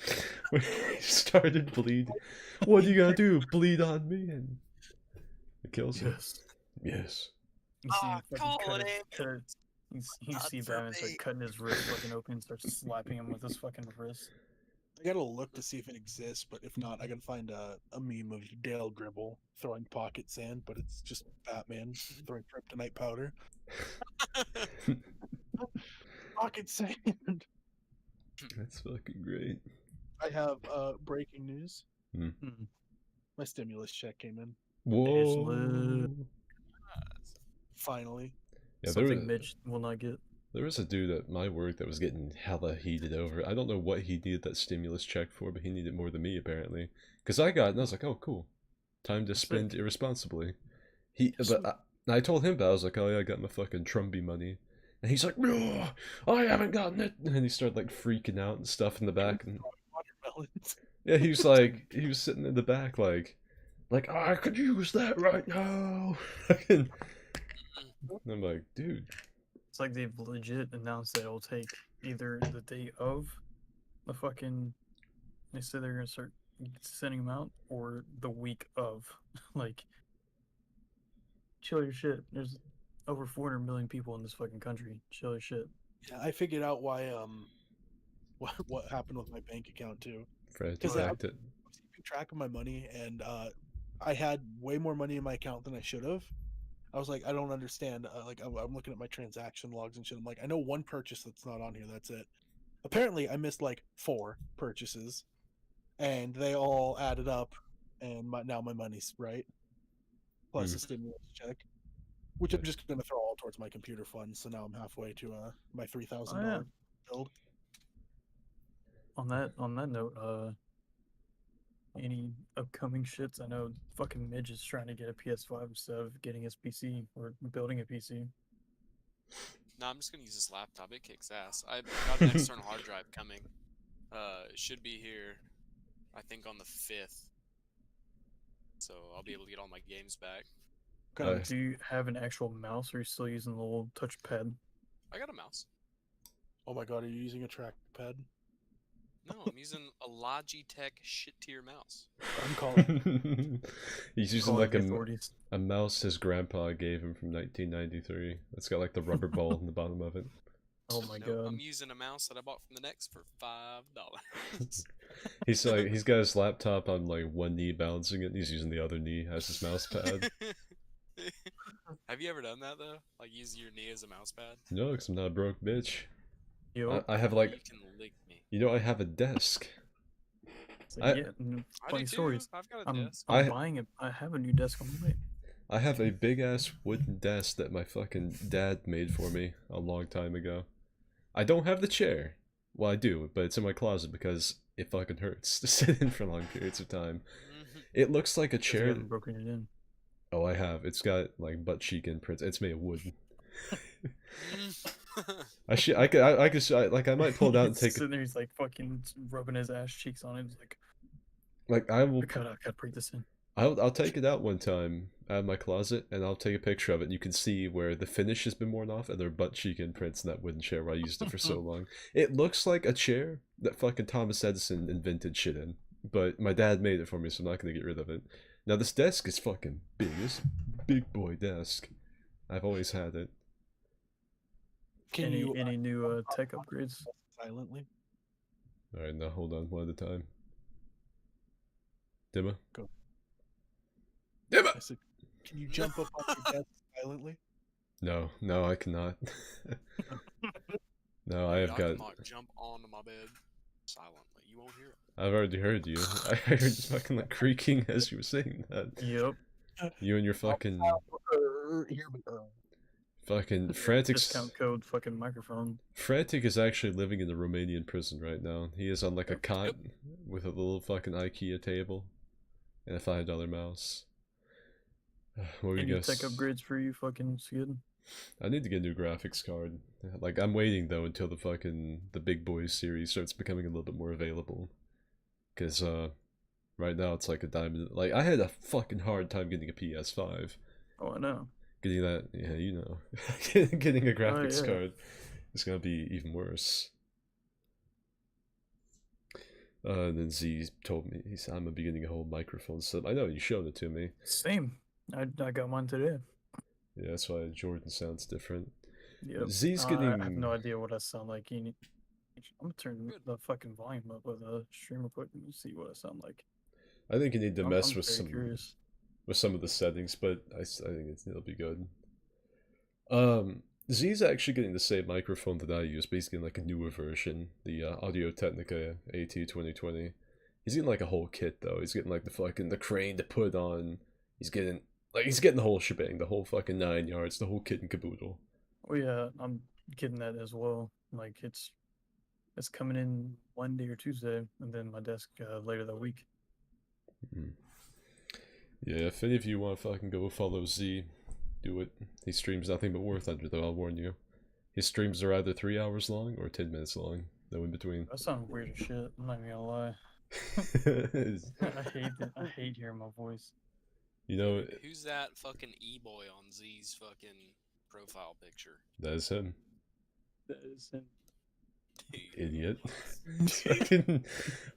When he started bleeding. "What do you gotta do? Bleed on me?" And it kills him. Yes. You see him fucking call it you see Batman start cutting his wrist fucking open and starts slapping him with his fucking wrist. I gotta look to see if it exists, but if not, I can find a meme of Dale Gribble throwing pocket sand, but it's just Batman throwing kryptonite powder. Pocket sand. That's fucking great. I have breaking news. Hmm. My stimulus check came in. Whoa. Finally. Yeah, Something Mitch will not get. There was a dude at my work that was getting hella heated over it. I don't know what he needed that stimulus check for, but he needed more than me, apparently. Because I got it, and I was like, "Oh, cool. Time to spend irresponsibly." I told him that. I was like, "Oh, yeah, I got my fucking Trumpy money." And he's like, "No, I haven't gotten it." And he started, like, freaking out and stuff in the back. And Watermelons. yeah, he was sitting in the back, like, "I could use that right now." And I'm like, dude. It's like they've legit announced that it'll take either the day of the fucking... They said they're gonna start sending them out, or the week of. Like, chill your shit. There's over 400 million people in this fucking country. Chill your shit. Yeah, I figured out why what happened with my bank account too. Fred Because hacked it. I was keeping track of my money, and I had way more money in my account than I should have. I was like, I don't understand. Like, I'm looking at my transaction logs and shit. I'm like, I know one purchase that's not on here. That's it. Apparently, I missed like 4 purchases, and they all added up, and now my money's right. Plus a stimulus check, which I'm just going to throw all towards my computer fund. So now I'm halfway to my $3,000 build. On that note, any upcoming shits? I know fucking Midge is trying to get a PS5 instead of getting his PC or building a PC. No, I'm just gonna use this laptop. It kicks ass. I got an external hard drive coming. It should be here, I think, on the 5th. So I'll be able to get all my games back. Do you have an actual mouse, or are you still using the little touchpad? I got a mouse. Oh my god, are you using a trackpad? No, I'm using a Logitech shit tier mouse. I'm calling. He's using Calling like the authorities. a mouse his grandpa gave him from 1993. It's got like the rubber ball in the bottom of it. Oh my Nope, god. I'm using a mouse that I bought from the Next for $5. He's like, he's got his laptop on like one knee balancing it, and he's using the other knee as his mouse pad. Have you ever done that though? Like use your knee as a mouse pad? No, because I'm not a broke bitch. Yo, I have You like, can lick me. you know, I have a desk. so I- yeah, I funny do too. stories. I've got a I'm desk. I- buying it. I have a new desk on the way. I have a big ass wooden desk that my fucking dad made for me a long time ago. I don't have the chair. Well, I do, but it's in my closet because it fucking hurts to sit in for long periods of time. It looks like a Because you chair. haven't broken it in. Oh, I have. It's got like butt cheek imprints. It's made of wood. I might pull it out and He's take. sitting there, he's like fucking rubbing his ass cheeks on it. He's like, Like I will. I gotta break this in. I'll take it out one time out of my closet and I'll take a picture of it and you can see where the finish has been worn off and there are butt cheek imprints in that wooden chair where I used it for so long. It looks like a chair that fucking Thomas Edison invented shit in. But my dad made it for me, so I'm not gonna get rid of it. Now this desk is fucking big. It's a big boy desk. I've always had it. Can you Any new tech upgrades? silently? Alright, now hold on one at a time. Dimma? Go. Dimma! I said, can you jump up on your desk silently? No, I cannot. No, I Dude, have got. can, like, jump onto my bed silently. You won't hear it. I've already heard you. I heard fucking like creaking as you were saying that. Yep. You and your fucking Here, Frantic. Discount code fucking microphone. Frantic is actually living in a Romanian prison right now. He is on like a cot with a little fucking IKEA table and a $5 mouse. What were you Any guys? tech upgrades for you, fucking Skid? I need to get a new graphics card. Like I'm waiting though until the Big Boys series starts becoming a little bit more available. Cause right now it's like a diamond. Like I had a fucking hard time getting a PS5. Oh, I know. Getting that, yeah, you know, getting a graphics yeah. card is gonna be even worse. And then Z told me he said I'm gonna be getting a whole microphone set. I know you showed it to me. Same. I got mine today. Yeah, that's why Jordan sounds different. Yep. Z's I getting. have no idea what I sound like. I'm gonna turn the fucking volume up with a streamer quick and see what I sound like. I think you need to mess I'm with very curious. some of the settings, but I think it'll be good. Z's actually getting the same microphone that I use, but he's getting like a newer version, the Audio Technica AT2020. He's getting like a whole kit though. He's getting like the crane to put on. He's getting the whole shebang, the whole fucking 9 yards, the whole kit and caboodle. Oh yeah, I'm getting that as well. Like it's coming in Monday or Tuesday, and then my desk later that week. Mm-hmm. Yeah, if any of you want to fucking go follow Z, do it. He streams nothing but War Thunder, though, I'll warn you. His streams are either 3 hours long or 10 minutes long. No in between. That sounds weird as shit. I'm not even gonna lie. I hate hearing my voice. You know, Who's that fucking e-boy on Z's fucking profile picture? that is him. That is him. Idiot. Fucking-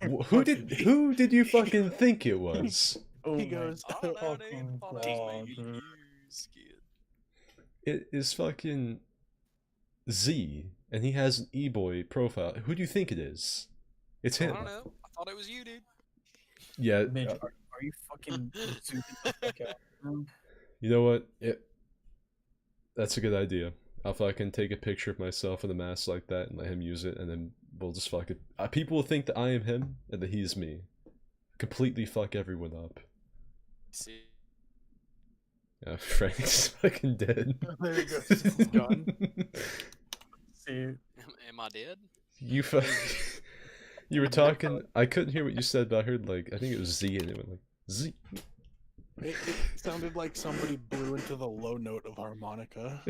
who did you fucking think it was? Oh He my goes, fucking God, dude. It is fucking Z, and he has an e-boy profile. Who do you think it is? It's I him. don't know. I thought it was you, dude. Yeah. Midge, are you fucking zooming the fuck out? Man? You know what? That's a good idea. I'll fucking take a picture of myself in a mask like that and let him use it, and then we'll just fucking. People will think that I am him and that he's me. Completely fuck everyone up. See, Yeah, Frank's fucking dead. There he goes. He's gone. See, am I dead? You you were talking. I couldn't hear what you said, but I heard like I think it was Z, and it went like Z. It sounded like somebody blew into the low note of harmonica.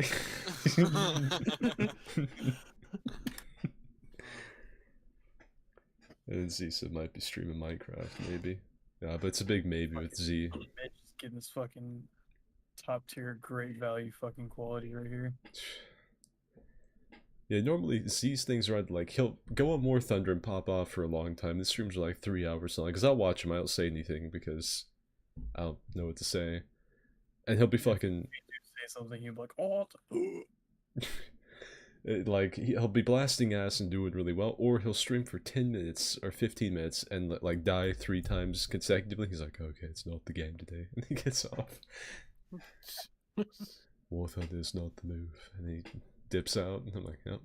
And Z said might be streaming Minecraft, maybe. Yeah, but it's a big maybe with Z. Midge is getting this fucking top tier, great value fucking quality right here. Yeah, normally these things are like, he'll go on War Thunder and pop off for a long time. The streams are like 3 hours long, because I'll watch him, I don't say anything, because I don't know what to say. And he'll be fucking... Say something, he'll be like, oh, like, he'll be blasting ass and doing really well, or he'll stream for 10 minutes or 15 minutes and like die 3 times consecutively. He's like, okay, it's not the game today. And he gets off. War Thunder is not the move. And he dips out, and I'm like, yep.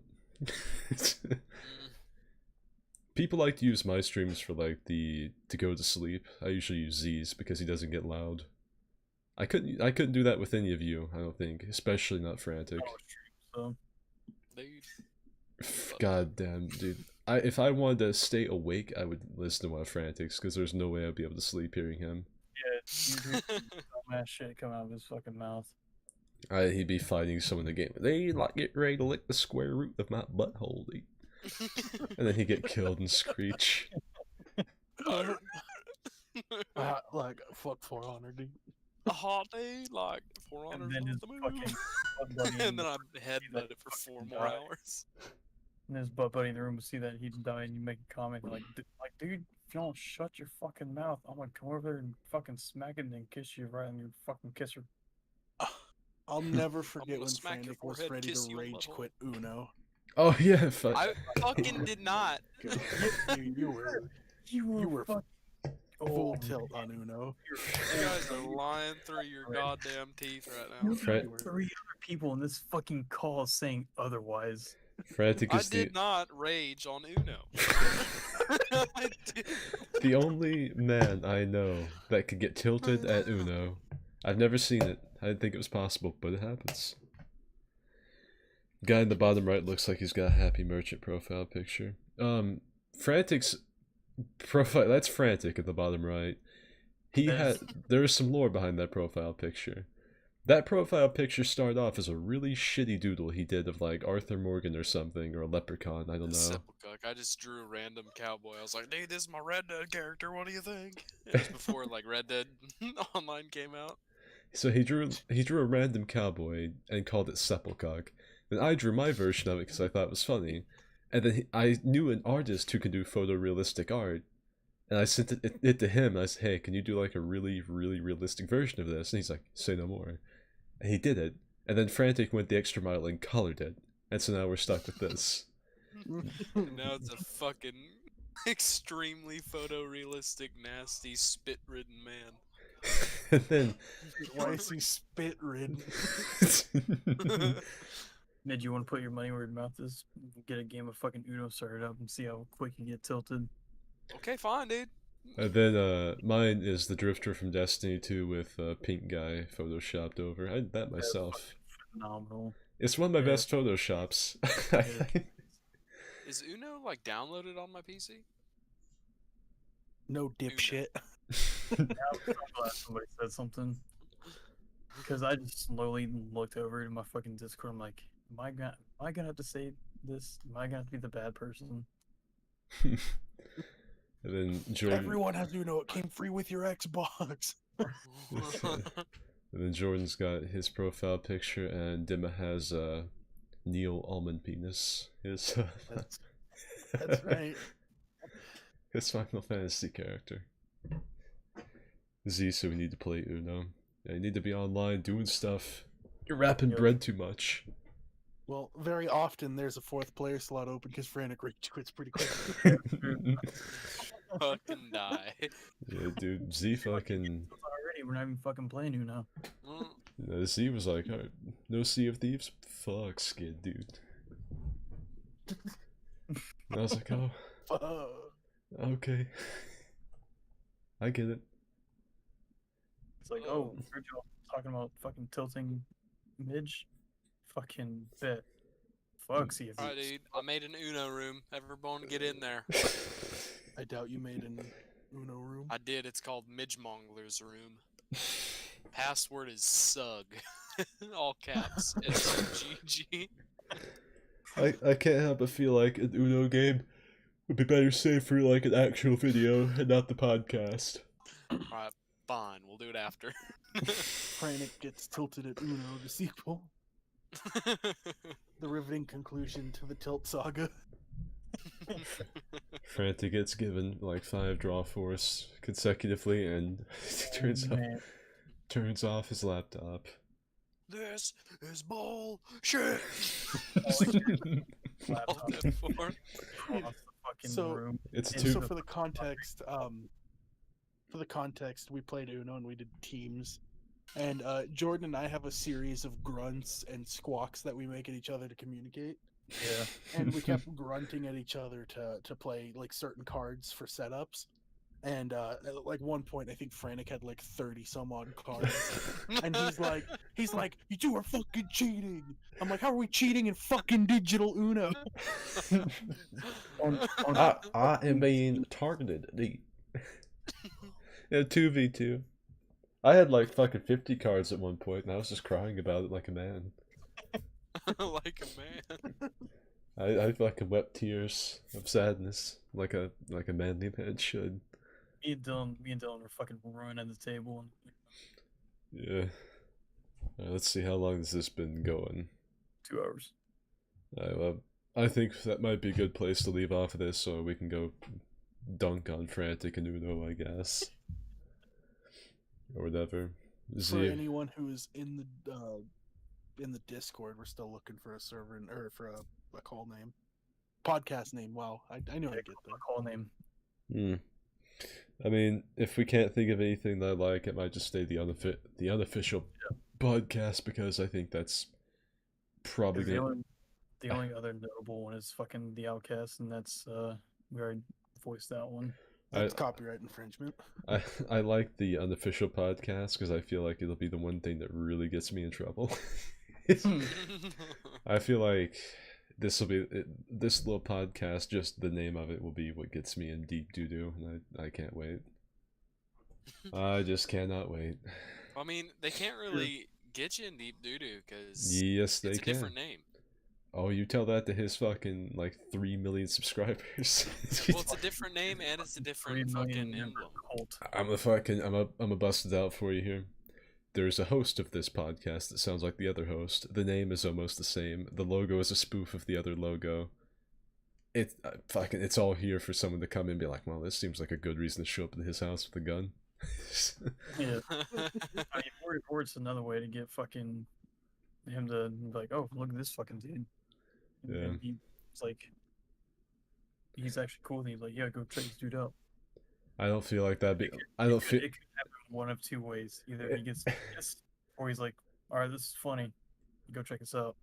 People like to use my streams for like to go to sleep. I usually use Z's because he doesn't get loud. I couldn't do that with any of you, I don't think, especially not Frantic. God damn, dude. If I wanted to stay awake, I would listen to one of Frantic's, because there's no way I'd be able to sleep hearing him. Yeah, you hear dumbass shit come out of his fucking mouth. He'd be fighting someone in the game. They like get ready to lick the square root of my butthole, dude. And then he'd get killed and screech. Like, fuck For Honor, dude. A hot day, like 400 And then his the move. fucking butt buddy And then I headbutt it for 4 more die. hours. And his butt buddy in the room will see that he's dying. You make a comment like, dude, if you don't shut your fucking mouth, I'm gonna come over there and fucking smack it and then kiss you right on your fucking kisser. I'll never forget gonna when smack your Frantic was forehead, ready kiss to you on rage the quit Uno. Oh yeah, I fucking did not. You were You were full oh, tilt on Uno. You guys are lying through your goddamn teeth right now. You got 3 other people in this fucking call saying otherwise. Frantic I is did not rage on Uno. I did. the only man I know that could get tilted at Uno. I've never seen it. I didn't think it was possible, but it happens. Guy in the bottom right looks like he's got a happy merchant profile picture. Frantic's profile, that's Frantic at the bottom right. There is some lore behind that profile picture. That profile picture started off as a really shitty doodle he did of like Arthur Morgan or something, or a leprechaun, I don't know. Simple cook. I just drew a random cowboy. I was like, dude, this is my Red Dead character. What do you think? It was before like Red Dead Online came out. So he drew a random cowboy and called it Sepulchre. Then I drew my version of it because I thought it was funny. And then I knew an artist who could do photorealistic art. And I sent it to him. And I said, hey, can you do like a really, really realistic version of this? And he's like, say no more. And he did it. And then Frantic went the extra mile and colored it. And so now we're stuck with this. Now it's a fucking extremely photorealistic, nasty, spit-ridden man. And then... Why is he spit-ridden? Ned, you want to put your money where your mouth is? Get a game of fucking Uno started up and see how quick you get tilted. Okay, fine, dude. And then mine is the Drifter from Destiny 2 with Pink Guy photoshopped over. I did that myself. Phenomenal. It's one of my best photoshops. Is Uno like downloaded on my PC? No dipshit. I'm glad somebody said something. Because I just slowly looked over to my fucking Discord. I'm like, am I gonna have to say this? Am I gonna have to be the bad person? And then Jordan. Everyone has Uno. It came free with your Xbox. And then Jordan's got his profile picture, and Dimma has Neil Almond Penis. That's right. His Final Fantasy character. Z, so we need to play Uno. Yeah, you need to be online doing stuff. You're wrapping bread too much. Well, very often there's a 4th player slot open because Frantic rage quits pretty quick. Fucking die. Yeah, dude. Z fucking... Already, we're not even fucking playing Uno. Z was like, "Alright, no Sea of Thieves? Fuck, Skid, dude." And I was like, oh, okay. I get it. It's like, oh, heard y'all talking about fucking tilting Midge? Fucking bet. Fuck, see if Alright, dude. I made an Uno room. Everyone get in there. I doubt you made an Uno room. I did. It's called Midgemongler's room. Password is SUG. All caps. SUGG. I can't help but feel like an Uno game would be better saved for like an actual video and not the podcast. Alright, fine. We'll do it after. Frantic gets tilted at Uno, the sequel. The riveting conclusion to the Tilt saga. Frantic gets given like 5 draw force consecutively and turns off his laptop. This is bullshit. Laptop Across across the fucking So- room. It's And too. so for the context, we played Uno and we did teams. And Jordan and I have a series of grunts and squawks that we make at each other to communicate. Yeah. And we kept grunting at each other to play like certain cards for setups. And at like one point, I think Frantic had like 30 some odd cards, and he's like, "You two are fucking cheating." I'm like, "How are we cheating in fucking digital Uno?" I am being targeted. Yeah, 2v2. I had like fucking 50 cards at one point, and I was just crying about it like a man. Like a man. I fucking wept tears of sadness, like a manly man should. Me and Dylan were fucking ruining the table. And Yeah. Let's see, how long has this been going? 2 hours. I think that might be a good place to leave off of this, so we can go dunk on Frantic and Uno, I guess, or whatever. For Z. anyone who's in the Discord, we're still looking for a server or for a call name, podcast name. Wow, I knew I'd get there. Call name. I mean, if we can't think of anything that I like, it might just stay the unofficial podcast, because I think that's probably The only other notable one is fucking the Outcast, and that's we already voiced that one. That's copyright infringement. I like the unofficial podcast because I feel like it'll be the one thing that really gets me in trouble. I feel like this little podcast, just the name of it will be what gets me in deep doo-doo, and I can't wait. I just cannot wait. I mean, they can't really get you in deep doo-doo because Yes, they it's a can. different name. Oh, you tell that to his fucking like 3 million subscribers. Well, it's a different name and it's a 3 different million fucking member emblem. cult. I'm a busted out for you here. There's a host of this podcast that sounds like the other host. The name is almost the same. The logo is a spoof of the other logo. It's all here for someone to come in and be like, well, this seems like a good reason to show up at his house with a gun. Yeah. I mean, or it's another way to get fucking him to be like, oh, look at this fucking dude. And Yeah. then he's like, he's actually cool. And he's like, yeah, go check this dude out. I don't feel like that'd be. I don't feel. It could happen one of 2 ways. Either he gets pissed, or he's like, all right, this is funny. Go check this out.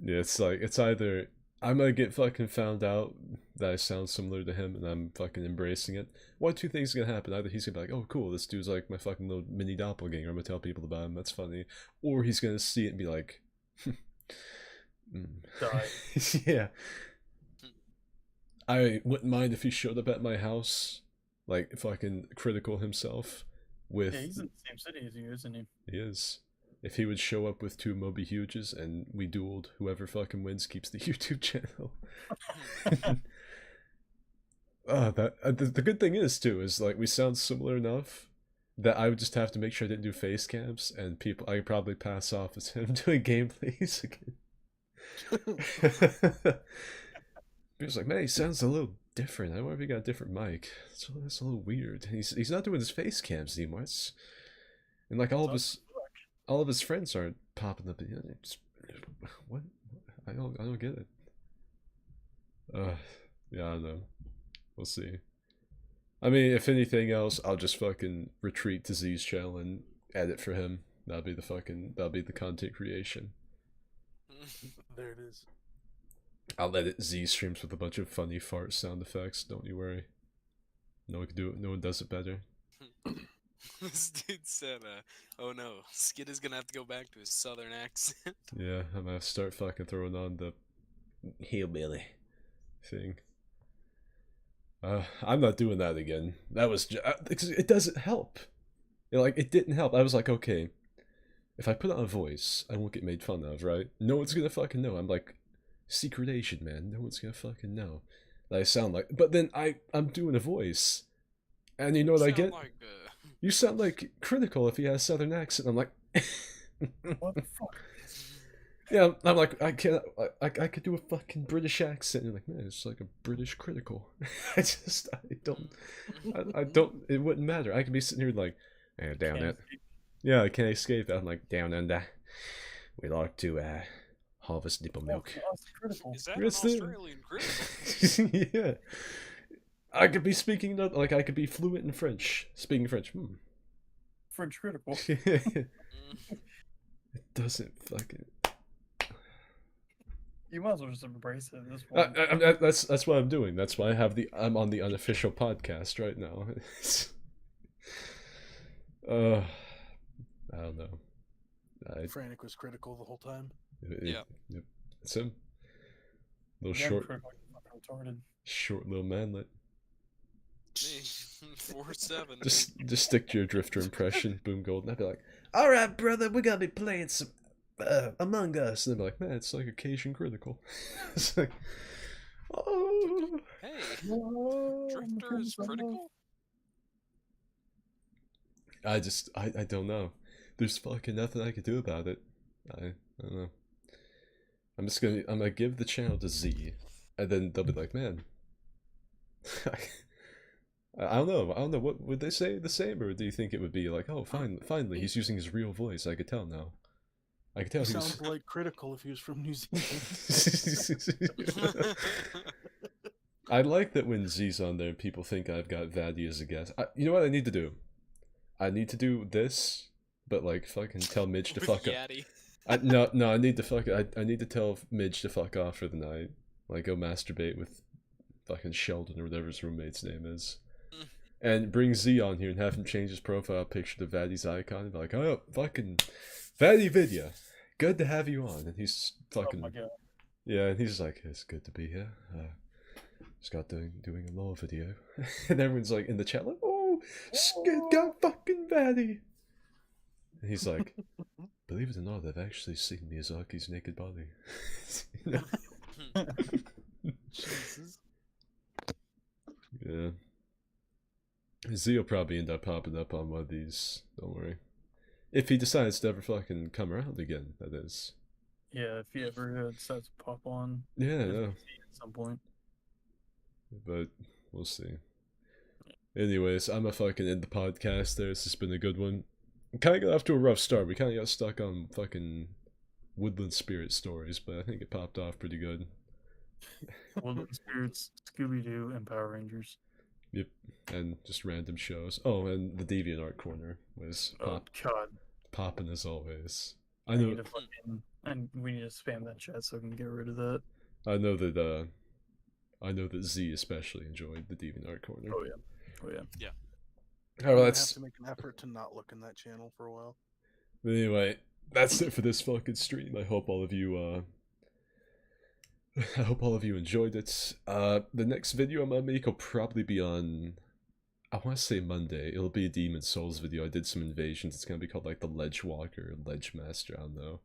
Yeah, it's like it's either I'm gonna get fucking found out that I sound similar to him and I'm fucking embracing it. One of 2 things is gonna happen. Either he's gonna be like, oh cool, this dude's like my fucking little mini doppelganger, I'm gonna tell people about him, that's funny. Or he's gonna see it and be like Die. Yeah. I wouldn't mind if he showed up at my house, like fucking critical himself with Yeah, he's in the same city as you, isn't he? He is. If he would show up with 2 Moby Huges and we dueled, whoever fucking wins keeps the YouTube channel. The good thing is too is like we sound similar enough that I would just have to make sure I didn't do face cams, and I could probably pass off as him doing gameplays again. He was like, man, he sounds a little different. I wonder if he got a different mic. That's a little weird. He's not doing his face cams anymore. And like all of his friends aren't popping up. What? I don't get it. Yeah, I don't know. We'll see. I mean, if anything else, I'll just fucking retreat to Z's channel and edit for him. That'll be the content creation. There it is. I'll edit Z streams with a bunch of funny fart sound effects. Don't you worry. No one can do it. No one does it better. This dude said, oh no, Skid is gonna have to go back to his southern accent. Yeah, I'm gonna start fucking throwing on the hillbilly thing. I'm not doing that again. That was it doesn't help. It didn't help. I was like, okay, if I put on a voice, I won't get made fun of, right? No one's gonna fucking know. I'm like, secret Asian, man. No one's gonna fucking know that I sound like. But then I'm doing a voice, and you know what I get? You sound like critical if he has a southern accent. I'm like, What the fuck? Yeah, I'm like, I can't, I could do a fucking British accent. And you're like, man, it's like a British critical. I don't, it wouldn't matter. I could be sitting here like, down Can't it. Yeah, I can't escape that. I'm like, down under. We like to, harvest nipple milk. Critical. Is that an It's the- Australian critical? Yeah. I could be speaking, like, I could be fluent in French. Speaking French. French critical. It doesn't fucking... You might as well just embrace it at this point. That's what I'm doing. That's why I'm on the Unofficial Podcast right now. I don't know. Frantic was critical the whole time. Yeah. Yep. It's him. Little Yeah, short, critical, fucking retarded. short little manlet. 4-7. Just stick to your drifter impression, boom golden. I'd be like, all right, brother, we're gonna be playing some Among Us. And they'd be like, man, it's like occasion critical. It's like, oh. Hey, Drifter is critical? I don't know. There's fucking nothing I can do about it. I don't know. I'm gonna give the channel to Z, and then they'll be like, man. I don't know. What would they say the same, or do you think it would be like, oh, finally, he's using his real voice. I could tell now. I could tell He he was. sounds like critical if he was from New Zealand. I like that when Z's on there, people think I've got Vaddy as a guest. You know what I need to do? I need to do this, but like fucking tell Midge to fuck up. Yaddy. No, I need to fuck. I need to tell Midge to fuck off for the night. Like go masturbate with fucking Sheldon or whatever his roommate's name is. And bring Z on here and have him change his profile picture to Vaddy's icon and be like, oh, fucking Vaddy Vidya, good to have you on. And he's fucking, Oh my God. yeah, and he's like, it's good to be here. Just got doing a law video. And everyone's like in the chat like, oh, go fucking Vaddy. And he's like, believe it or not, I've actually seen Miyazaki's naked body. You know? Jesus. Yeah. Z will probably end up popping up on one of these, don't worry. If he decides to ever fucking come around again, that is. Yeah, if he ever decides to pop on Yeah, no. at some point. But we'll see. Anyways, I'm a fucking end the podcast there. This has been a good one. Kinda got off to a rough start. We kinda got stuck on fucking Woodland Spirit stories, but I think it popped off pretty good. Woodland Spirits, Scooby-Doo, and Power Rangers. Yep, and just random shows. Oh, and the DeviantArt corner was Oh God! popping as always. I We know. need to and we need to spam that chat so I can get rid of that. I know that Z especially enjoyed the DeviantArt corner. Oh yeah. Oh, well, I that's have to make an effort to not look in that channel for a while. anyway. That's it for this fucking stream. I hope all of you enjoyed it. The next video I'm gonna make will probably be on, I want to say Monday. It'll be a Demon Souls video. I did some invasions. It's gonna be called like the Ledge Walker, Ledge Master. I don't know.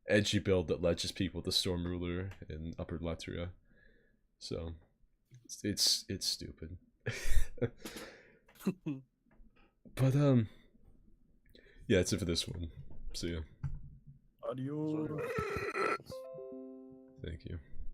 Edgy build that ledges people with the Storm Ruler in Upper Latria. So it's stupid. But yeah, that's it for this one. See ya. Adios. Thank you.